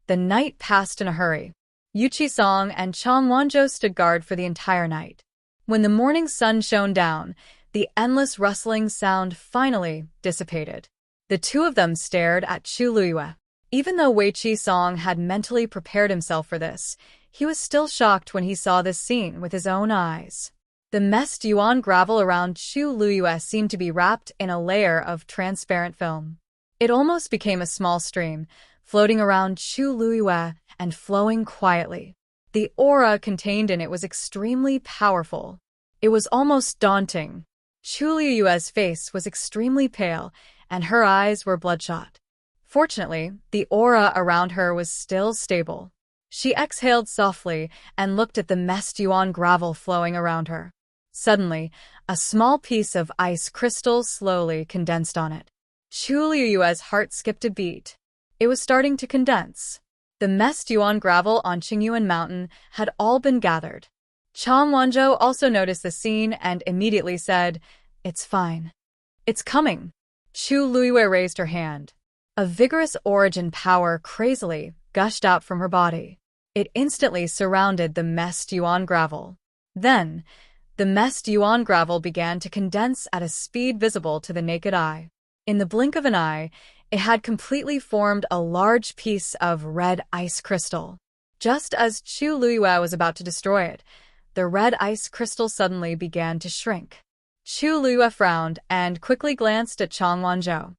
The night passed in a hurry. Yuqi Song and Chang Wanzhou stood guard for the entire night. When the morning sun shone down, the endless rustling sound finally dissipated. The two of them stared at Chu Liyue. Even though Wei Qi Song had mentally prepared himself for this, he was still shocked when he saw this scene with his own eyes. The messed yuan gravel around Chu Liyue seemed to be wrapped in a layer of transparent film. It almost became a small stream, floating around Chu Liyue and flowing quietly. The aura contained in it was extremely powerful. It was almost daunting. Chu Liyue's face was extremely pale, and her eyes were bloodshot. Fortunately, the aura around her was still stable. She exhaled softly and looked at the messed yuan gravel flowing around her. Suddenly, a small piece of ice crystal slowly condensed on it. Chu Liyue's heart skipped a beat. It was starting to condense. The messed yuan gravel on Qingyuan Mountain had all been gathered. Chang Wanzhou also noticed the scene and immediately said, "It's fine. It's coming." Chu Liyue raised her hand. A vigorous origin power crazily gushed out from her body. It instantly surrounded the messed yuan gravel. Then, the messed yuan gravel began to condense at a speed visible to the naked eye. In the blink of an eye, it had completely formed a large piece of red ice crystal. Just as Chu Liyue was about to destroy it, the red ice crystal suddenly began to shrink. Chu Liyue frowned and quickly glanced at Chang Wanzhou.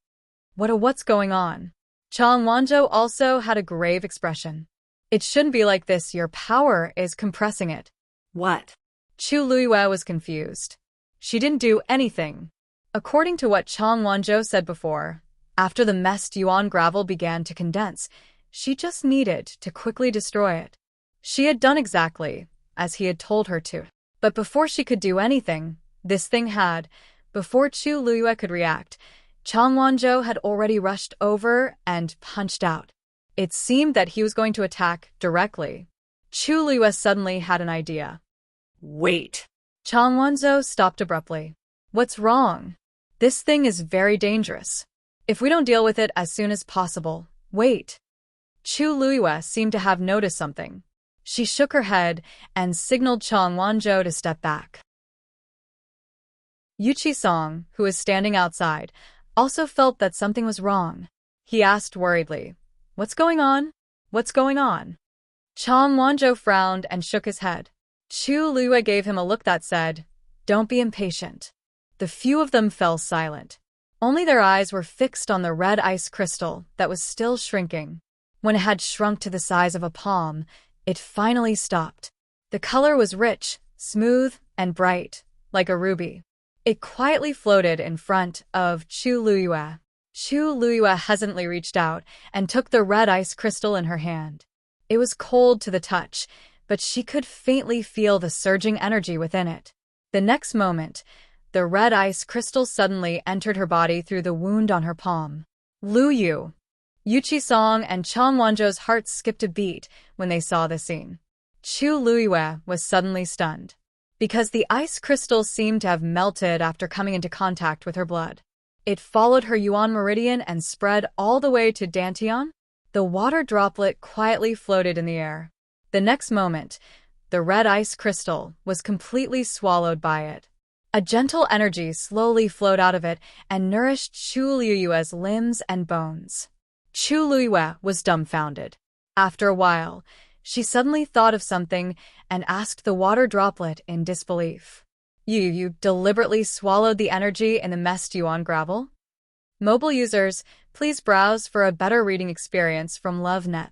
What's going on? Chang Wanzhou also had a grave expression. It shouldn't be like this, your power is compressing it. What? Chu Liyue was confused. She didn't do anything. According to what Chang Wanzhou said before, after the messed yuan gravel began to condense, she just needed to quickly destroy it. She had done exactly as he had told her to. But before she could do anything, before Chu Liyue could react, Chang Wanzhou had already rushed over and punched out. It seemed that he was going to attack directly. Chu Liyue suddenly had an idea. Wait. Chang Wanzhou stopped abruptly. What's wrong? This thing is very dangerous. If we don't deal with it as soon as possible, wait. Chu Liyue seemed to have noticed something. She shook her head and signaled Chang Wanzhou to step back. Yuqi Song, who was standing outside, also felt that something was wrong. He asked worriedly, "What's going on? What's going on?" Chang Wanzhou frowned and shook his head. Chu Liyue gave him a look that said, "Don't be impatient." The few of them fell silent. Only their eyes were fixed on the red ice crystal that was still shrinking. When it had shrunk to the size of a palm, it finally stopped. The color was rich, smooth, and bright, like a ruby. It quietly floated in front of Chu Liyue. Chu Liyue hesitantly reached out and took the red ice crystal in her hand. It was cold to the touch, but she could faintly feel the surging energy within it. The next moment, the red ice crystal suddenly entered her body through the wound on her palm. Lu Yu. Yuqi Song and Chang Wanzhou's hearts skipped a beat when they saw the scene. Chu Liyue was suddenly stunned, because the ice crystal seemed to have melted after coming into contact with her blood. It followed her yuan meridian and spread all the way to Dantian. The water droplet quietly floated in the air. The next moment, the red ice crystal was completely swallowed by it. A gentle energy slowly flowed out of it and nourished Chu Liyue's limbs and bones. Chu Liyue was dumbfounded. After a while, she suddenly thought of something and asked the water droplet in disbelief. You deliberately swallowed the energy in the messed yuan gravel? Mobile users, please browse for a better reading experience from LoveNet.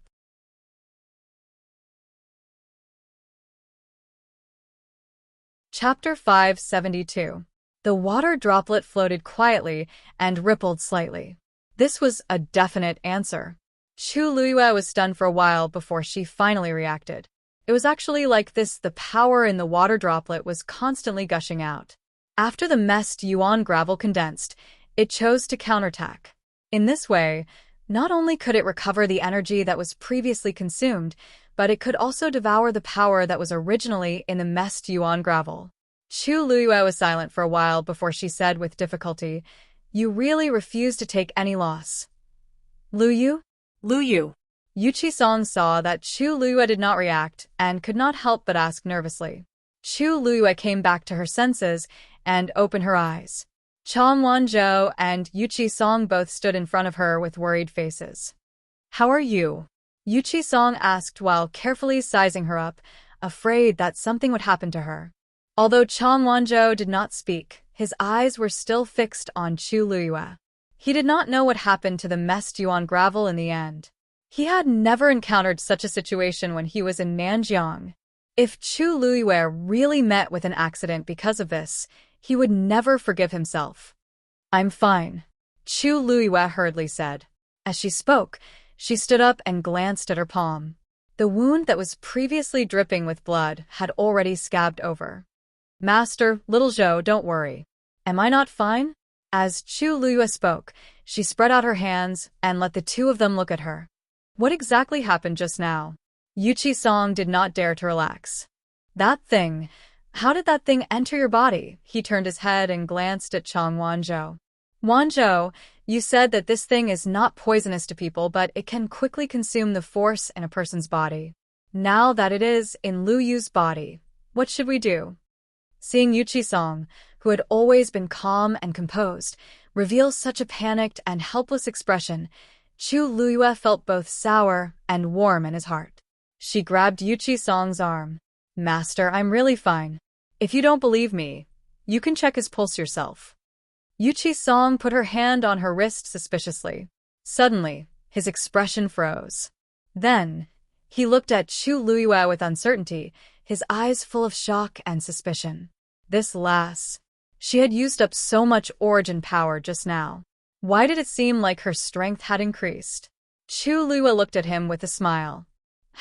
Chapter 572. The water droplet floated quietly and rippled slightly. This was a definite answer. Chu Liyue was stunned for a while before she finally reacted. It was actually like this: the power in the water droplet was constantly gushing out. After the messed yuan gravel condensed, it chose to counterattack. In this way, not only could it recover the energy that was previously consumed, but it could also devour the power that was originally in the messed yuan gravel. Chu Luyue was silent for a while before she said with difficulty, "You really refuse to take any loss." "Luyu?" Luyu. Yuchi Song saw that Chu Luyue did not react and could not help but ask nervously. Chu Luyue came back to her senses and opened her eyes. Chang Wanzhou and Yuchi Song both stood in front of her with worried faces. "How are you?" Yuchi Song asked while carefully sizing her up, afraid that something would happen to her. Although Chang Wanzhou did not speak, his eyes were still fixed on Chu Luyue. He did not know what happened to the messed yuan gravel in the end. He had never encountered such a situation when he was in Nanjiang. If Chu Luyue really met with an accident because of this, he would never forgive himself. "I'm fine," Chu Luyue hurriedly said. As she spoke, she stood up and glanced at her palm. The wound that was previously dripping with blood had already scabbed over. "Master, little Zhou, don't worry. Am I not fine?" As Chu Luyue spoke, she spread out her hands and let the two of them look at her. What exactly happened just now? Yuchi Song did not dare to relax. "That thing. How did that thing enter your body?" He turned his head and glanced at Chang Wanzhou. "Wanzhou, you said that this thing is not poisonous to people, but it can quickly consume the force in a person's body. Now that it is in Luyu's body, what should we do?" Seeing Yuchi Song, who had always been calm and composed, reveal such a panicked and helpless expression, Chu Luyue felt both sour and warm in his heart. She grabbed Yuchi Song's arm. "Master, I'm really fine. If you don't believe me, you can check his pulse yourself." Yuchi Song put her hand on her wrist suspiciously. Suddenly, his expression froze. Then, he looked at Chu Luyue with uncertainty, his eyes full of shock and suspicion. This lass. She had used up so much origin power just now. Why did it seem like her strength had increased? Chu Luyue looked at him with a smile.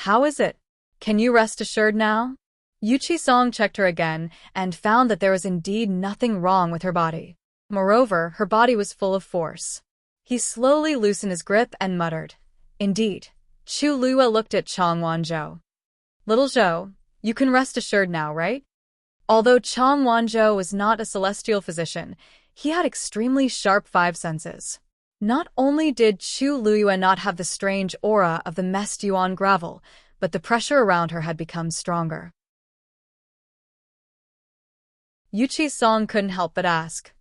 "How is it? Can you rest assured now?" Yuchi Song checked her again and found that there was indeed nothing wrong with her body. Moreover, her body was full of force. He slowly loosened his grip and muttered, "Indeed." Chu Luyue looked at Chang Wanzhou. "Little Zhou, you can rest assured now, right?" Although Chang Wanzhou was not a celestial physician, he had extremely sharp five senses. Not only did Chu Luyue not have the strange aura of the messed yuan gravel, but the pressure around her had become stronger. Yuchi Song couldn't help but ask,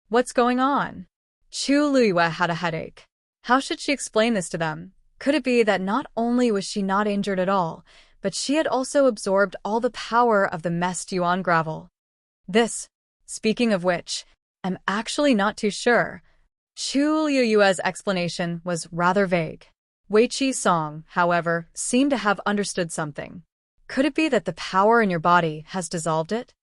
What's going on?" Chu Luyue had a headache. How should she explain this to them? Could it be that not only was she not injured at all, but she had also absorbed all the power of the messed yuan gravel? Speaking of which, I'm actually not too sure. Chu Luyue's explanation was rather vague. Weiqi Song, however, seemed to have understood something. Could it be that the power in your body has dissolved it?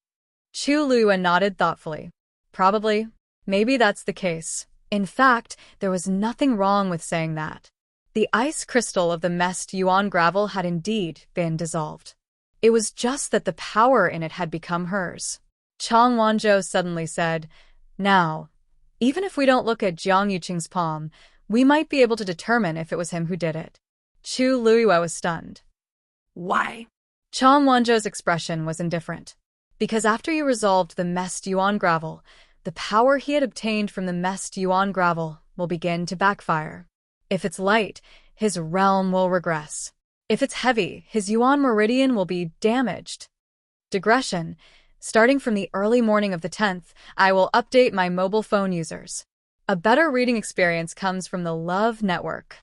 Chu Luyue nodded thoughtfully. Probably. Maybe that's the case. In fact, there was nothing wrong with saying that. The ice crystal of the messed yuan gravel had indeed been dissolved. It was just that the power in it had become hers. Chang Wanzhou suddenly said, "Now, even if we don't look at Jiang Yuqing's palm, we might be able to determine if it was him who did it." Chu Luyue was stunned. "Why?" Chang Wanzhou's expression was indifferent. Because after he resolved the messed yuan gravel, the power he had obtained from the messed yuan gravel will begin to backfire. If it's light, his realm will regress. If it's heavy, his yuan meridian will be damaged. Digression. Starting from the early morning of the 10th, I will update my mobile phone users. A better reading experience comes from the Love Network.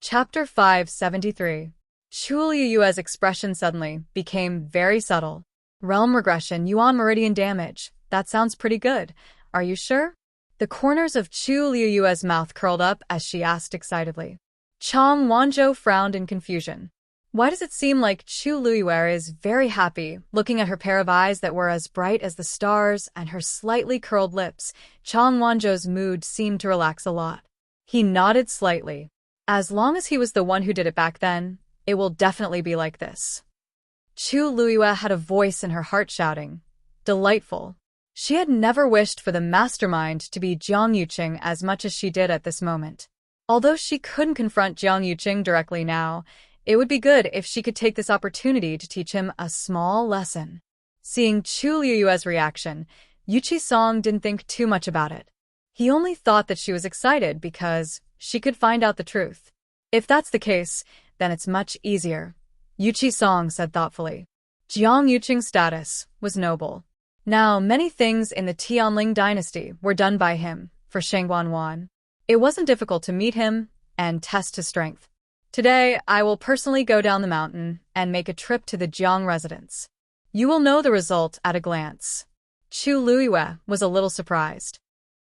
Chapter 573. Chu Luyue's expression suddenly became very subtle. Realm regression, yuan meridian damage. That sounds pretty good. Are you sure? The corners of Chu Luyue's mouth curled up as she asked excitedly. Chang Wanzhou frowned in confusion. Why does it seem like Chu Luyue is very happy, looking at her pair of eyes that were as bright as the stars and her slightly curled lips? Chang Wanzhou's mood seemed to relax a lot. He nodded slightly. As long as he was the one who did it back then, it will definitely be like this. Chu Luiyue had a voice in her heart shouting, "Delightful." She had never wished for the mastermind to be Jiang Yuqing as much as she did at this moment. Although she couldn't confront Jiang Yuqing directly now, it would be good if she could take this opportunity to teach him a small lesson. Seeing Chu Luiyue's reaction, Yuqi Song didn't think too much about it. He only thought that she was excited because she could find out the truth. If that's the case, then it's much easier, Yuqi Song said thoughtfully. Jiang Yuqing's status was noble. Now, many things in the Tianling dynasty were done by him for Shengguan. It wasn't difficult to meet him and test his strength. Today, I will personally go down the mountain and make a trip to the Jiang residence. You will know the result at a glance. Chu Luiyue was a little surprised.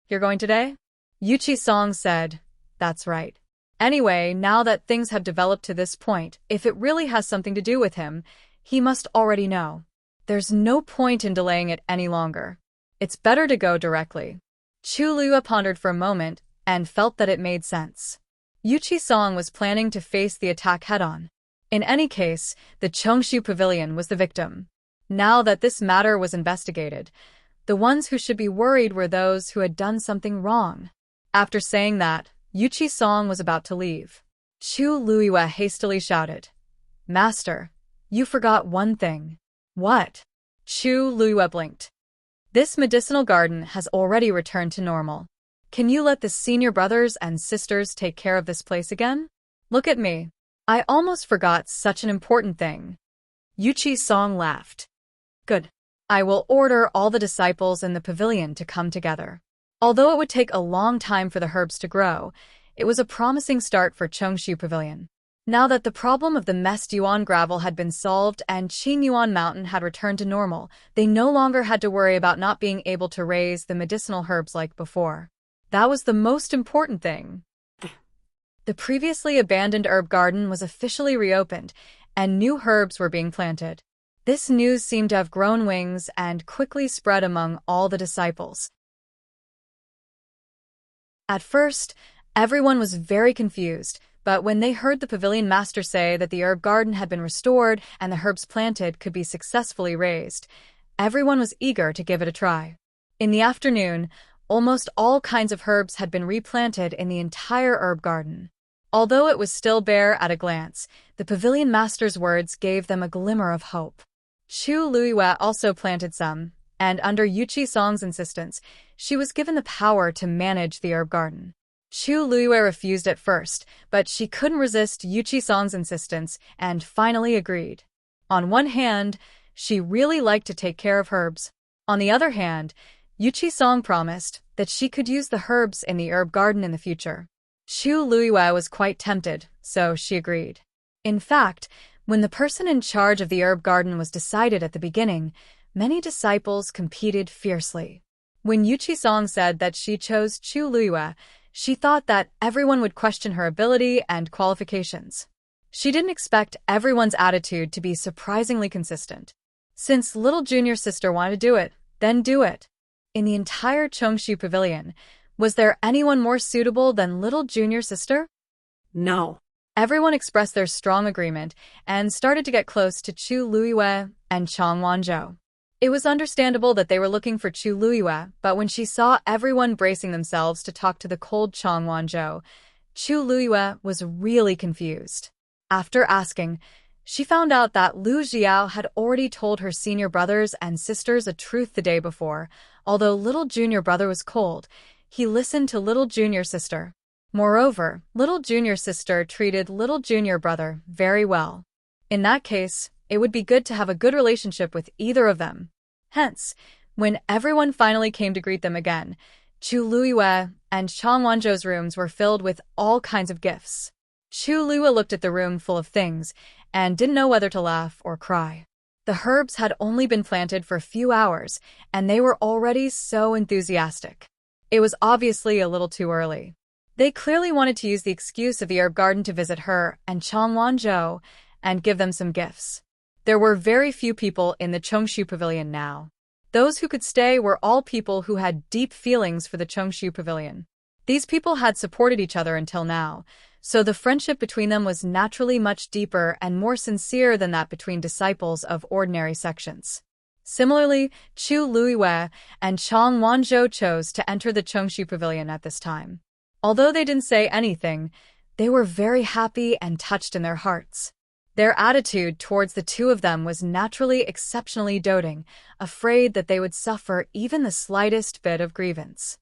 You're going today? Yuqi Song said, that's right. Anyway, now that things have developed to this point, if it really has something to do with him, he must already know. There's no point in delaying it any longer. It's better to go directly. Chu Luiyue pondered for a moment and felt that it made sense. Yuqi Song was planning to face the attack head-on. In any case, the Chongshu Pavilion was the victim. Now that this matter was investigated, the ones who should be worried were those who had done something wrong. After saying that, Yuqi Song was about to leave. Chu Luiyue hastily shouted, "Master, you forgot one thing." What? Chu Luiyue blinked. This medicinal garden has already returned to normal. Can you let the senior brothers and sisters take care of this place again? Look at me. I almost forgot such an important thing. Yuqi Song laughed. Good. I will order all the disciples in the pavilion to come together. Although it would take a long time for the herbs to grow, it was a promising start for Chongshu Pavilion. Now that the problem of the Mest Yuan gravel had been solved and Qingyuan Mountain had returned to normal, they no longer had to worry about not being able to raise the medicinal herbs like before. That was the most important thing. The previously abandoned herb garden was officially reopened, and new herbs were being planted. This news seemed to have grown wings and quickly spread among all the disciples. At first, everyone was very confused, but when they heard the pavilion master say that the herb garden had been restored and the herbs planted could be successfully raised, everyone was eager to give it a try. In the afternoon, almost all kinds of herbs had been replanted in the entire herb garden. Although it was still bare at a glance, the pavilion master's words gave them a glimmer of hope. Chu Luiyue also planted some, and under Yuqi Song's insistence, she was given the power to manage the herb garden. Chu Luiyue refused at first, but she couldn't resist Yuqi Song's insistence and finally agreed. On one hand, she really liked to take care of herbs. On the other hand, Yuqi Song promised that she could use the herbs in the herb garden in the future. Chu Luiyue was quite tempted, so she agreed. In fact, when the person in charge of the herb garden was decided at the beginning, many disciples competed fiercely. When Yuqi Song said that she chose Chu Luiyue, she thought that everyone would question her ability and qualifications. She didn't expect everyone's attitude to be surprisingly consistent. Since little junior sister wanted to do it, then do it. In the entire Chongshu Pavilion, was there anyone more suitable than little junior sister? No. Everyone expressed their strong agreement and started to get close to Chu Luiyue and Chang Wanzhou. It was understandable that they were looking for Chu Luiyue, but when she saw everyone bracing themselves to talk to the cold Chang Wanzhou, Chu Luiyue was really confused. After asking, she found out that Lu Xiao had already told her senior brothers and sisters a truth the day before. Although little junior brother was cold, he listened to little junior sister. Moreover, little junior sister treated little junior brother very well. In that case, it would be good to have a good relationship with either of them. Hence, when everyone finally came to greet them again, Chu Luiyue and Chang Wanzhou's rooms were filled with all kinds of gifts. Chu Luiyue looked at the room full of things and didn't know whether to laugh or cry. The herbs had only been planted for a few hours, and they were already so enthusiastic. It was obviously a little too early. They clearly wanted to use the excuse of the herb garden to visit her and Chang Wanzhou and give them some gifts. There were very few people in the Chongshu Pavilion now. Those who could stay were all people who had deep feelings for the Chongshu Pavilion. These people had supported each other until now, so the friendship between them was naturally much deeper and more sincere than that between disciples of ordinary sections. Similarly, Chu Luiwei and Chang Wanzhou chose to enter the Chongshu Pavilion at this time. Although they didn't say anything, they were very happy and touched in their hearts. Their attitude towards the two of them was naturally exceptionally doting, afraid that they would suffer even the slightest bit of grievance.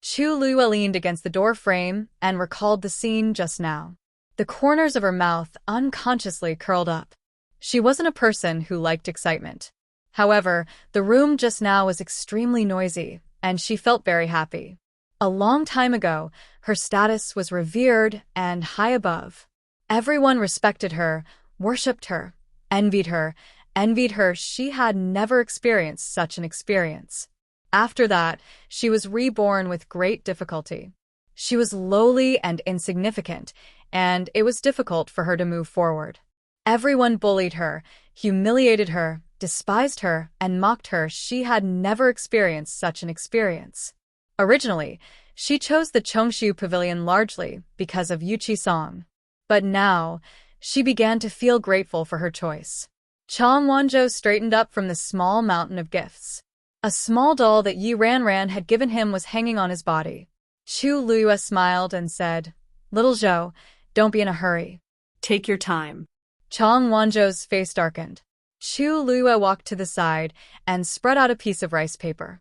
Chu Luiwei leaned against the door frame and recalled the scene just now. The corners of her mouth unconsciously curled up. She wasn't a person who liked excitement. However, the room just now was extremely noisy, and she felt very happy. A long time ago, her status was revered and high above. Everyone respected her, worshipped her, envied her. She had never experienced such an experience. After that, she was reborn with great difficulty. She was lowly and insignificant, and it was difficult for her to move forward. Everyone bullied her, humiliated her, despised her, and mocked her. She had never experienced such an experience. Originally, she chose the Chongshu Pavilion largely because of Yuchi Song. But now, she began to feel grateful for her choice. Chang Wanzhou straightened up from the small mountain of gifts. A small doll that Yi Ranran had given him was hanging on his body. Chu Luiwei smiled and said, "Little Zhou, don't be in a hurry. Take your time." Chang Wanzhou's face darkened. Chu Luiwei walked to the side and spread out a piece of rice paper.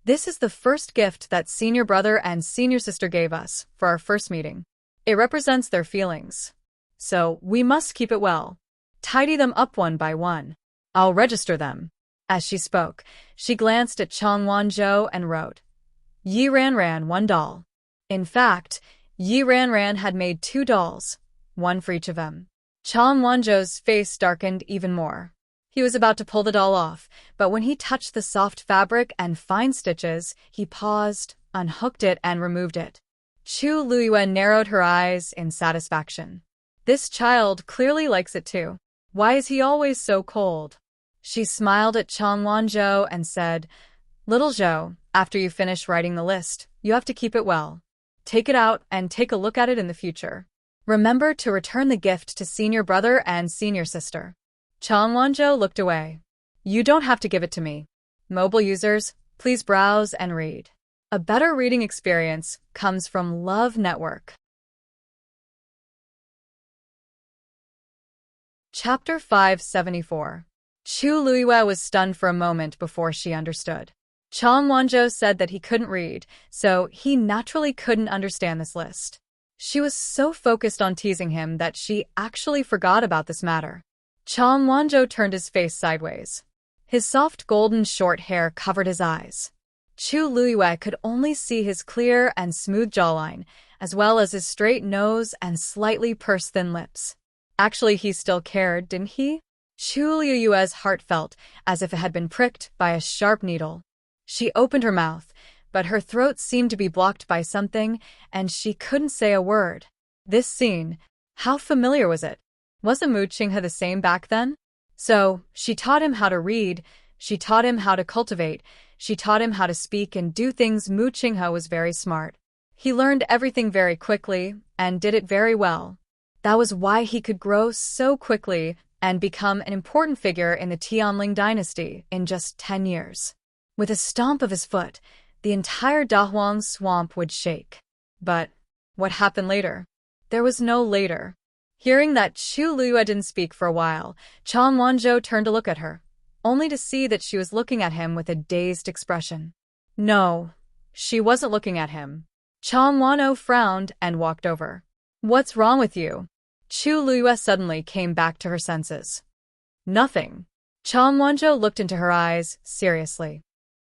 "This is the first gift that senior brother and senior sister gave us for our first meeting. It represents their feelings. So we must keep it well. Tidy them up one by one. I'll register them." As she spoke, she glanced at Chang Wanzhou and wrote, "Yi Ranran, 1 doll." In fact, Yi Ranran had made 2 dolls, one for each of them. Chang Wanzhou's face darkened even more. He was about to pull the doll off, but when he touched the soft fabric and fine stitches, he paused, unhooked it, and removed it. Chu Luiwei narrowed her eyes in satisfaction. This child clearly likes it too. Why is he always so cold? She smiled at Chang Wanzhou and said, "Little Zhou, after you finish writing the list, you have to keep it well. Take it out and take a look at it in the future. Remember to return the gift to senior brother and senior sister." Chang Wanzhou looked away. "You don't have to give it to me. Mobile users, please browse and read. A better reading experience comes from Love Network." Chapter 574. Chu Luiwei was stunned for a moment before she understood. Chang Wanzhou said that he couldn't read, so he naturally couldn't understand this list. She was so focused on teasing him that she actually forgot about this matter. Chang Wanzhou turned his face sideways. His soft golden short hair covered his eyes. Chu Luiwei could only see his clear and smooth jawline, as well as his straight nose and slightly pursed thin lips. Actually, he still cared, didn't he? Chu Luiwei's heart felt as if it had been pricked by a sharp needle. She opened her mouth, but her throat seemed to be blocked by something, and she couldn't say a word. This scene, how familiar was it? Wasn't Mu Qinghe the same back then? So, she taught him how to read, she taught him how to cultivate, she taught him how to speak and do things. Mu Qinghe was very smart. He learned everything very quickly, and did it very well. That was why he could grow so quickly and become an important figure in the Tianling dynasty in just 10 years. With a stomp of his foot, the entire Dahuang swamp would shake. But what happened later? There was no later. Hearing that Chu Luiwei didn't speak for a while, Chang Wanzhou turned to look at her, only to see that she was looking at him with a dazed expression. No, she wasn't looking at him. Chang Wanzhou frowned and walked over. "What's wrong with you?" Chu Luiwei suddenly came back to her senses. "Nothing." Chang Wanzhou looked into her eyes seriously.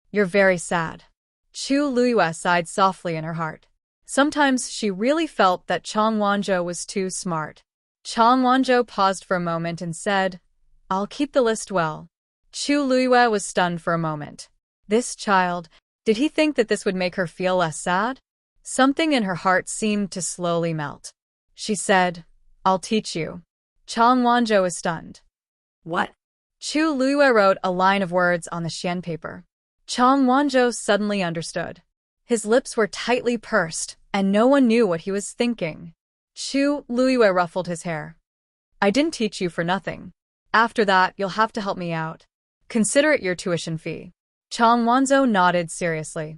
"You're very sad." Chu Luiwei sighed softly in her heart. Sometimes she really felt that Chang Wanzhou was too smart. Chang Wanzhou paused for a moment and said, "I'll keep the list well." Chu Luiwei was stunned for a moment. This child, did he think that this would make her feel less sad? Something in her heart seemed to slowly melt. She said, "I'll teach you." Chang Wanzhou was stunned. "What?" Chu Luiwei wrote a line of words on the xian paper. Chang Wanzhou suddenly understood. His lips were tightly pursed, and no one knew what he was thinking. Chu Luiyue ruffled his hair. I didn't teach you for nothing. After that, you'll have to help me out. Consider it your tuition fee. Chang Wanzhou nodded seriously.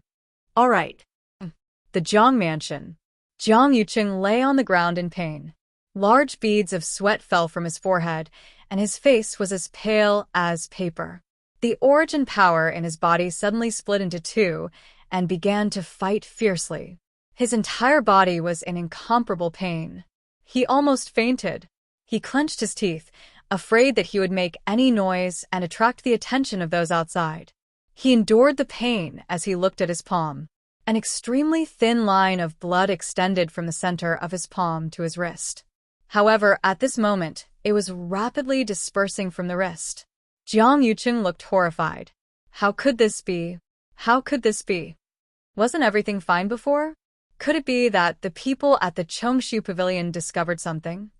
All right. The Jiang mansion. Jiang Yuqing lay on the ground in pain. Large beads of sweat fell from his forehead, and his face was as pale as paper. The origin power in his body suddenly split into two and began to fight fiercely. His entire body was in incomparable pain. He almost fainted. He clenched his teeth, afraid that he would make any noise and attract the attention of those outside. He endured the pain as he looked at his palm. An extremely thin line of blood extended from the center of his palm to his wrist. However, at this moment, it was rapidly dispersing from the wrist. Jiang Yuqing looked horrified. How could this be? How could this be? Wasn't everything fine before? Could it be that the people at the Chongshu Pavilion discovered something?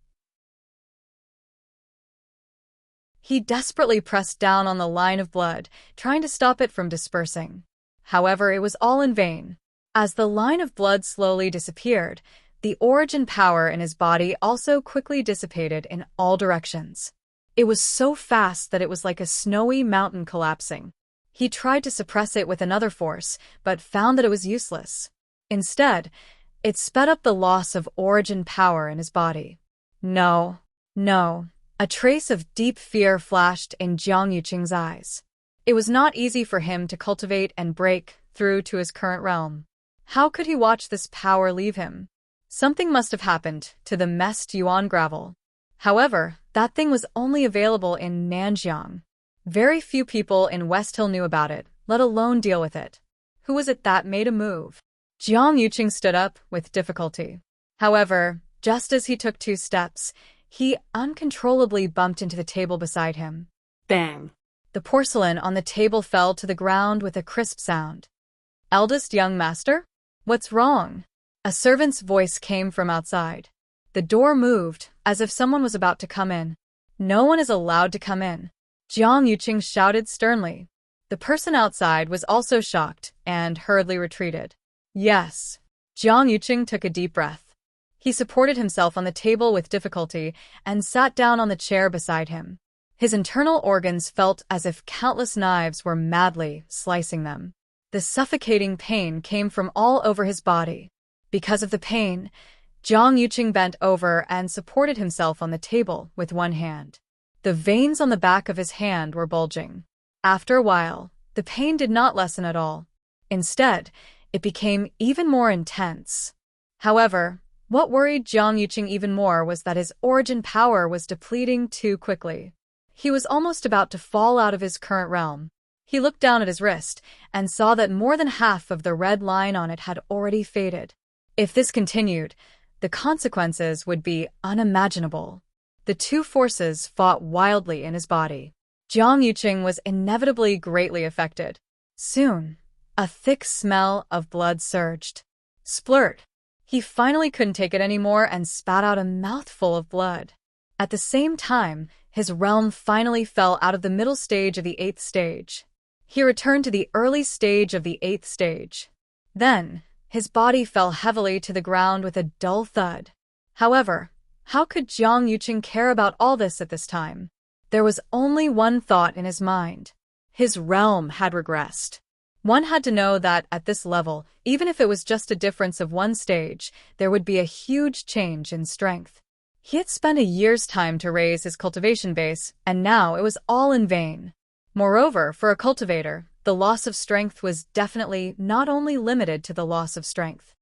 He desperately pressed down on the line of blood, trying to stop it from dispersing. However, it was all in vain. As the line of blood slowly disappeared, the origin power in his body also quickly dissipated in all directions. It was so fast that it was like a snowy mountain collapsing. He tried to suppress it with another force, but found that it was useless. Instead, it sped up the loss of origin power in his body. No. A trace of deep fear flashed in Jiang Yuqing's eyes. It was not easy for him to cultivate and break through to his current realm. How could he watch this power leave him? Something must have happened to the messed yuan gravel. However, that thing was only available in Nanjiang. Very few people in West Hill knew about it, let alone deal with it. Who was it that made a move? Jiang Yuqing stood up with difficulty. However, just as he took 2 steps, he uncontrollably bumped into the table beside him. Bang! The porcelain on the table fell to the ground with a crisp sound. Eldest young master? What's wrong? A servant's voice came from outside. The door moved, as if someone was about to come in. No one is allowed to come in. Jiang Yuqing shouted sternly. The person outside was also shocked and hurriedly retreated. Yes. Jiang Yuqing took a deep breath. He supported himself on the table with difficulty and sat down on the chair beside him. His internal organs felt as if countless knives were madly slicing them. The suffocating pain came from all over his body. Because of the pain, Jiang Yuqing bent over and supported himself on the table with one hand. The veins on the back of his hand were bulging. After a while, the pain did not lessen at all. Instead, it became even more intense. However, what worried Jiang Yuqing even more was that his origin power was depleting too quickly. He was almost about to fall out of his current realm. He looked down at his wrist and saw that more than half of the red line on it had already faded. If this continued, the consequences would be unimaginable. The two forces fought wildly in his body. Jiang Yuqing was inevitably greatly affected. Soon, a thick smell of blood surged. Splurt! He finally couldn't take it anymore and spat out a mouthful of blood. At the same time, his realm finally fell out of the middle stage of the 8th stage. He returned to the early stage of the 8th stage. Then, his body fell heavily to the ground with a dull thud. However, how could Jiang Yuqing care about all this at this time? There was only one thought in his mind. His realm had regressed. One had to know that at this level, even if it was just a difference of 1 stage, there would be a huge change in strength. He had spent a year's time to raise his cultivation base, and now it was all in vain. Moreover, for a cultivator, the loss of strength was definitely not only limited to the loss of strength.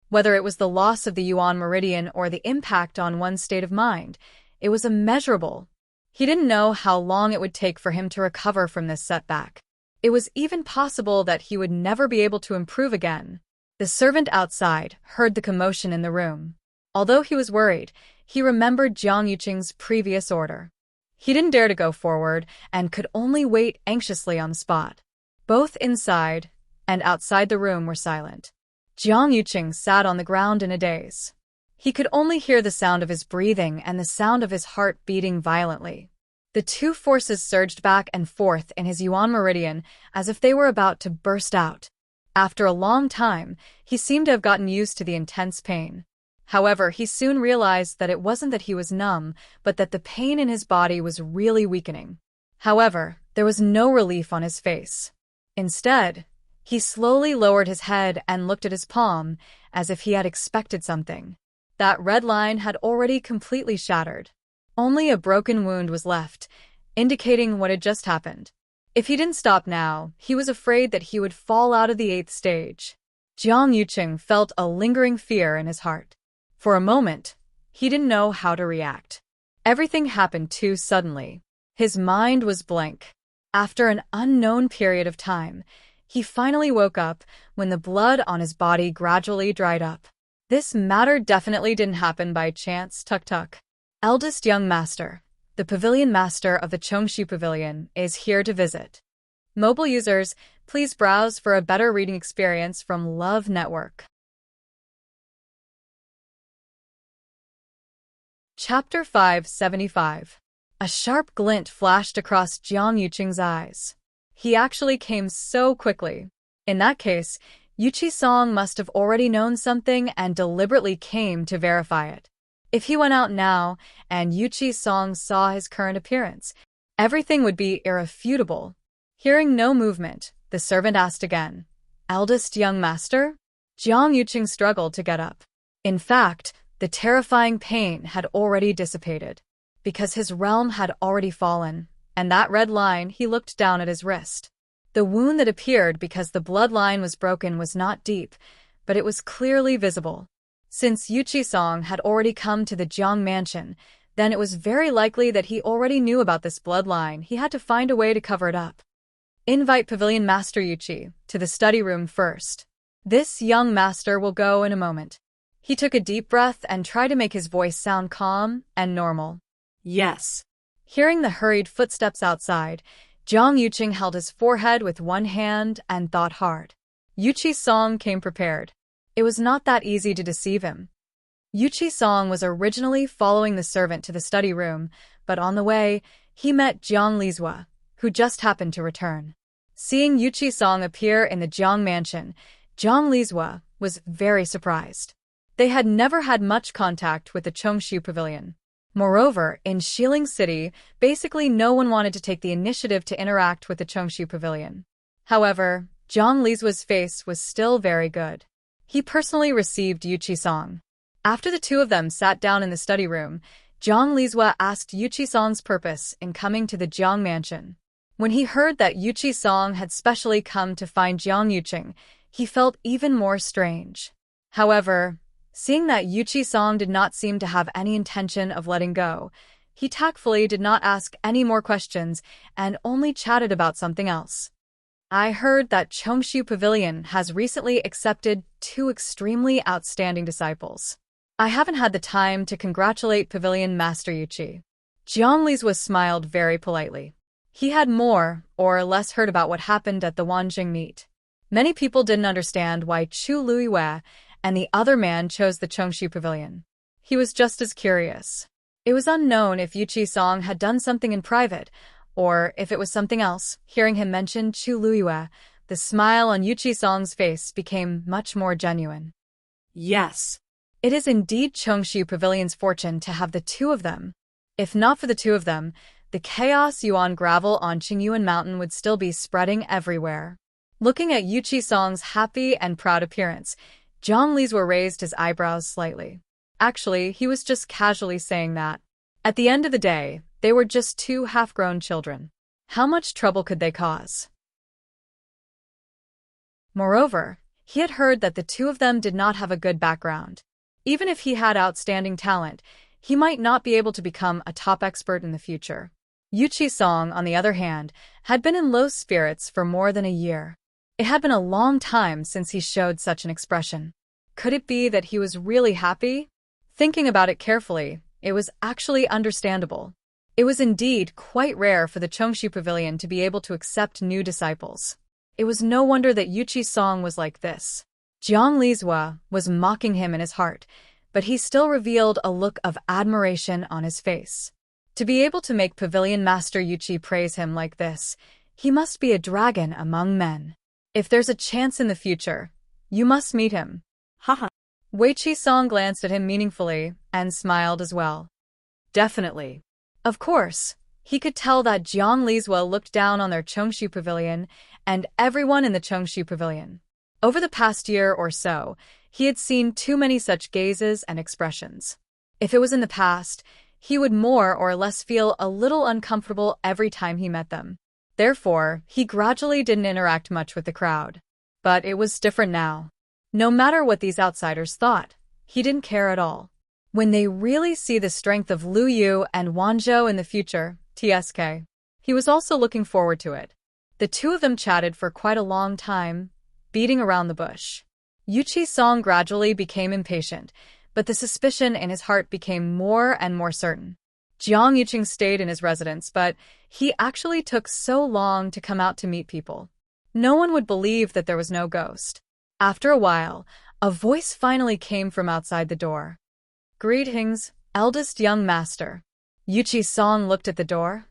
Whether it was the loss of the Yuan meridian or the impact on one's state of mind, it was immeasurable. He didn't know how long it would take for him to recover from this setback. It was even possible that he would never be able to improve again. The servant outside heard the commotion in the room. Although he was worried, he remembered Jiang Yuqing's previous order. He didn't dare to go forward and could only wait anxiously on the spot. Both inside and outside the room were silent. Jiang Yuqing sat on the ground in a daze. He could only hear the sound of his breathing and the sound of his heart beating violently. The two forces surged back and forth in his Yuan meridian as if they were about to burst out. After a long time, he seemed to have gotten used to the intense pain. However, he soon realized that it wasn't that he was numb, but that the pain in his body was really weakening. However, there was no relief on his face. Instead, he slowly lowered his head and looked at his palm, as if he had expected something. That red line had already completely shattered. Only a broken wound was left, indicating what had just happened. If he didn't stop now, he was afraid that he would fall out of the 8th stage. Jiang Yuqing felt a lingering fear in his heart. For a moment, he didn't know how to react. Everything happened too suddenly. His mind was blank. After an unknown period of time, he finally woke up when the blood on his body gradually dried up. This matter definitely didn't happen by chance. Tuk-tuk. Eldest young master, the pavilion master of the Chongxi Pavilion, is here to visit. Mobile users, please browse for a better reading experience from Love Network. Chapter 575. A sharp glint flashed across Jiang Yuqing's eyes. He actually came so quickly. In that case, Yuqi Song must have already known something and deliberately came to verify it. If he went out now and Yuqi Song saw his current appearance, everything would be irrefutable. Hearing no movement, the servant asked again, "Eldest young master?" Jiang Yuqing struggled to get up. In fact, the terrifying pain had already dissipated, because his realm had already fallen, and that red line, he looked down at his wrist. The wound that appeared because the bloodline was broken was not deep, but it was clearly visible. Since Yuqi Song had already come to the Jiang mansion, then it was very likely that he already knew about this bloodline. He had to find a way to cover it up. Invite Pavilion Master Yuqi to the study room first. This young master will go in a moment. He took a deep breath and tried to make his voice sound calm and normal. Yes. Hearing the hurried footsteps outside, Jiang Yuqing held his forehead with one hand and thought hard. Yuqi Song came prepared. It was not that easy to deceive him. Yuqi Song was originally following the servant to the study room, but on the way, he met Jiang Lizhua, who just happened to return. Seeing Yuqi Song appear in the Jiang mansion, Jiang Lizhua was very surprised. They had never had much contact with the Chongxi Pavilion. Moreover, in Xiling City, basically no one wanted to take the initiative to interact with the Chongxi Pavilion. However, Jiang Lizhua's face was still very good. He personally received Yuqi Song. After the two of them sat down in the study room, Jiang Lizhua asked Yuqi Song's purpose in coming to the Jiang mansion. When he heard that Yuqi Song had specially come to find Jiang Yuqing, he felt even more strange. However, seeing that Yuqi Song did not seem to have any intention of letting go, he tactfully did not ask any more questions and only chatted about something else. I heard that Chongxi Pavilion has recently accepted 2 extremely outstanding disciples. I haven't had the time to congratulate Pavilion Master Yuqi. Jiang Lizhua smiled very politely. He had more or less heard about what happened at the Wanjing meet. Many people didn't understand why Chu Luiyue and the other man chose the Chongxi Pavilion. He was just as curious. It was unknown if Yuqi Song had done something in private, or if it was something else. Hearing him mention Chu Luiyue, the smile on Yuqi Song's face became much more genuine. Yes. It is indeed Chongxi Pavilion's fortune to have the two of them. If not for the two of them, the chaos yuan gravel on Qingyuan Mountain would still be spreading everywhere. Looking at Yuqi Song's happy and proud appearance, Jiang Lizhua raised his eyebrows slightly. Actually, he was just casually saying that. At the end of the day, they were just 2 half-grown children. How much trouble could they cause? Moreover, he had heard that the two of them did not have a good background. Even if he had outstanding talent, he might not be able to become a top expert in the future. Yuqi Song, on the other hand, had been in low spirits for more than a year. It had been a long time since he showed such an expression. Could it be that he was really happy? Thinking about it carefully, it was actually understandable. It was indeed quite rare for the Chongxi Pavilion to be able to accept new disciples. It was no wonder that Yuqi Song was like this. Jiang Lizhua was mocking him in his heart, but he still revealed a look of admiration on his face. To be able to make Pavilion Master Yuqi praise him like this, he must be a dragon among men. If there's a chance in the future, you must meet him. Haha. Wei Qi-song glanced at him meaningfully and smiled as well. Definitely. Of course, he could tell that Jiang Lizhua looked down on their Chongshu Pavilion and everyone in the Chongshu Pavilion. Over the past year or so, he had seen too many such gazes and expressions. If it was in the past, he would more or less feel a little uncomfortable every time he met them. Therefore, he gradually didn't interact much with the crowd. But it was different now. No matter what these outsiders thought, he didn't care at all. When they really see the strength of Lu Yu and Wan Zhou in the future, TSK. He was also looking forward to it. The two of them chatted for quite a long time, beating around the bush. Yu Qi-song gradually became impatient, but the suspicion in his heart became more and more certain. Jiang Yuqing stayed in his residence, but he actually took so long to come out to meet people. No one would believe that there was no ghost. After a while, a voice finally came from outside the door. Greetings, eldest young master. Yu Qi-song looked at the door.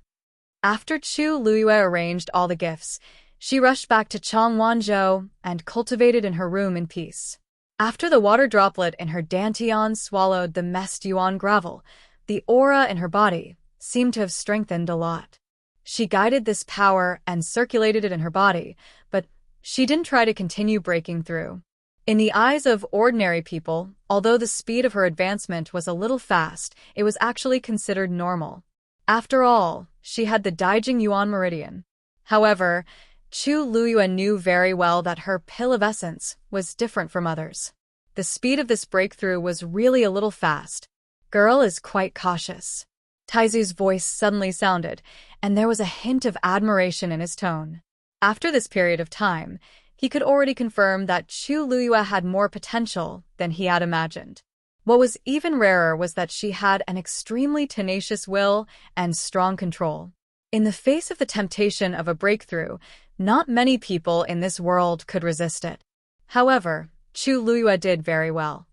After Chu Luyue arranged all the gifts, she rushed back to Chang Wanzhou and cultivated in her room in peace. After the water droplet in her dantian swallowed the messed yuan gravel, the aura in her body seemed to have strengthened a lot. She guided this power and circulated it in her body, but she didn't try to continue breaking through. In the eyes of ordinary people, although the speed of her advancement was a little fast, it was actually considered normal. After all, she had the Daijing Yuan Meridian. However, Chu Luyue knew very well that her pill of essence was different from others. The speed of this breakthrough was really a little fast. Girl is quite cautious. Taizu's voice suddenly sounded, and there was a hint of admiration in his tone. After this period of time, he could already confirm that Chu Luyue had more potential than he had imagined. What was even rarer was that she had an extremely tenacious will and strong control. In the face of the temptation of a breakthrough, not many people in this world could resist it. However, Chu Luyue did very well.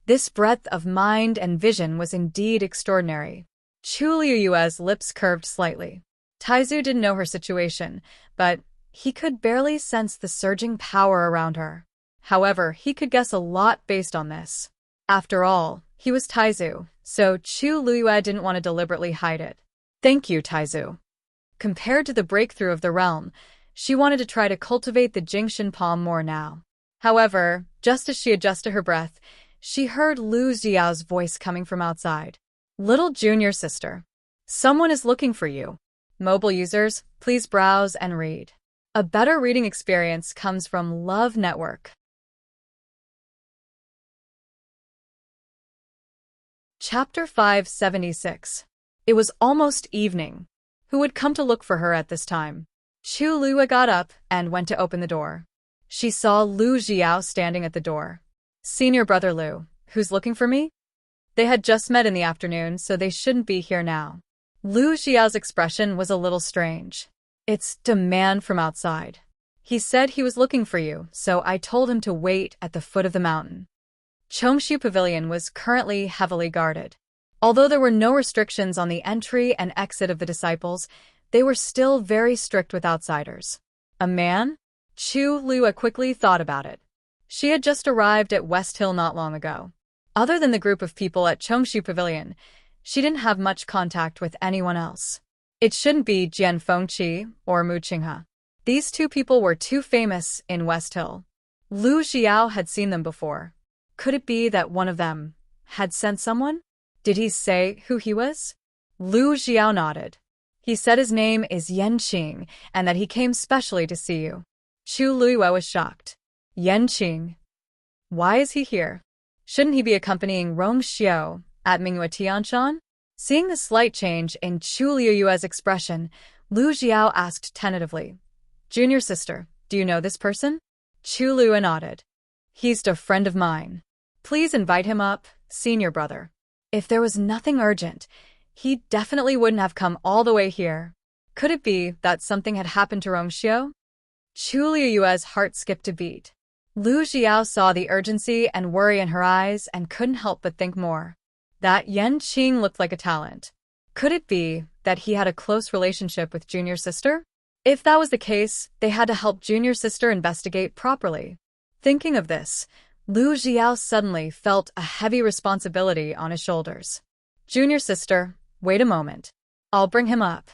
This breadth of mind and vision was indeed extraordinary. Chu Luyue's lips curved slightly. Taizu didn't know her situation, but he could barely sense the surging power around her. However, he could guess a lot based on this. After all, he was Taizu, so Chu Luyue didn't want to deliberately hide it. Thank you, Taizu. Compared to the breakthrough of the realm, she wanted to try to cultivate the Jingshan palm more now. However, just as she adjusted her breath, she heard Lu Xiao's voice coming from outside. Little junior sister. Someone is looking for you. Mobile users, please browse and read. A better reading experience comes from Love Network. Chapter 576. It was almost evening. Who would come to look for her at this time? Chu Luyue got up and went to open the door. She saw Lu Xiao standing at the door. Senior brother Lu, who's looking for me? They had just met in the afternoon, so they shouldn't be here now. Lu Xiao's expression was a little strange. It's the man from outside. He said he was looking for you, so I told him to wait at the foot of the mountain. Chongshu Pavilion was currently heavily guarded. Although there were no restrictions on the entry and exit of the disciples, they were still very strict with outsiders. A man? Chu Luyue quickly thought about it. She had just arrived at West Hill not long ago. Other than the group of people at Chongshu Pavilion, she didn't have much contact with anyone else. It shouldn't be Jian Fengqi or Mu Qinghe. These two people were too famous in West Hill. Lu Xiao had seen them before. Could it be that one of them had sent someone? Did he say who he was? Lu Xiao nodded. He said his name is Enchanting and that he came specially to see you. Chu Luyue was shocked. Enchanting? Why is he here? Shouldn't he be accompanying Rong Xiao at Mingyue Tianshan? Seeing the slight change in Chu Luyue's expression, Lu Xiao asked tentatively, Junior sister, do you know this person? Chu Luyue nodded. He's a friend of mine. Please invite him up, senior brother. If there was nothing urgent, he definitely wouldn't have come all the way here. Could it be that something had happened to Rong Xiao? Chu Luyue's heart skipped a beat. Lu Xiao saw the urgency and worry in her eyes and couldn't help but think more. That Enchanting looked like a talent. Could it be that he had a close relationship with junior sister? If that was the case, they had to help junior sister investigate properly. Thinking of this, Lu Xiao suddenly felt a heavy responsibility on his shoulders. Junior sister, wait a moment. I'll bring him up.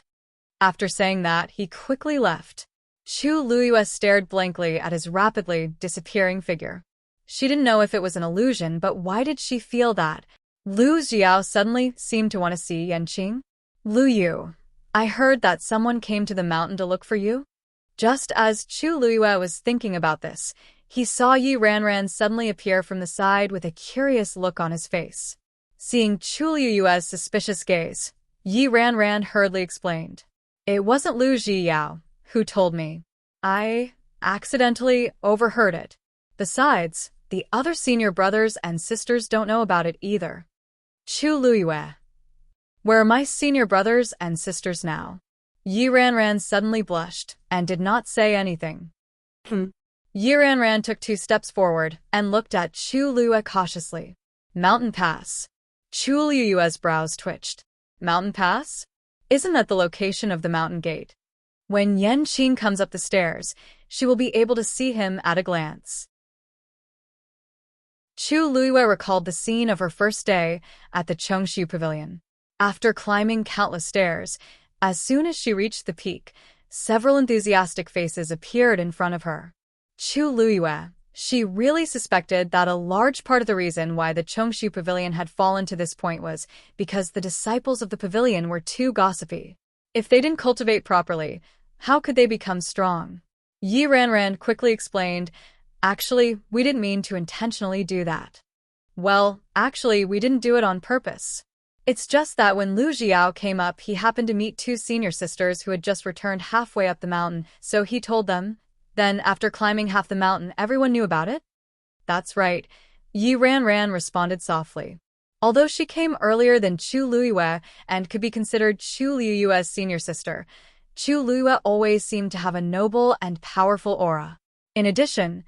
After saying that, he quickly left. Chu Luyue stared blankly at his rapidly disappearing figure. She didn't know if it was an illusion, but why did she feel that? Lu Xiao suddenly seemed to want to see Yanqing. Lu Yu, I heard that someone came to the mountain to look for you. Just as Chu Luyue was thinking about this, he saw Yi Ranran suddenly appear from the side with a curious look on his face. Seeing Chu Luyue's suspicious gaze, Yi Ranran hurriedly explained. It wasn't Lu Zhiyao who told me. I accidentally overheard it. Besides, the other senior brothers and sisters don't know about it either. Chu Luyue. Where are my senior brothers and sisters now? Yi Ranran suddenly blushed and did not say anything. Yi Ranran took 2 steps forward and looked at Chu Luyue cautiously. Mountain Pass. Chu Luyue's brows twitched. Mountain Pass? Isn't that the location of the mountain gate? When Yanqing comes up the stairs, she will be able to see him at a glance. Chu Luyue recalled the scene of her first day at the Chongshu Pavilion. After climbing countless stairs, as soon as she reached the peak, several enthusiastic faces appeared in front of her. Chu Luyue, she really suspected that a large part of the reason why the Chongshu Pavilion had fallen to this point was because the disciples of the pavilion were too gossipy. If they didn't cultivate properly, how could they become strong? Yi Ranran quickly explained, actually, we didn't mean to intentionally do that. Well, actually, we didn't do it on purpose. It's just that when Lu Xiao came up, he happened to meet 2 senior sisters who had just returned halfway up the mountain, so he told them. Then, after climbing half the mountain, everyone knew about it? That's right, Yi Ranran responded softly. Although she came earlier than Chu Luyue and could be considered Chu Luyue's senior sister, Chu Luyue always seemed to have a noble and powerful aura. In addition,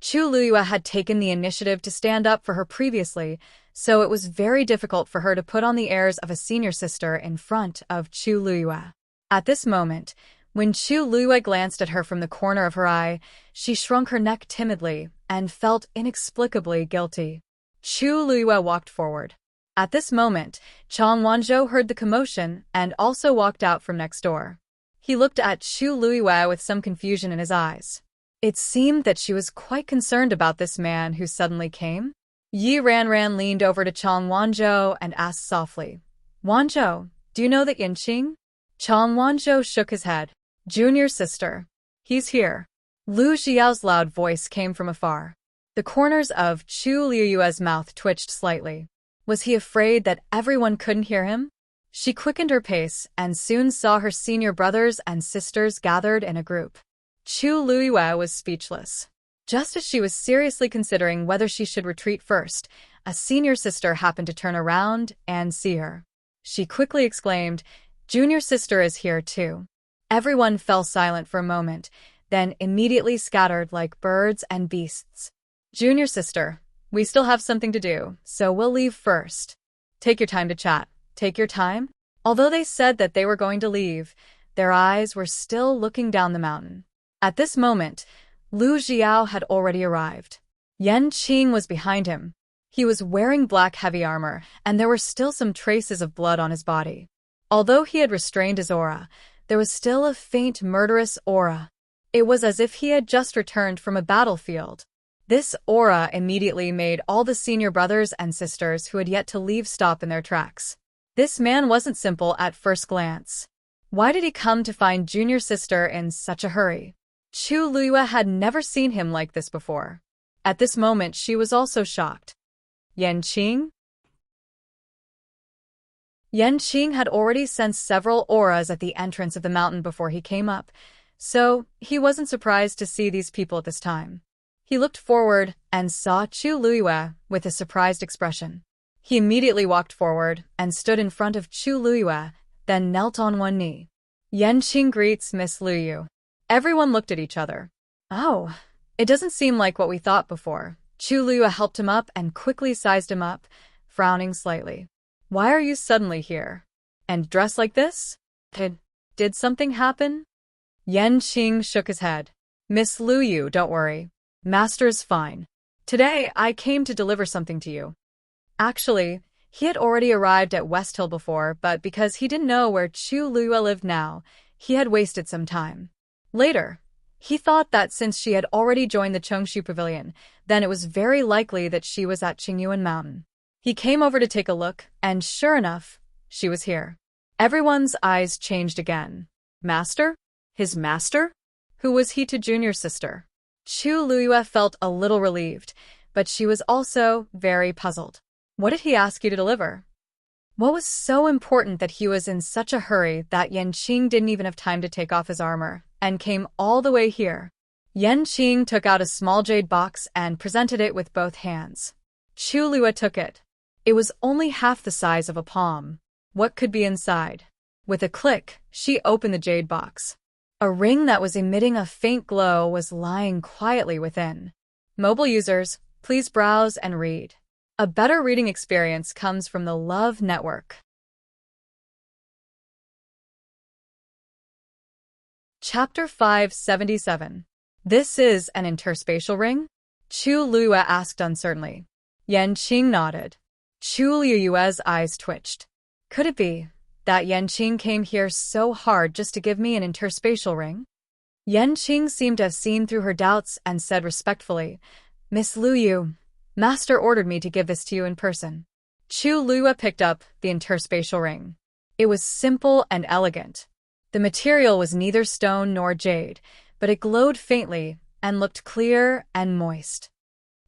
Chu Luyue had taken the initiative to stand up for her previously, so it was very difficult for her to put on the airs of a senior sister in front of Chu Luyue. At this moment, when Chu Luyue glanced at her from the corner of her eye, she shrunk her neck timidly and felt inexplicably guilty. Chu Luyue walked forward. At this moment, Chang Wanzhou heard the commotion and also walked out from next door. He looked at Chu Luyue with some confusion in his eyes. It seemed that she was quite concerned about this man who suddenly came. Yi Ranran leaned over to Chang Wanzhou and asked softly, Wanzhou, do you know that Yanqing? Chang Wanzhou shook his head. Junior sister. He's here. Lu Xiao's loud voice came from afar. The corners of Chu Luyue's mouth twitched slightly. Was he afraid that everyone couldn't hear him? She quickened her pace and soon saw her senior brothers and sisters gathered in a group. Chu Luyue was speechless. Just as she was seriously considering whether she should retreat first, a senior sister happened to turn around and see her. She quickly exclaimed, Junior sister is here too. Everyone fell silent for a moment, then immediately scattered like birds and beasts. Junior sister, we still have something to do, so we'll leave first. Take your time to chat. Take your time? Although they said that they were going to leave, their eyes were still looking down the mountain. At this moment, Lu Xiao had already arrived. Yanqing was behind him. He was wearing black heavy armor, and there were still some traces of blood on his body. Although he had restrained his aura, there was still a faint murderous aura. It was as if he had just returned from a battlefield. This aura immediately made all the senior brothers and sisters who had yet to leave stop in their tracks. This man wasn't simple at first glance. Why did he come to find junior sister in such a hurry? Chu Luyue had never seen him like this before. At this moment she was also shocked. Yanqing? Yanqing had already sensed several auras at the entrance of the mountain before he came up, so he wasn't surprised to see these people at this time. He looked forward and saw Chu Luyue with a surprised expression. He immediately walked forward and stood in front of Chu Luyue, then knelt on one knee. Yanqing greets Miss Luyu. Everyone looked at each other. Oh, it doesn't seem like what we thought before. Chu Luyue helped him up and quickly sized him up, frowning slightly. Why are you suddenly here? And dressed like this? Did something happen? Yenqing shook his head. Miss Lu Yu, don't worry. Master's fine. Today, I came to deliver something to you. Actually, he had already arrived at West Hill before, but because he didn't know where Chu Luyue lived now, he had wasted some time. Later, he thought that since she had already joined the Chongshu Pavilion, then it was very likely that she was at Qingyuan Mountain. He came over to take a look, and sure enough, she was here. Everyone's eyes changed again. Master? His master? Who was he to Junior's sister? Chu Luyue felt a little relieved, but she was also very puzzled. What did he ask you to deliver? What was so important that he was in such a hurry that Yenqing didn't even have time to take off his armor, and came all the way here? Yenqing took out a small jade box and presented it with both hands. Chu Luyue took it. It was only half the size of a palm. What could be inside? With a click, she opened the jade box. A ring that was emitting a faint glow was lying quietly within. Mobile users, please browse and read. A better reading experience comes from the Love Network. Chapter 577. This is an interspatial ring? Chu Luyue asked uncertainly. Yenqing nodded. Chu Luyue's eyes twitched. Could it be that Yenqing came here so hard just to give me an interspatial ring? Yenqing seemed to have seen through her doubts and said respectfully, Miss Lu Yu, Master ordered me to give this to you in person. Chu Luyue picked up the interspatial ring. It was simple and elegant. The material was neither stone nor jade, but it glowed faintly and looked clear and moist.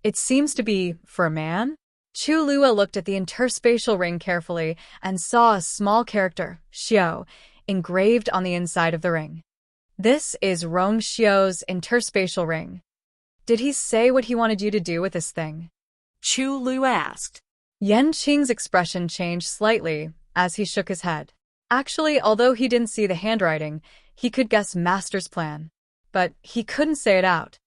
It seems to be for a man? Chu Luyue looked at the interspatial ring carefully and saw a small character, Xiao, engraved on the inside of the ring. This is Rong Xiao's interspatial ring. Did he say what he wanted you to do with this thing? Chu Luyue asked. Yenqing's expression changed slightly as he shook his head. Actually, although he didn't see the handwriting, he could guess Master's plan. But he couldn't say it out.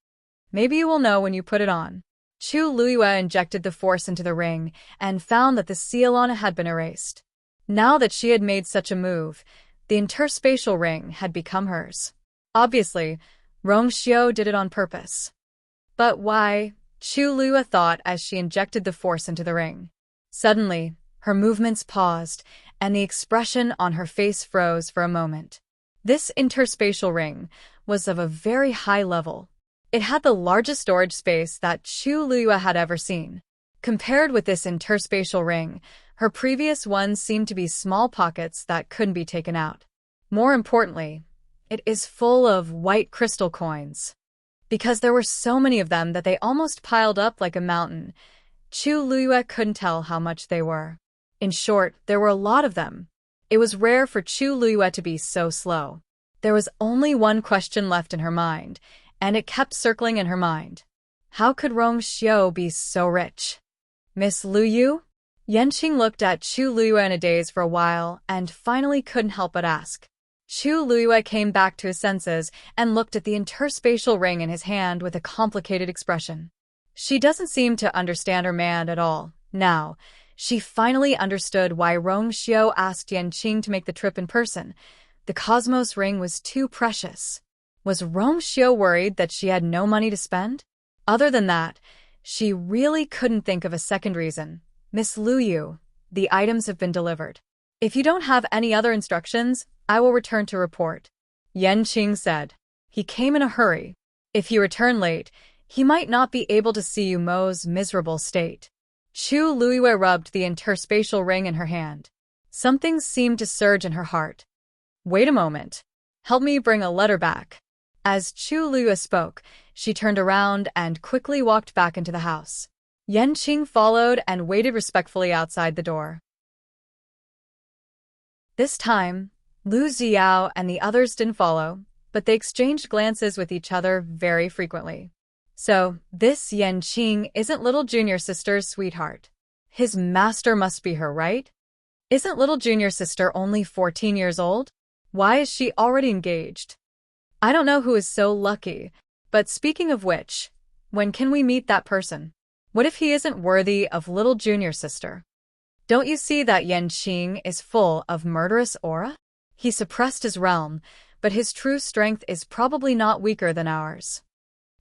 Maybe you will know when you put it on. Chu Luyue injected the force into the ring and found that the seal on it had been erased. Now that she had made such a move, the interspatial ring had become hers. Obviously, Rong Xiao did it on purpose. But why? Chu Luyue thought as she injected the force into the ring. Suddenly, her movements paused, and the expression on her face froze for a moment. This interspatial ring was of a very high level. It had the largest storage space that Chu Luyue had ever seen. Compared with this interspatial ring, her previous ones seemed to be small pockets that couldn't be taken out. More importantly, it is full of white crystal coins. Because there were so many of them that they almost piled up like a mountain, Chu Luyue couldn't tell how much they were. In short, there were a lot of them. It was rare for Chu Luyue to be so slow. There was only one question left in her mind, and it kept circling in her mind. How could Rong Xiao be so rich? Miss Lu Yu? Yenqing looked at Chu Luyue in a daze for a while and finally couldn't help but ask. Chu Luyue came back to his senses and looked at the interspatial ring in his hand with a complicated expression. She doesn't seem to understand her man at all. Now, she finally understood why Rong Xiao asked Yenqing to make the trip in person. The Cosmos ring was too precious. Was Rong Xiao worried that she had no money to spend? Other than that, she really couldn't think of a second reason. Miss Lu Yu, the items have been delivered. If you don't have any other instructions, I will return to report. Yenqing said. He came in a hurry. If he returned late, he might not be able to see Yu Mo's miserable state. Chu Luyue rubbed the interspatial ring in her hand. Something seemed to surge in her heart. Wait a moment. Help me bring a letter back. As Chu Luyue spoke, she turned around and quickly walked back into the house. Yenqing followed and waited respectfully outside the door. This time, Lu Ziao and the others didn't follow, but they exchanged glances with each other very frequently. So, this Yenqing isn't little junior sister's sweetheart. His master must be her, right? Isn't little junior sister only 14 years old? Why is she already engaged? I don't know who is so lucky, but speaking of which, when can we meet that person? What if he isn't worthy of little junior sister? Don't you see that Yenqing is full of murderous aura? He suppressed his realm, but his true strength is probably not weaker than ours.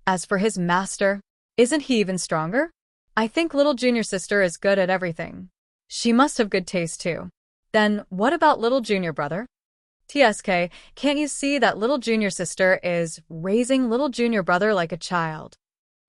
As for his master, isn't he even stronger? I think little junior sister is good at everything. She must have good taste too. Then what about little junior brother? TSK, can't you see that little junior sister is raising little junior brother like a child?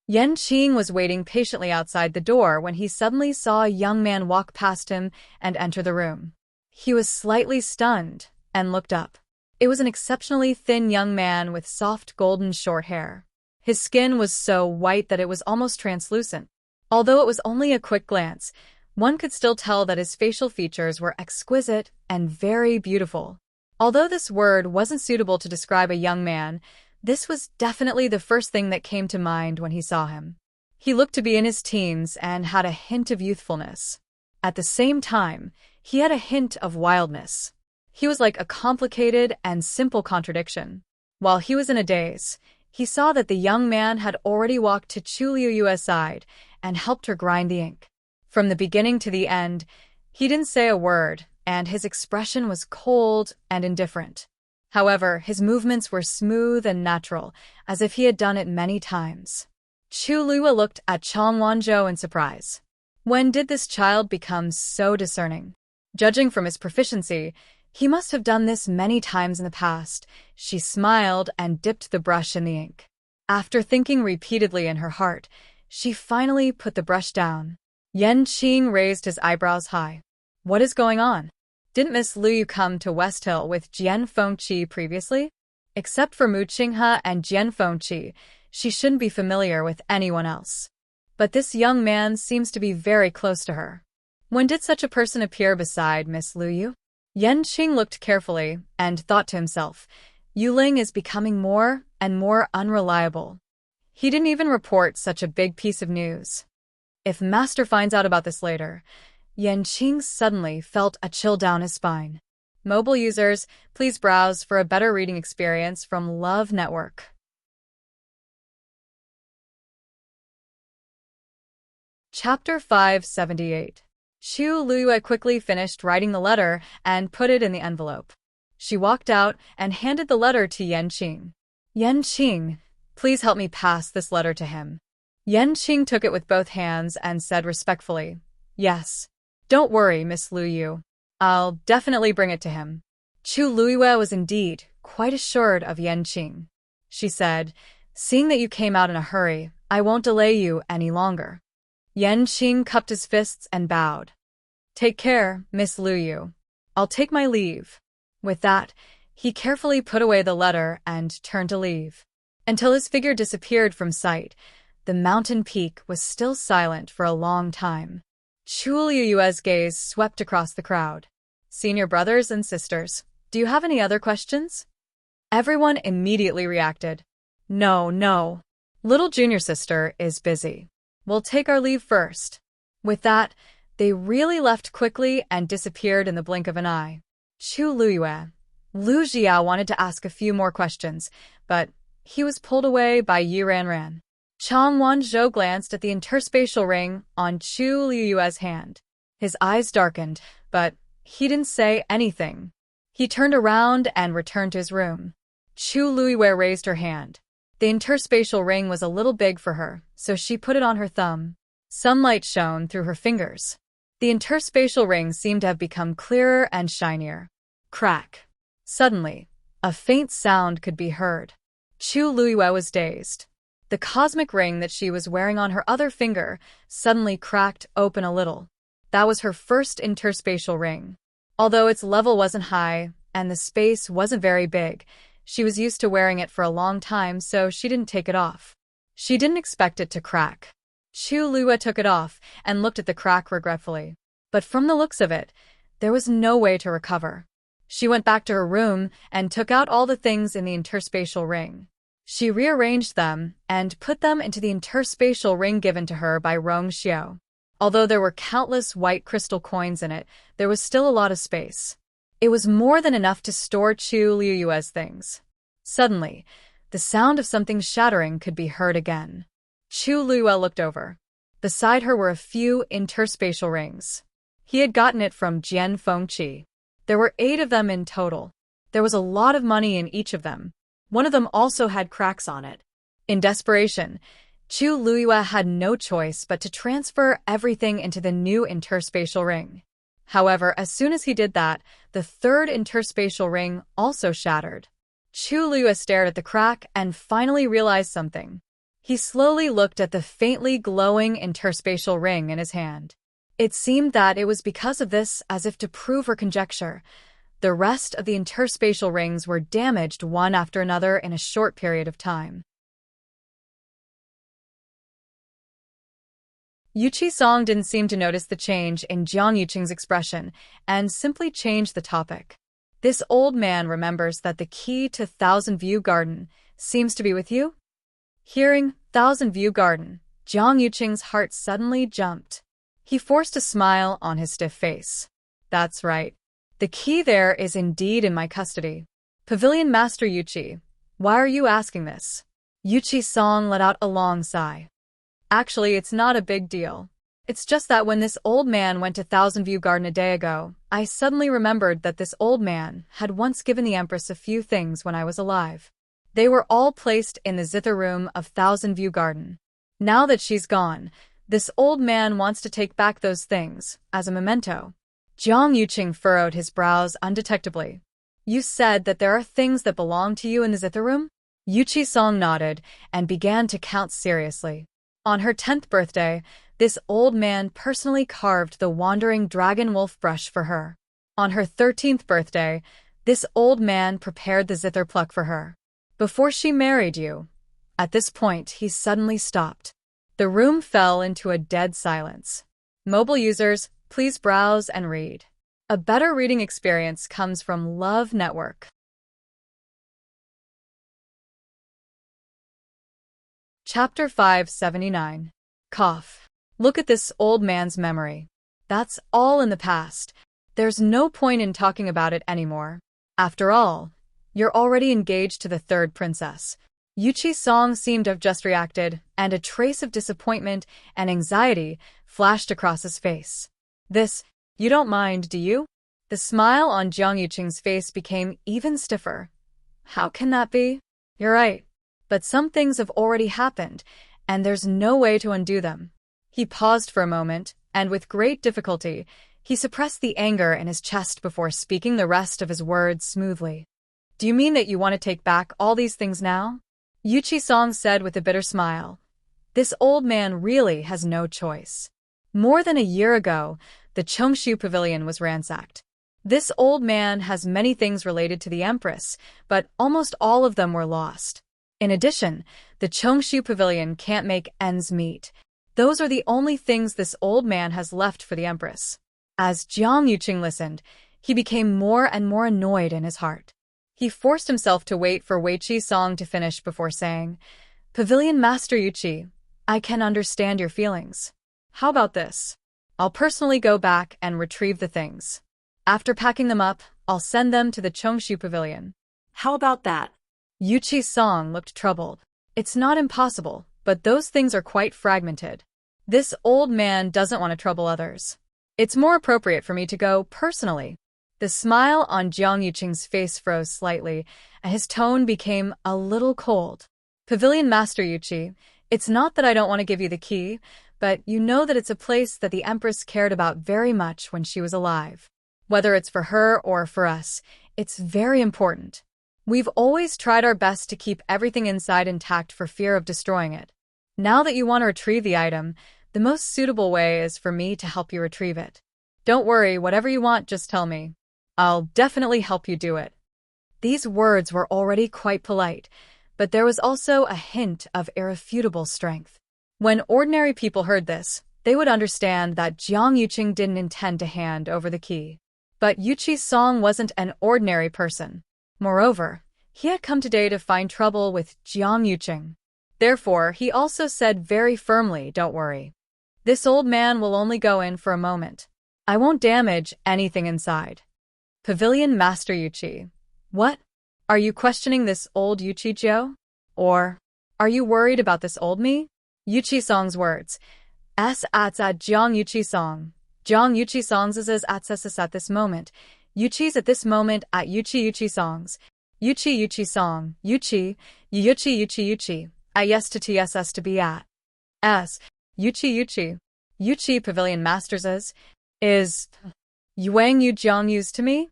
Enchanting was waiting patiently outside the door when he suddenly saw a young man walk past him and enter the room. He was slightly stunned and looked up. It was an exceptionally thin young man with soft golden short hair. His skin was so white that it was almost translucent. Although it was only a quick glance, one could still tell that his facial features were exquisite and very beautiful. Although this word wasn't suitable to describe a young man, this was definitely the first thing that came to mind when he saw him. He looked to be in his teens and had a hint of youthfulness. At the same time, he had a hint of wildness. He was like a complicated and simple contradiction. While he was in a daze, he saw that the young man had already walked to Chu Liuyue's side and helped her grind the ink. From the beginning to the end, he didn't say a word, and his expression was cold and indifferent. However, his movements were smooth and natural, as if he had done it many times. Chu Liyue looked at Chang Wanzhou in surprise. When did this child become so discerning? Judging from his proficiency, he must have done this many times in the past. She smiled and dipped the brush in the ink. After thinking repeatedly in her heart, she finally put the brush down. Enchanting raised his eyebrows high. What is going on? Didn't Miss Liu come to West Hill with Jian Fengqi previously? Except for Mu Qinghe and Jian Fengqi, she shouldn't be familiar with anyone else. But this young man seems to be very close to her. When did such a person appear beside Miss Liu? Enchanting looked carefully and thought to himself, Yuling is becoming more and more unreliable. He didn't even report such a big piece of news. If Master finds out about this later, Enchanting suddenly felt a chill down his spine. Mobile users, please browse for a better reading experience from Love Network. Chapter 578. Chu Liyue quickly finished writing the letter and put it in the envelope. She walked out and handed the letter to Enchanting. Enchanting, please help me pass this letter to him. Enchanting took it with both hands and said respectfully, Yes. Don't worry, Miss Liu. I'll definitely bring it to him. Chu Liyue was indeed quite assured of Enchanting. She said, Seeing that you came out in a hurry, I won't delay you any longer. Enchanting cupped his fists and bowed. Take care, Miss Liu. I'll take my leave. With that, he carefully put away the letter and turned to leave. Until his figure disappeared from sight, the mountain peak was still silent for a long time. Chu Liyue's gaze swept across the crowd. Senior brothers and sisters, do you have any other questions? Everyone immediately reacted. No. Little junior sister is busy. We'll take our leave first. With that, they really left quickly and disappeared in the blink of an eye. Chu Liyue. Lu Jiao wanted to ask a few more questions, but he was pulled away by Yi Ranran. Chang Wanzhou glanced at the interspatial ring on Chu Liyue's hand. His eyes darkened, but he didn't say anything. He turned around and returned to his room. Chu Liyue raised her hand. The interspatial ring was a little big for her, so she put it on her thumb. Sunlight shone through her fingers. The interspatial ring seemed to have become clearer and shinier. Crack. Suddenly, a faint sound could be heard. Chu Liyue was dazed. The cosmic ring that she was wearing on her other finger suddenly cracked open a little. That was her first interspatial ring. Although its level wasn't high and the space wasn't very big, she was used to wearing it for a long time, so she didn't take it off. She didn't expect it to crack. Chu Liyue took it off and looked at the crack regretfully. But from the looks of it, there was no way to recover. She went back to her room and took out all the things in the interspatial ring. She rearranged them and put them into the interspatial ring given to her by Rong Xiao. Although there were countless white crystal coins in it, there was still a lot of space. It was more than enough to store Chu Liyue's things. Suddenly, the sound of something shattering could be heard again. Chu Liyue looked over. Beside her were a few interspatial rings. He had gotten it from Jian Fengqi. There were 8 of them in total. There was a lot of money in each of them. One of them also had cracks on it. In desperation, Chu Luiyue had no choice but to transfer everything into the new interspatial ring. However, as soon as he did that, the third interspatial ring also shattered. Chu Luiyue stared at the crack and finally realized something. He slowly looked at the faintly glowing interspatial ring in his hand. It seemed that it was because of this, as if to prove her conjecture. The rest of the interspatial rings were damaged one after another in a short period of time. Yu Qisong didn't seem to notice the change in Jiang Yuqing's expression and simply changed the topic. This old man remembers that the key to Thousand View Garden seems to be with you? Hearing Thousand View Garden, Jiang Yuqing's heart suddenly jumped. He forced a smile on his stiff face. That's right. The key there is indeed in my custody. Pavilion Master Yuqi, why are you asking this? Yu Qisong let out a long sigh. Actually, it's not a big deal. It's just that when this old man went to Thousand View Garden a day ago, I suddenly remembered that this old man had once given the Empress a few things when I was alive. They were all placed in the zither room of Thousand View Garden. Now that she's gone, this old man wants to take back those things, as a memento. Jiang Yuqing furrowed his brows undetectably. You said that there are things that belong to you in the zither room? Yu Qisong nodded and began to count seriously. On her 10th birthday, this old man personally carved the wandering dragon wolf brush for her. On her 13th birthday, this old man prepared the zither pluck for her. Before she married you. At this point, he suddenly stopped. The room fell into a dead silence. Mobile users, please browse and read. A better reading experience comes from Love Network. Chapter 579. Cough. Look at this old man's memory. That's all in the past. There's no point in talking about it anymore. After all, you're already engaged to the third princess. Yu Qisong seemed to have just reacted, and a trace of disappointment and anxiety flashed across his face. This, you don't mind, do you? The smile on Jiang Yuqing's face became even stiffer. How can that be? You're right. But some things have already happened, and there's no way to undo them. He paused for a moment, and with great difficulty, he suppressed the anger in his chest before speaking the rest of his words smoothly. Do you mean that you want to take back all these things now? Yu Qisong said with a bitter smile. This old man really has no choice. More than a year ago, the Chongshu Pavilion was ransacked. This old man has many things related to the Empress, but almost all of them were lost. In addition, the Chongshu Pavilion can't make ends meet. Those are the only things this old man has left for the Empress. As Jiang Yuqing listened, he became more and more annoyed in his heart. He forced himself to wait for Wei Qisong to finish before saying, Pavilion Master Yuqi, I can understand your feelings. How about this? I'll personally go back and retrieve the things. After packing them up, I'll send them to the Chongshu Pavilion. How about that? Yu Qisong looked troubled. It's not impossible, but those things are quite fragmented. This old man doesn't want to trouble others. It's more appropriate for me to go personally. The smile on Jiang Yuqing's face froze slightly, and his tone became a little cold. Pavilion Master Yuqi, it's not that I don't want to give you the key, but you know that it's a place that the Empress cared about very much when she was alive. Whether it's for her or for us, it's very important. We've always tried our best to keep everything inside intact for fear of destroying it. Now that you want to retrieve the item, the most suitable way is for me to help you retrieve it. Don't worry, whatever you want, just tell me. I'll definitely help you do it. These words were already quite polite, but there was also a hint of irrefutable strength. When ordinary people heard this, they would understand that Jiang Yuqing didn't intend to hand over the key. But Yu Qisong wasn't an ordinary person. Moreover, he had come today to find trouble with Jiang Yuqing. Therefore, he also said very firmly, don't worry. This old man will only go in for a moment. I won't damage anything inside. Pavilion Master Yuqi. What? Are you questioning this old Yuqi Jiao? Or are you worried about this old me? Yu Qisong's words. Jiang Yuqisong. Jiang Yuqisong's at this moment. Yuchi's at this moment at Yuchi songs. Yuchi song. Yuchi at yes to tss to be at. S. Yuchi Pavilion Masters is Yuang Yu Jiang used to me?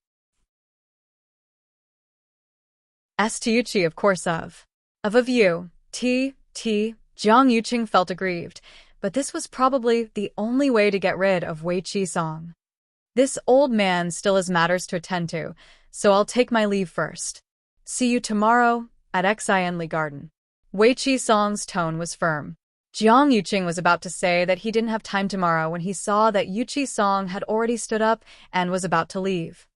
S to Yuchi, of course, of you. Jiang Yuqing felt aggrieved, but this was probably the only way to get rid of Wei Qi Song. This old man still has matters to attend to, so I'll take my leave first. See you tomorrow at Xianli Garden. Wei Qi Song's tone was firm. Jiang Yuqing was about to say that he didn't have time tomorrow when he saw that Yuchi Song had already stood up and was about to leave.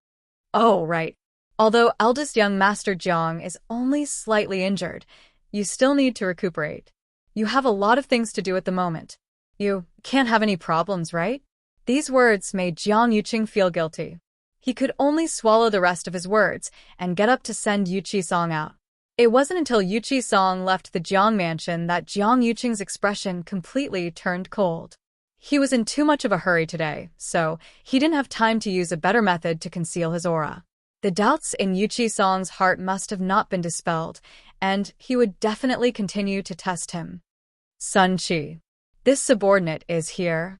Oh, right. Although eldest young Master Jiang is only slightly injured, you still need to recuperate. You have a lot of things to do at the moment. You can't have any problems, right? These words made Jiang Yuqing feel guilty. He could only swallow the rest of his words and get up to send Yuchi Song out. It wasn't until Yuchi Song left the Jiang mansion that Jiang Yuqing's expression completely turned cold. He was in too much of a hurry today, so he didn't have time to use a better method to conceal his aura. The doubts in Yuchi Song's heart must have not been dispelled, and he would definitely continue to test him. Sun Qi. This subordinate is here.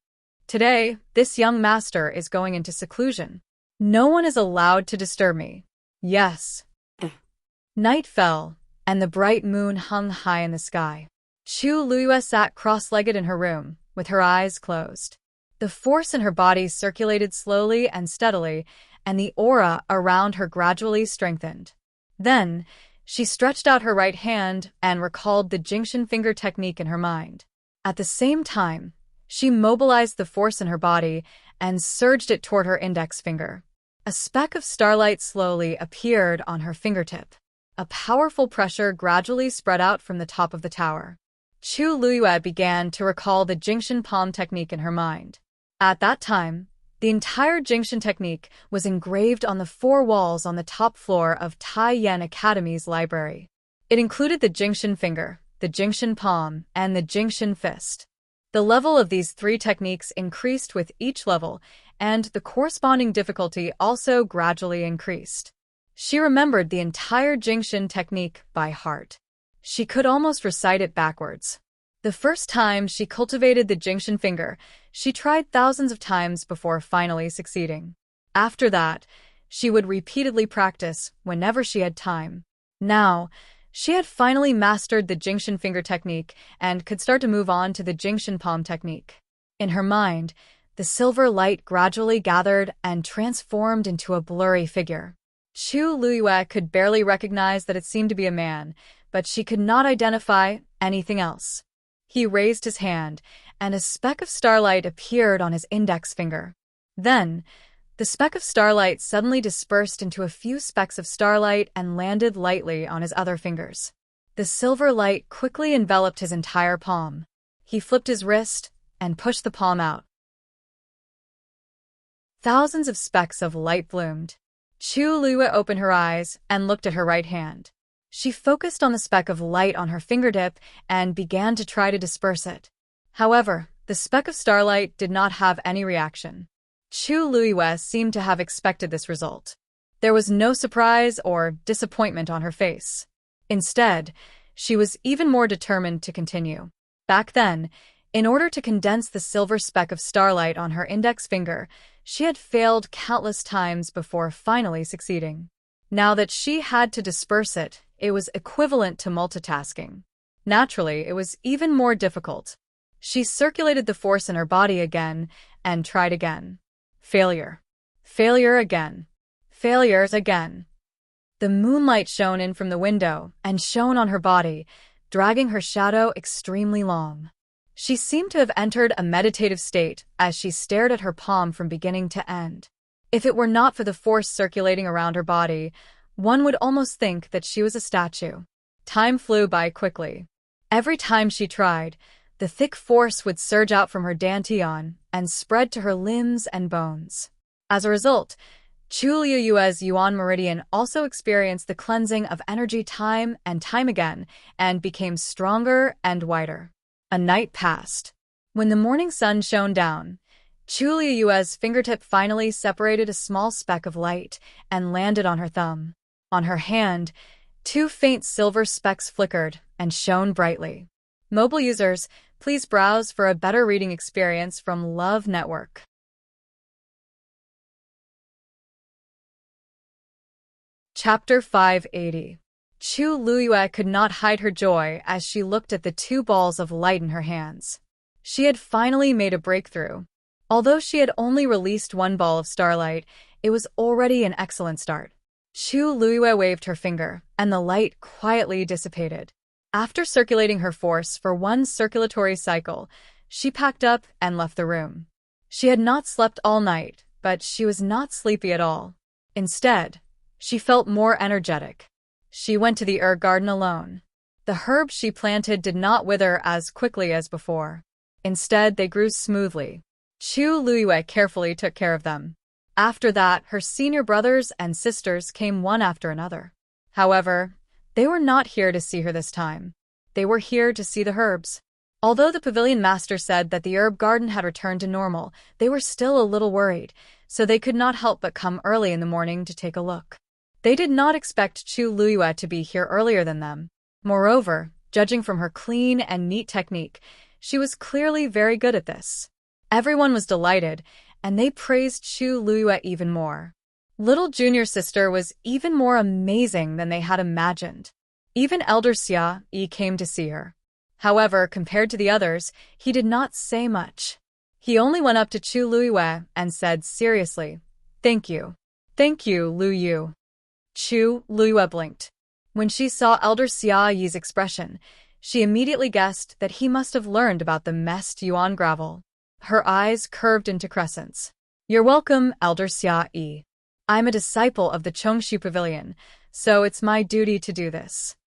Today, this young master is going into seclusion. No one is allowed to disturb me. Yes. Night fell, and the bright moon hung high in the sky. Chu Luiyue sat cross-legged in her room, with her eyes closed. The force in her body circulated slowly and steadily, and the aura around her gradually strengthened. Then, she stretched out her right hand and recalled the Jingxin finger technique in her mind. At the same time, she mobilized the force in her body and surged it toward her index finger. A speck of starlight slowly appeared on her fingertip. A powerful pressure gradually spread out from the top of the tower. Chu Luiyue began to recall the Jingxin palm technique in her mind. At that time, the entire Jingxin technique was engraved on the 4 walls on the top floor of Tai Yan Academy's library. It included the Jingxin finger, the Jingxin palm, and the Jingxin fist. The level of these 3 techniques increased with each level, and the corresponding difficulty also gradually increased. She remembered the entire Jingxin technique by heart. She could almost recite it backwards. The first time she cultivated the Jingxin finger, she tried thousands of times before finally succeeding. After that, she would repeatedly practice whenever she had time. Now, she had finally mastered the Jingxin finger technique and could start to move on to the Jingxin palm technique. In her mind, the silver light gradually gathered and transformed into a blurry figure. Chu Luiyue could barely recognize that it seemed to be a man, but she could not identify anything else. He raised his hand, and a speck of starlight appeared on his index finger. Then, the speck of starlight suddenly dispersed into a few specks of starlight and landed lightly on his other fingers. The silver light quickly enveloped his entire palm. He flipped his wrist and pushed the palm out. Thousands of specks of light bloomed. Chu Luiyue opened her eyes and looked at her right hand. She focused on the speck of light on her fingertip and began to try to disperse it. However, the speck of starlight did not have any reaction. Chu Luiyue seemed to have expected this result. There was no surprise or disappointment on her face. Instead, she was even more determined to continue. Back then, in order to condense the silver speck of starlight on her index finger, she had failed countless times before finally succeeding. Now that she had to disperse it, it was equivalent to multitasking. Naturally, it was even more difficult. She circulated the force in her body again and tried again. Failure. Failure again. Failures again. The moonlight shone in from the window and shone on her body, dragging her shadow extremely long. She seemed to have entered a meditative state as she stared at her palm from beginning to end. If it were not for the force circulating around her body, one would almost think that she was a statue. Time flew by quickly. Every time she tried, the thick force would surge out from her dantian and spread to her limbs and bones. As a result, Chu Luiyue's Yuan Meridian also experienced the cleansing of energy time and time again and became stronger and wider. A night passed. When the morning sun shone down, Chu Liyue's fingertip finally separated a small speck of light and landed on her thumb. On her hand, two faint silver specks flickered and shone brightly. Mobile users, please browse for a better reading experience from Love Network. Chapter 580. Chu Liyue could not hide her joy as she looked at the two balls of light in her hands. She had finally made a breakthrough. Although she had only released one ball of starlight, it was already an excellent start. Chu Liyue waved her finger, and the light quietly dissipated. After circulating her force for one circulatory cycle, she packed up and left the room. She had not slept all night, but she was not sleepy at all. Instead, she felt more energetic. She went to the herb garden alone. The herbs she planted did not wither as quickly as before. Instead, they grew smoothly. Chu Liyue carefully took care of them. After that, her senior brothers and sisters came one after another. However, they were not here to see her this time. They were here to see the herbs. Although the pavilion master said that the herb garden had returned to normal, they were still a little worried, so they could not help but come early in the morning to take a look. They did not expect Chu Liyue to be here earlier than them. Moreover, judging from her clean and neat technique, she was clearly very good at this. Everyone was delighted, and they praised Chu Liyue even more. Little junior sister was even more amazing than they had imagined. Even Elder Xia came to see her. However, compared to the others, he did not say much. He only went up to Chu Liyue and said seriously, "Thank you. Thank you, Lu Yu." Chu Liyue blinked. When she saw Elder Xiaoyi's expression, she immediately guessed that he must have learned about the messed yuan gravel. Her eyes curved into crescents. "You're welcome, Elder Xiaoyi. I'm a disciple of the Chongshu Pavilion, so it's my duty to do this."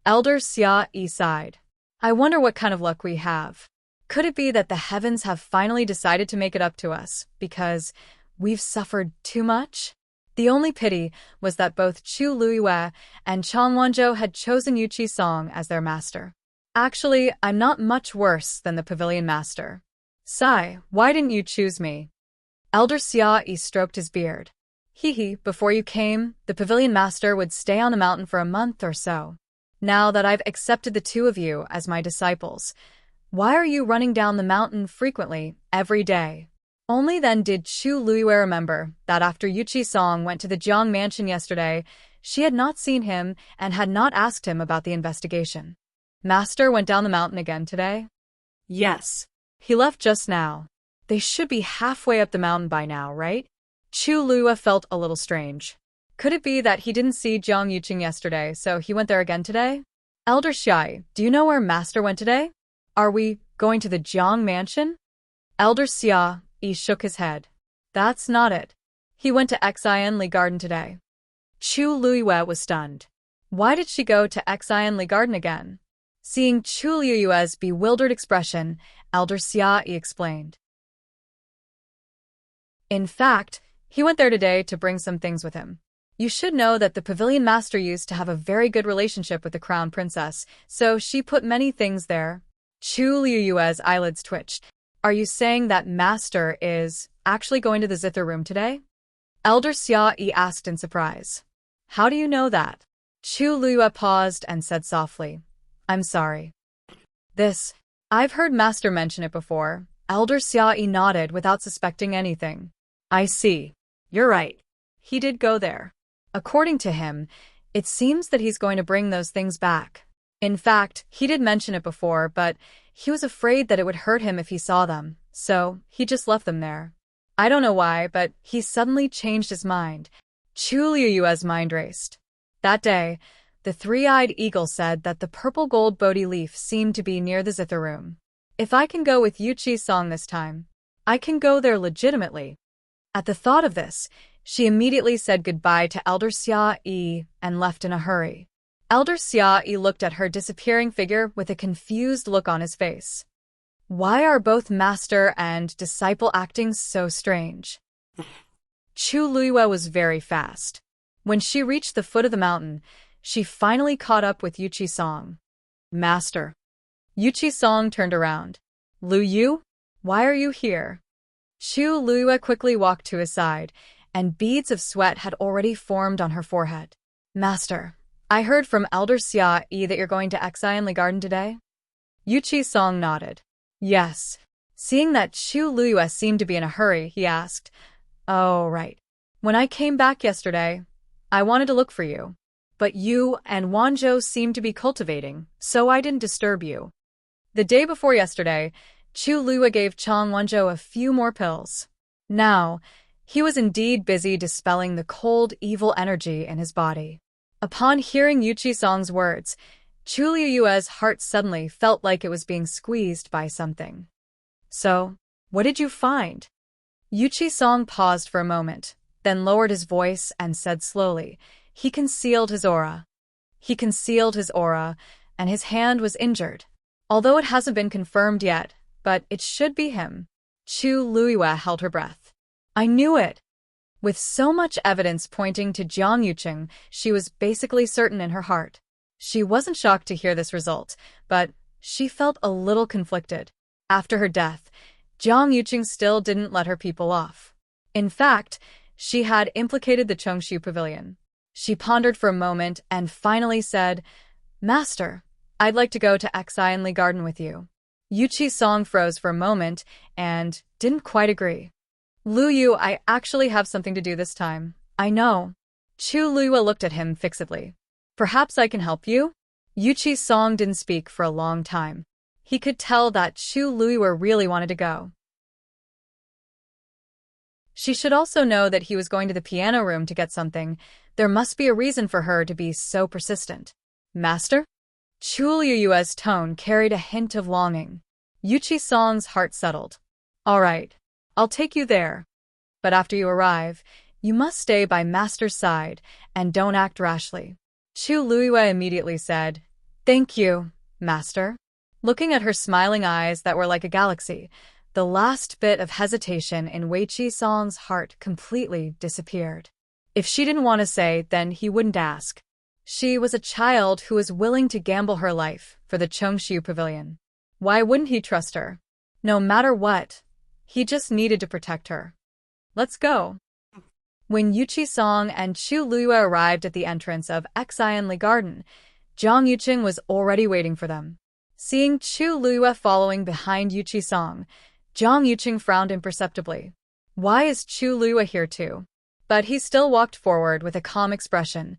Elder Xiaoyi sighed. "I wonder what kind of luck we have. Could it be that the heavens have finally decided to make it up to us because we've suffered too much?" The only pity was that both Chu Liyue and Chang Wanzhou had chosen Yu Qisong as their master. "Actually, I'm not much worse than the pavilion master. Sai, why didn't you choose me?" Elder Xiaoyi stroked his beard. Before you came, the pavilion master would stay on the mountain for a month or so. Now that I've accepted the two of you as my disciples, why are you running down the mountain frequently, every day? Only then did Chu Liyue remember that after Yu Qisong went to the Jiang mansion yesterday, she had not seen him and had not asked him about the investigation. Master went down the mountain again today? Yes. He left just now. They should be halfway up the mountain by now, right? Chu Liyue felt a little strange. Could it be that he didn't see Jiang Yuqing yesterday, so he went there again today? Elder Xiai, do you know where Master went today? Are we going to the Jiang mansion? Elder Xia shook his head. That's not it. He went to Enchanting garden today. Chu Liyue was stunned. Why did she go to Enchanting garden again? Seeing Chu Liyue's bewildered expression, Elder Xia explained. In fact, he went there today to bring some things with him. You should know that the pavilion master used to have a very good relationship with the crown princess, so she put many things there. Chu Liyue's eyelids twitched. Are you saying that master is actually going to the zither room today? Elder Xia asked in surprise. How do you know that? Chu Liyue paused and said softly, I'm sorry. I've heard master mention it before. Elder Xia nodded without suspecting anything. I see. You're right. He did go there. According to him, it seems that he's going to bring those things back. In fact, he did mention it before, but he was afraid that it would hurt him if he saw them, so he just left them there. I don't know why, but he suddenly changed his mind. Chu Liyue's mind raced. That day, the three-eyed eagle said that the purple gold Bodhi leaf seemed to be near the zither room. If I can go with Yu Qisong this time, I can go there legitimately. At the thought of this, she immediately said goodbye to Elder Xia and left in a hurry. Elder Xia looked at her disappearing figure with a confused look on his face. Why are both master and disciple acting so strange? Chu Liyue was very fast. When she reached the foot of the mountain, she finally caught up with Yu Qisong. Master. Yu Qisong turned around. Lu Yu? Why are you here? Chu Luyue quickly walked to his side, and beads of sweat had already formed on her forehead. Master, I heard from Elder Xia Yi that you're going to Enchanting Garden today? Yuqi Song nodded. Yes. Seeing that Chu Luyue seemed to be in a hurry, he asked, Oh, right. When I came back yesterday, I wanted to look for you. But you and Wanzhou seemed to be cultivating, so I didn't disturb you. The day before yesterday, Chu Luyue gave Chang Wanzhou a few more pills. Now, he was indeed busy dispelling the cold, evil energy in his body. Upon hearing Yuqi Song's words, Chu Luyue's heart suddenly felt like it was being squeezed by something. So, what did you find? Yuqi Song paused for a moment, then lowered his voice and said slowly, He concealed his aura. He concealed his aura, and his hand was injured. Although it hasn't been confirmed yet, but it should be him. Chu Luyue held her breath. I knew it. With so much evidence pointing to Jiang Yuqing, she was basically certain in her heart. She wasn't shocked to hear this result, but she felt a little conflicted. After her death, Jiang Yuqing still didn't let her people off. In fact, she had implicated the Chongshu Pavilion. She pondered for a moment and finally said, Master, I'd like to go to Enchanting Garden with you. Yuqi Song froze for a moment and didn't quite agree. Luyu, I actually have something to do this time. I know. Chu Luyue looked at him fixedly. Perhaps I can help you? Yuqi Song didn't speak for a long time. He could tell that Chu Luyue really wanted to go. She should also know that he was going to the piano room to get something. There must be a reason for her to be so persistent. Master? Chu Luyue's tone carried a hint of longing. Yuqi Song's heart settled. All right, I'll take you there. But after you arrive, you must stay by Master's side and don't act rashly. Chu Luyue immediately said, Thank you, Master. Looking at her smiling eyes that were like a galaxy, the last bit of hesitation in Yuqi Song's heart completely disappeared. If she didn't want to say, then he wouldn't ask. She was a child who was willing to gamble her life for the Chongshu Pavilion. Why wouldn't he trust her? No matter what, he just needed to protect her. Let's go. When Yuqi Song and Chu Luyue arrived at the entrance of Enchanting Garden, Jiang Yuqing was already waiting for them. Seeing Chu Luyue following behind Yuqi Song, Jiang Yuqing frowned imperceptibly. Why is Chu Luyue here too? But he still walked forward with a calm expression.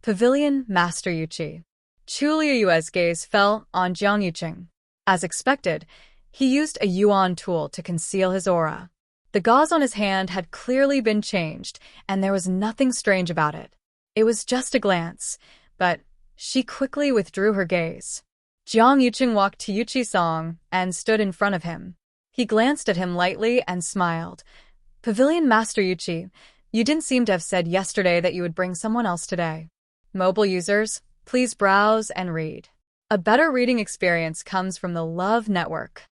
Pavilion, Master Yuqi. Chu Luyue's gaze fell on Jiang Yuqing. As expected, he used a yuan tool to conceal his aura. The gauze on his hand had clearly been changed, and there was nothing strange about it. It was just a glance, but she quickly withdrew her gaze. Jiang Yuqing walked to Yuqi Song and stood in front of him. He glanced at him lightly and smiled. Pavilion Master Yuqi, you didn't seem to have said yesterday that you would bring someone else today. Mobile users, please browse and read. A better reading experience comes from the Love Network.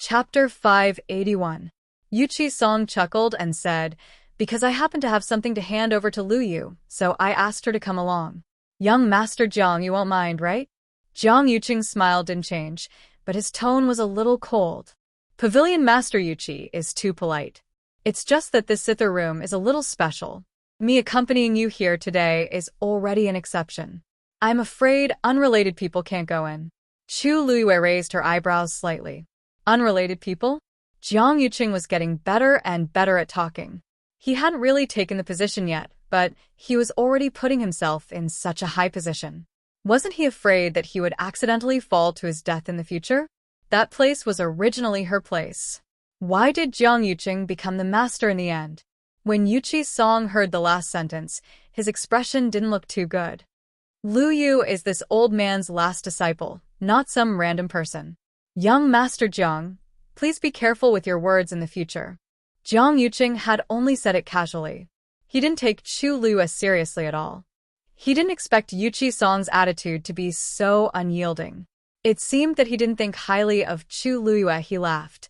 Chapter 581. Yuqi Song chuckled and said, Because I happen to have something to hand over to Luyu, so I asked her to come along. Young Master Jiang, you won't mind, right? Jiang Yuqing's smile didn't change, but his tone was a little cold. Pavilion Master Yuqi is too polite. It's just that this Sither room is a little special. Me accompanying you here today is already an exception. I'm afraid unrelated people can't go in. Chu Luyue raised her eyebrows slightly. Unrelated people? Jiang Yuqing was getting better and better at talking. He hadn't really taken the position yet, but he was already putting himself in such a high position. Wasn't he afraid that he would accidentally fall to his death in the future? That place was originally her place. Why did Jiang Yuqing become the master in the end? When Yuqi Song heard the last sentence, his expression didn't look too good. Lu Yu is this old man's last disciple, not some random person. Young Master Jiang, please be careful with your words in the future. Jiang Yuqing had only said it casually. He didn't take Chu Luyue seriously at all. He didn't expect Yuqi Song's attitude to be so unyielding. It seemed that he didn't think highly of Chu Luyue. He laughed.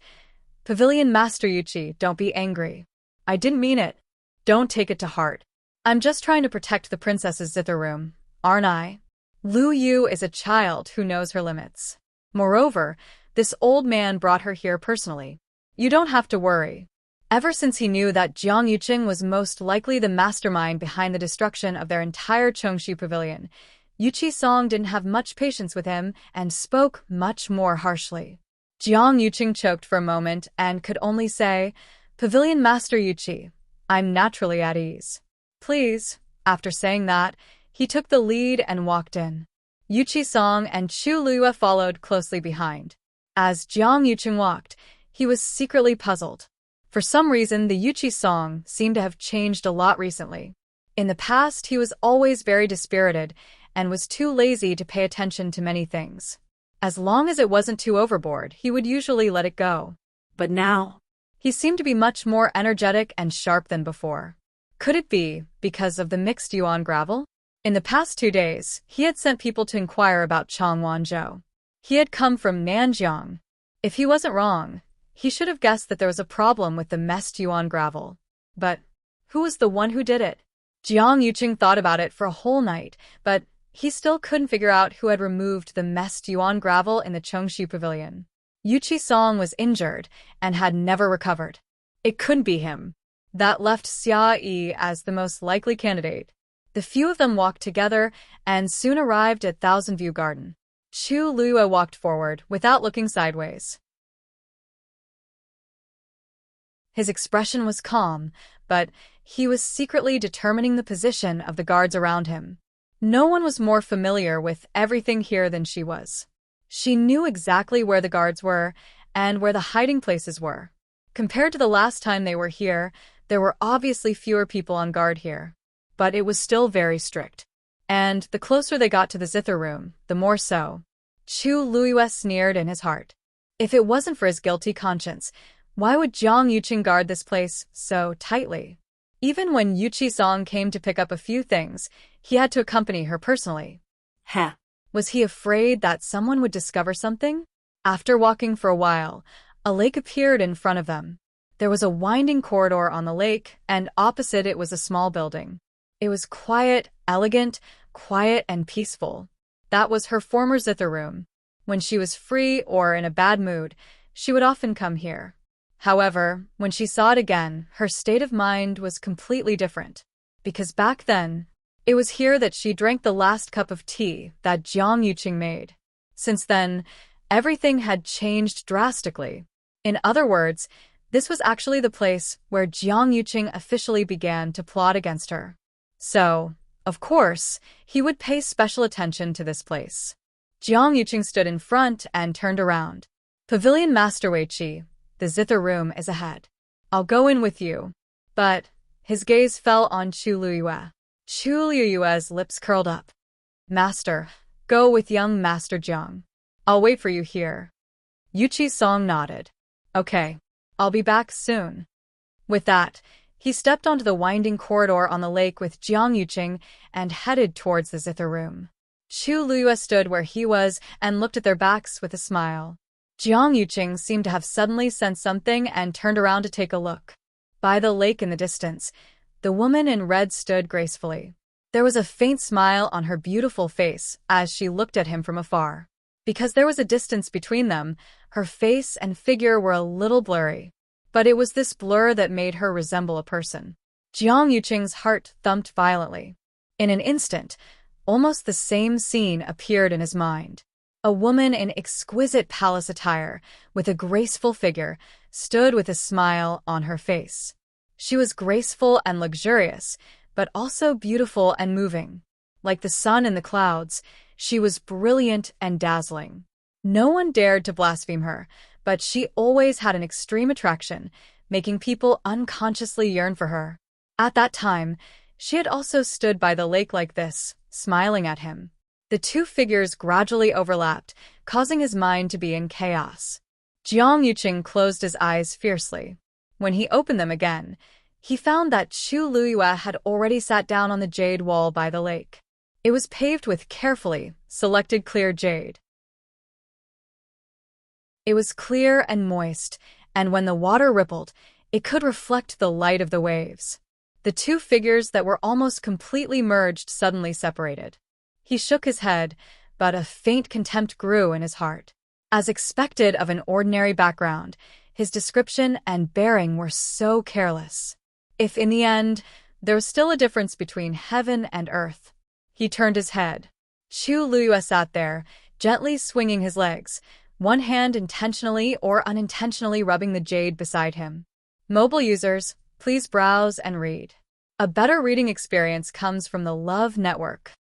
Pavilion Master Yuqi, don't be angry. I didn't mean it. Don't take it to heart. I'm just trying to protect the princess's zither room, aren't I? Lu Yu is a child who knows her limits. Moreover, this old man brought her here personally. You don't have to worry. Ever since he knew that Jiang Yuqing was most likely the mastermind behind the destruction of their entire Chongshu pavilion, Yuqi Song didn't have much patience with him and spoke much more harshly. Jiang Yuqing choked for a moment and could only say, "Pavilion Master Yuqi, I'm naturally at ease. Please." After saying that, he took the lead and walked in. Yuqi Song and Chu Luya followed closely behind. As Jiang Yuqing walked, he was secretly puzzled. For some reason, the Yuqi Song seemed to have changed a lot recently. In the past, he was always very dispirited and was too lazy to pay attention to many things. As long as it wasn't too overboard, he would usually let it go. But now, he seemed to be much more energetic and sharp than before. Could it be because of the mixed yuan gravel? In the past 2 days, he had sent people to inquire about Chang Wanzhou. He had come from Nanjiang. If he wasn't wrong, he should have guessed that there was a problem with the messed yuan gravel. But who was the one who did it? Jiang Yuqing thought about it for a whole night, but he still couldn't figure out who had removed the messed yuan gravel in the Chongshu pavilion. Yuqi Song was injured and had never recovered. It couldn't be him. That left Xia Yi as the most likely candidate. The few of them walked together and soon arrived at Thousand View Garden. Chu Luya walked forward without looking sideways. His expression was calm, but he was secretly determining the position of the guards around him. No one was more familiar with everything here than she was. She knew exactly where the guards were and where the hiding places were. Compared to the last time they were here, there were obviously fewer people on guard here. But it was still very strict. And the closer they got to the zither room, the more so. Chu Luya sneered in his heart. If it wasn't for his guilty conscience, why would Jiang Yuqing guard this place so tightly? Even when Yuqi Song came to pick up a few things, he had to accompany her personally. Was he afraid that someone would discover something? After walking for a while, a lake appeared in front of them. There was a winding corridor on the lake, and opposite it was a small building. It was quiet and peaceful. That was her former zither room. When she was free or in a bad mood, she would often come here. However, when she saw it again, her state of mind was completely different. Because back then, it was here that she drank the last cup of tea that Jiang Yuqing made. Since then, everything had changed drastically. In other words, this was actually the place where Jiang Yuqing officially began to plot against her. So, of course, he would pay special attention to this place. Jiang Yuqing stood in front and turned around. "Pavilion Master Weiqi, the zither room is ahead. I'll go in with you." But his gaze fell on Chu Luya. Chu Luyua's lips curled up. "Master, go with young Master Jiang. I'll wait for you here." Yuqi Song nodded. "Okay, I'll be back soon." With that, he stepped onto the winding corridor on the lake with Jiang Yuqing and headed towards the zither room. Chu Luya stood where he was and looked at their backs with a smile. Jiang Yuqing seemed to have suddenly sensed something and turned around to take a look. By the lake in the distance, the woman in red stood gracefully. There was a faint smile on her beautiful face as she looked at him from afar. Because there was a distance between them, her face and figure were a little blurry. But it was this blur that made her resemble a person. Jiang Yuqing's heart thumped violently. In an instant, almost the same scene appeared in his mind. A woman in exquisite palace attire, with a graceful figure, stood with a smile on her face. She was graceful and luxurious, but also beautiful and moving. Like the sun in the clouds, she was brilliant and dazzling. No one dared to blaspheme her, but she always had an extreme attraction, making people unconsciously yearn for her. At that time, she had also stood by the lake like this, smiling at him. The two figures gradually overlapped, causing his mind to be in chaos. Jiang Yuqing closed his eyes fiercely. When he opened them again, he found that Chu Luya had already sat down on the jade wall by the lake. It was paved with carefully selected clear jade. It was clear and moist, and when the water rippled, it could reflect the light of the waves. The two figures that were almost completely merged suddenly separated. He shook his head, but a faint contempt grew in his heart. As expected of an ordinary background, his description and bearing were so careless. If in the end, there was still a difference between heaven and earth. He turned his head. Chu Luyue sat there, gently swinging his legs, one hand intentionally or unintentionally rubbing the jade beside him. Mobile users, please browse and read. A better reading experience comes from the Love Network.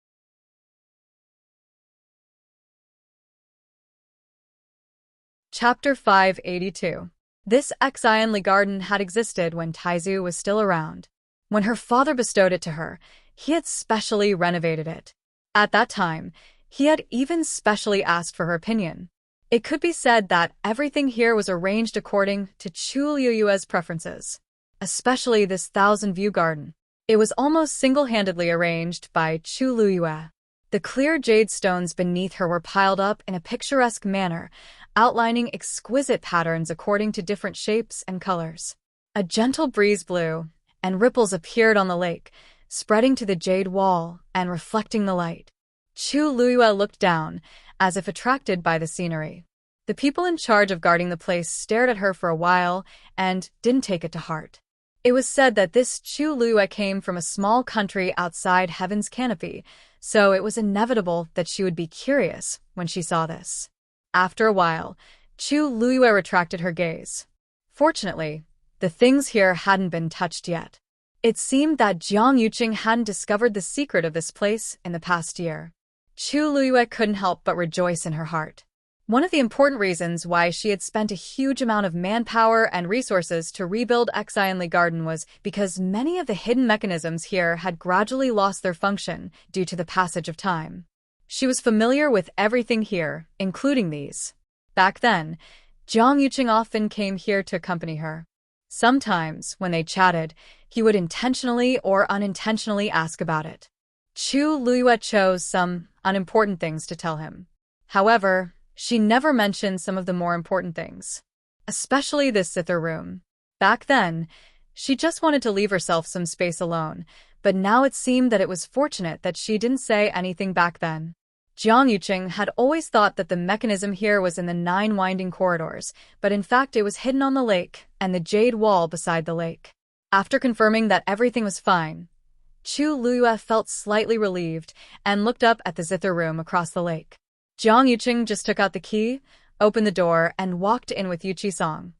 Chapter 582. This Xianli garden had existed when Taizu was still around. When her father bestowed it to her, he had specially renovated it. At that time, he had even specially asked for her opinion. It could be said that everything here was arranged according to Chu Luyue's preferences, especially this 1,000-view garden. It was almost single-handedly arranged by Chu Luyue. The clear jade stones beneath her were piled up in a picturesque manner, outlining exquisite patterns according to different shapes and colors. A gentle breeze blew, and ripples appeared on the lake, spreading to the jade wall and reflecting the light. Chu Luyue looked down, as if attracted by the scenery. The people in charge of guarding the place stared at her for a while and didn't take it to heart. It was said that this Chu Luyue came from a small country outside Heaven's canopy, so it was inevitable that she would be curious when she saw this. After a while, Chu Luyue retracted her gaze. Fortunately, the things here hadn't been touched yet. It seemed that Jiang Yuqing hadn't discovered the secret of this place in the past year. Chu Luyue couldn't help but rejoice in her heart. One of the important reasons why she had spent a huge amount of manpower and resources to rebuild Xianli Garden was because many of the hidden mechanisms here had gradually lost their function due to the passage of time. She was familiar with everything here, including these. Back then, Jiang Yuqing often came here to accompany her. Sometimes, when they chatted, he would intentionally or unintentionally ask about it. Chu Luyue chose some unimportant things to tell him. However, she never mentioned some of the more important things, especially this zither room. Back then, she just wanted to leave herself some space alone, but now it seemed that it was fortunate that she didn't say anything back then. Jiang Yuqing had always thought that the mechanism here was in the 9 winding corridors, but in fact it was hidden on the lake and the jade wall beside the lake. After confirming that everything was fine, Chu Luyue felt slightly relieved and looked up at the zither room across the lake. Jiang Yuqing just took out the key, opened the door, and walked in with Yuqi Song.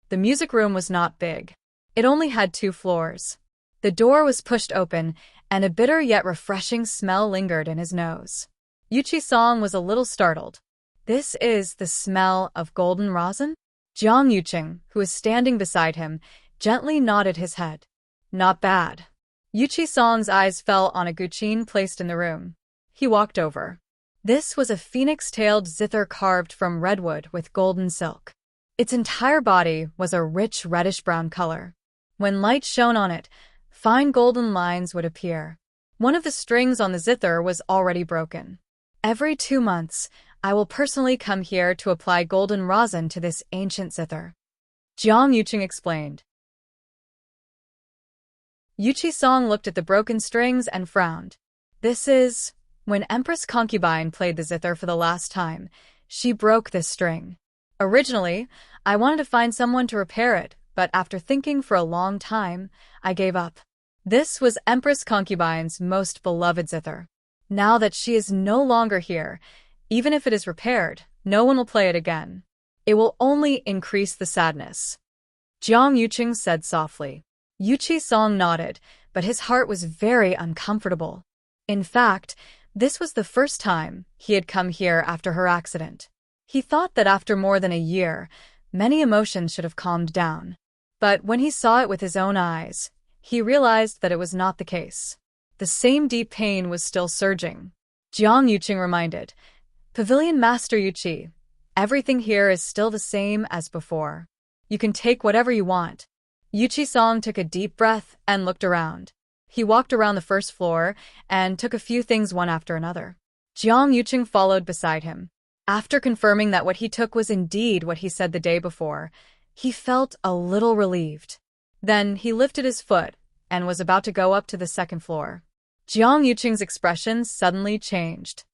The music room was not big. It only had 2 floors. The door was pushed open, and a bitter yet refreshing smell lingered in his nose. Yuqi Song was a little startled. "This is the smell of golden rosin?" Jiang Yuqing, who was standing beside him, gently nodded his head. "Not bad." Yuqi Song's eyes fell on a guqin placed in the room. He walked over. This was a phoenix-tailed zither carved from redwood with golden silk. Its entire body was a rich reddish-brown color. When light shone on it, fine golden lines would appear. One of the strings on the zither was already broken. "Every 2 months, I will personally come here to apply golden rosin to this ancient zither," Jiang Yuqing explained. Yuqi Song looked at the broken strings and frowned. "This is..." When Empress Concubine played the zither for the last time, she broke this string. "Originally, I wanted to find someone to repair it, but after thinking for a long time, I gave up." This was Empress Concubine's most beloved zither. Now that she is no longer here, even if it is repaired, no one will play it again. It will only increase the sadness, Jiang Yuqing said softly. Yuqi Song nodded, but his heart was very uncomfortable. In fact, this was the first time he had come here after her accident. He thought that after more than a year, many emotions should have calmed down. But when he saw it with his own eyes, he realized that it was not the case. The same deep pain was still surging. Jiang Yuqing reminded, "Pavilion Master Yuqi, everything here is still the same as before. You can take whatever you want." Yuqi Song took a deep breath and looked around. He walked around the first floor and took a few things one after another. Jiang Yuqing followed beside him. After confirming that what he took was indeed what he said the day before, he felt a little relieved. Then he lifted his foot and was about to go up to the second floor. Jiang Yuqing's expression suddenly changed.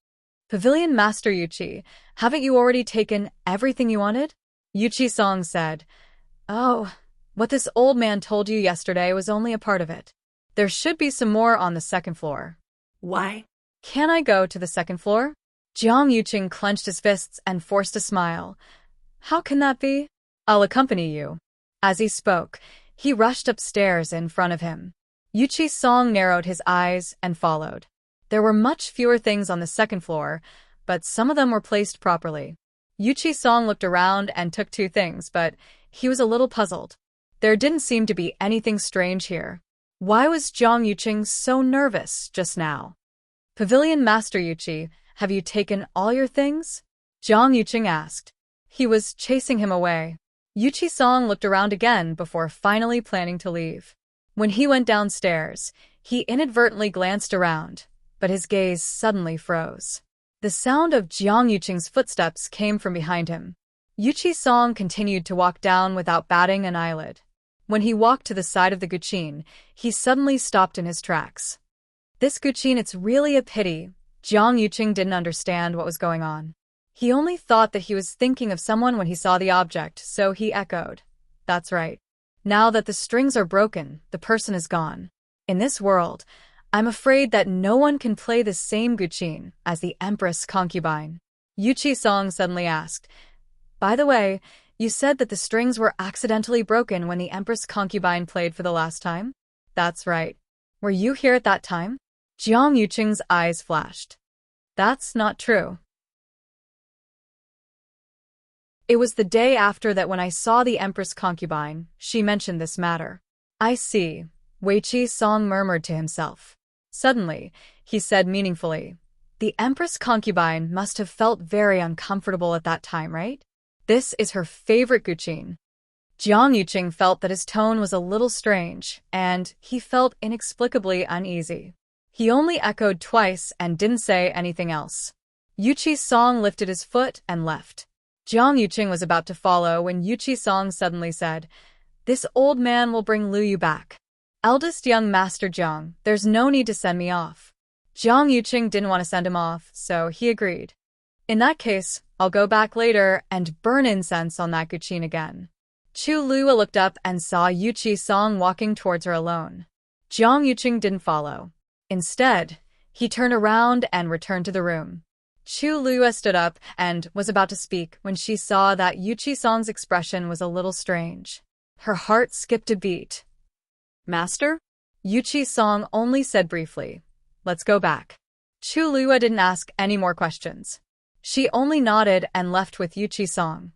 Pavilion Master Yuchi, haven't you already taken everything you wanted? Yuchi-song said, Oh, what this old man told you yesterday was only a part of it. There should be some more on the second floor. Why? Can I go to the second floor? Jiang Yuqing clenched his fists and forced a smile. How can that be? I'll accompany you. As he spoke, he rushed upstairs in front of him. Yuchi-song narrowed his eyes and followed. There were much fewer things on the second floor, but some of them were placed properly. Yuchi-song looked around and took two things, but he was a little puzzled. There didn't seem to be anything strange here. Why was Jiang Yuqing so nervous just now? Pavilion Master Yuchi, have you taken all your things? Jiang Yuqing asked. He was chasing him away. Yuchi-song looked around again before finally planning to leave. When he went downstairs, he inadvertently glanced around, but his gaze suddenly froze. The sound of Jiang Yuqing's footsteps came from behind him. Yuchi-song continued to walk down without batting an eyelid. When he walked to the side of the guqin, he suddenly stopped in his tracks. This guqin, it's really a pity. Jiang Yuqing didn't understand what was going on. He only thought that he was thinking of someone when he saw the object, so he echoed. That's right. Now that the strings are broken, the person is gone. In this world, I'm afraid that no one can play the same guqin as the Empress concubine. Yuchi-song suddenly asked, By the way, you said that the strings were accidentally broken when the Empress concubine played for the last time? That's right. Were you here at that time? Jiang Yuqing's eyes flashed. That's not true. It was the day after that when I saw the Empress concubine, she mentioned this matter. I see, Yuchi-song murmured to himself. Suddenly, he said meaningfully, The Empress concubine must have felt very uncomfortable at that time, right? This is her favorite guqin. Jiang Yuqing felt that his tone was a little strange, and he felt inexplicably uneasy. He only echoed twice and didn't say anything else. Yuchi-song lifted his foot and left. Jiang Yuqing was about to follow when Yuchi-song suddenly said, This old man will bring Luyu back. Eldest young Master Jiang, there's no need to send me off. Jiang Yuqing didn't want to send him off, so he agreed. In that case, I'll go back later and burn incense on that guqin again. Chu Lua looked up and saw Yuchi-song walking towards her alone. Jiang Yuqing didn't follow. Instead, he turned around and returned to the room. Chu Lua stood up and was about to speak when she saw that Yuchi-song's expression was a little strange. Her heart skipped a beat. Master? Yuchi-song only said briefly, Let's go back. Chu Lua didn't ask any more questions. She only nodded and left with Yuchi-song.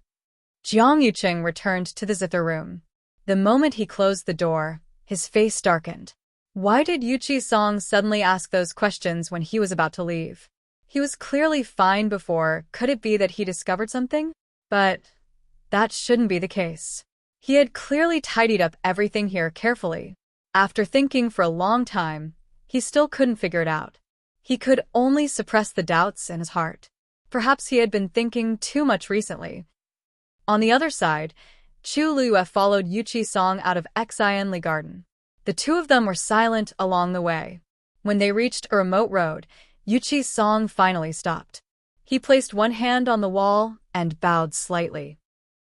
Jiang Yuqing returned to the zither room. The moment he closed the door, his face darkened. Why did Yuchi-song suddenly ask those questions when he was about to leave? He was clearly fine before. Could it be that he discovered something? But that shouldn't be the case. He had clearly tidied up everything here carefully. After thinking for a long time, he still couldn't figure it out. He could only suppress the doubts in his heart. Perhaps he had been thinking too much recently. On the other side, Chu Lua followed Yuchi-song out of Xianli Garden. The two of them were silent along the way. When they reached a remote road, Yuchi-song finally stopped. He placed one hand on the wall and bowed slightly.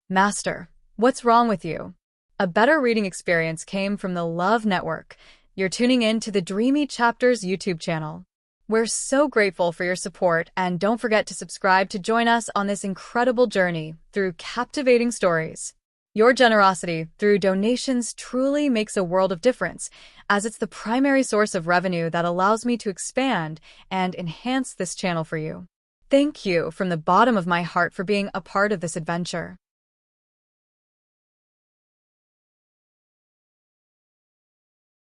Master, what's wrong with you? A better reading experience came from the Love Network. You're tuning in to the Dreamy Chapters YouTube channel. We're so grateful for your support, and don't forget to subscribe to join us on this incredible journey through captivating stories. Your generosity through donations truly makes a world of difference, as it's the primary source of revenue that allows me to expand and enhance this channel for you. Thank you from the bottom of my heart for being a part of this adventure.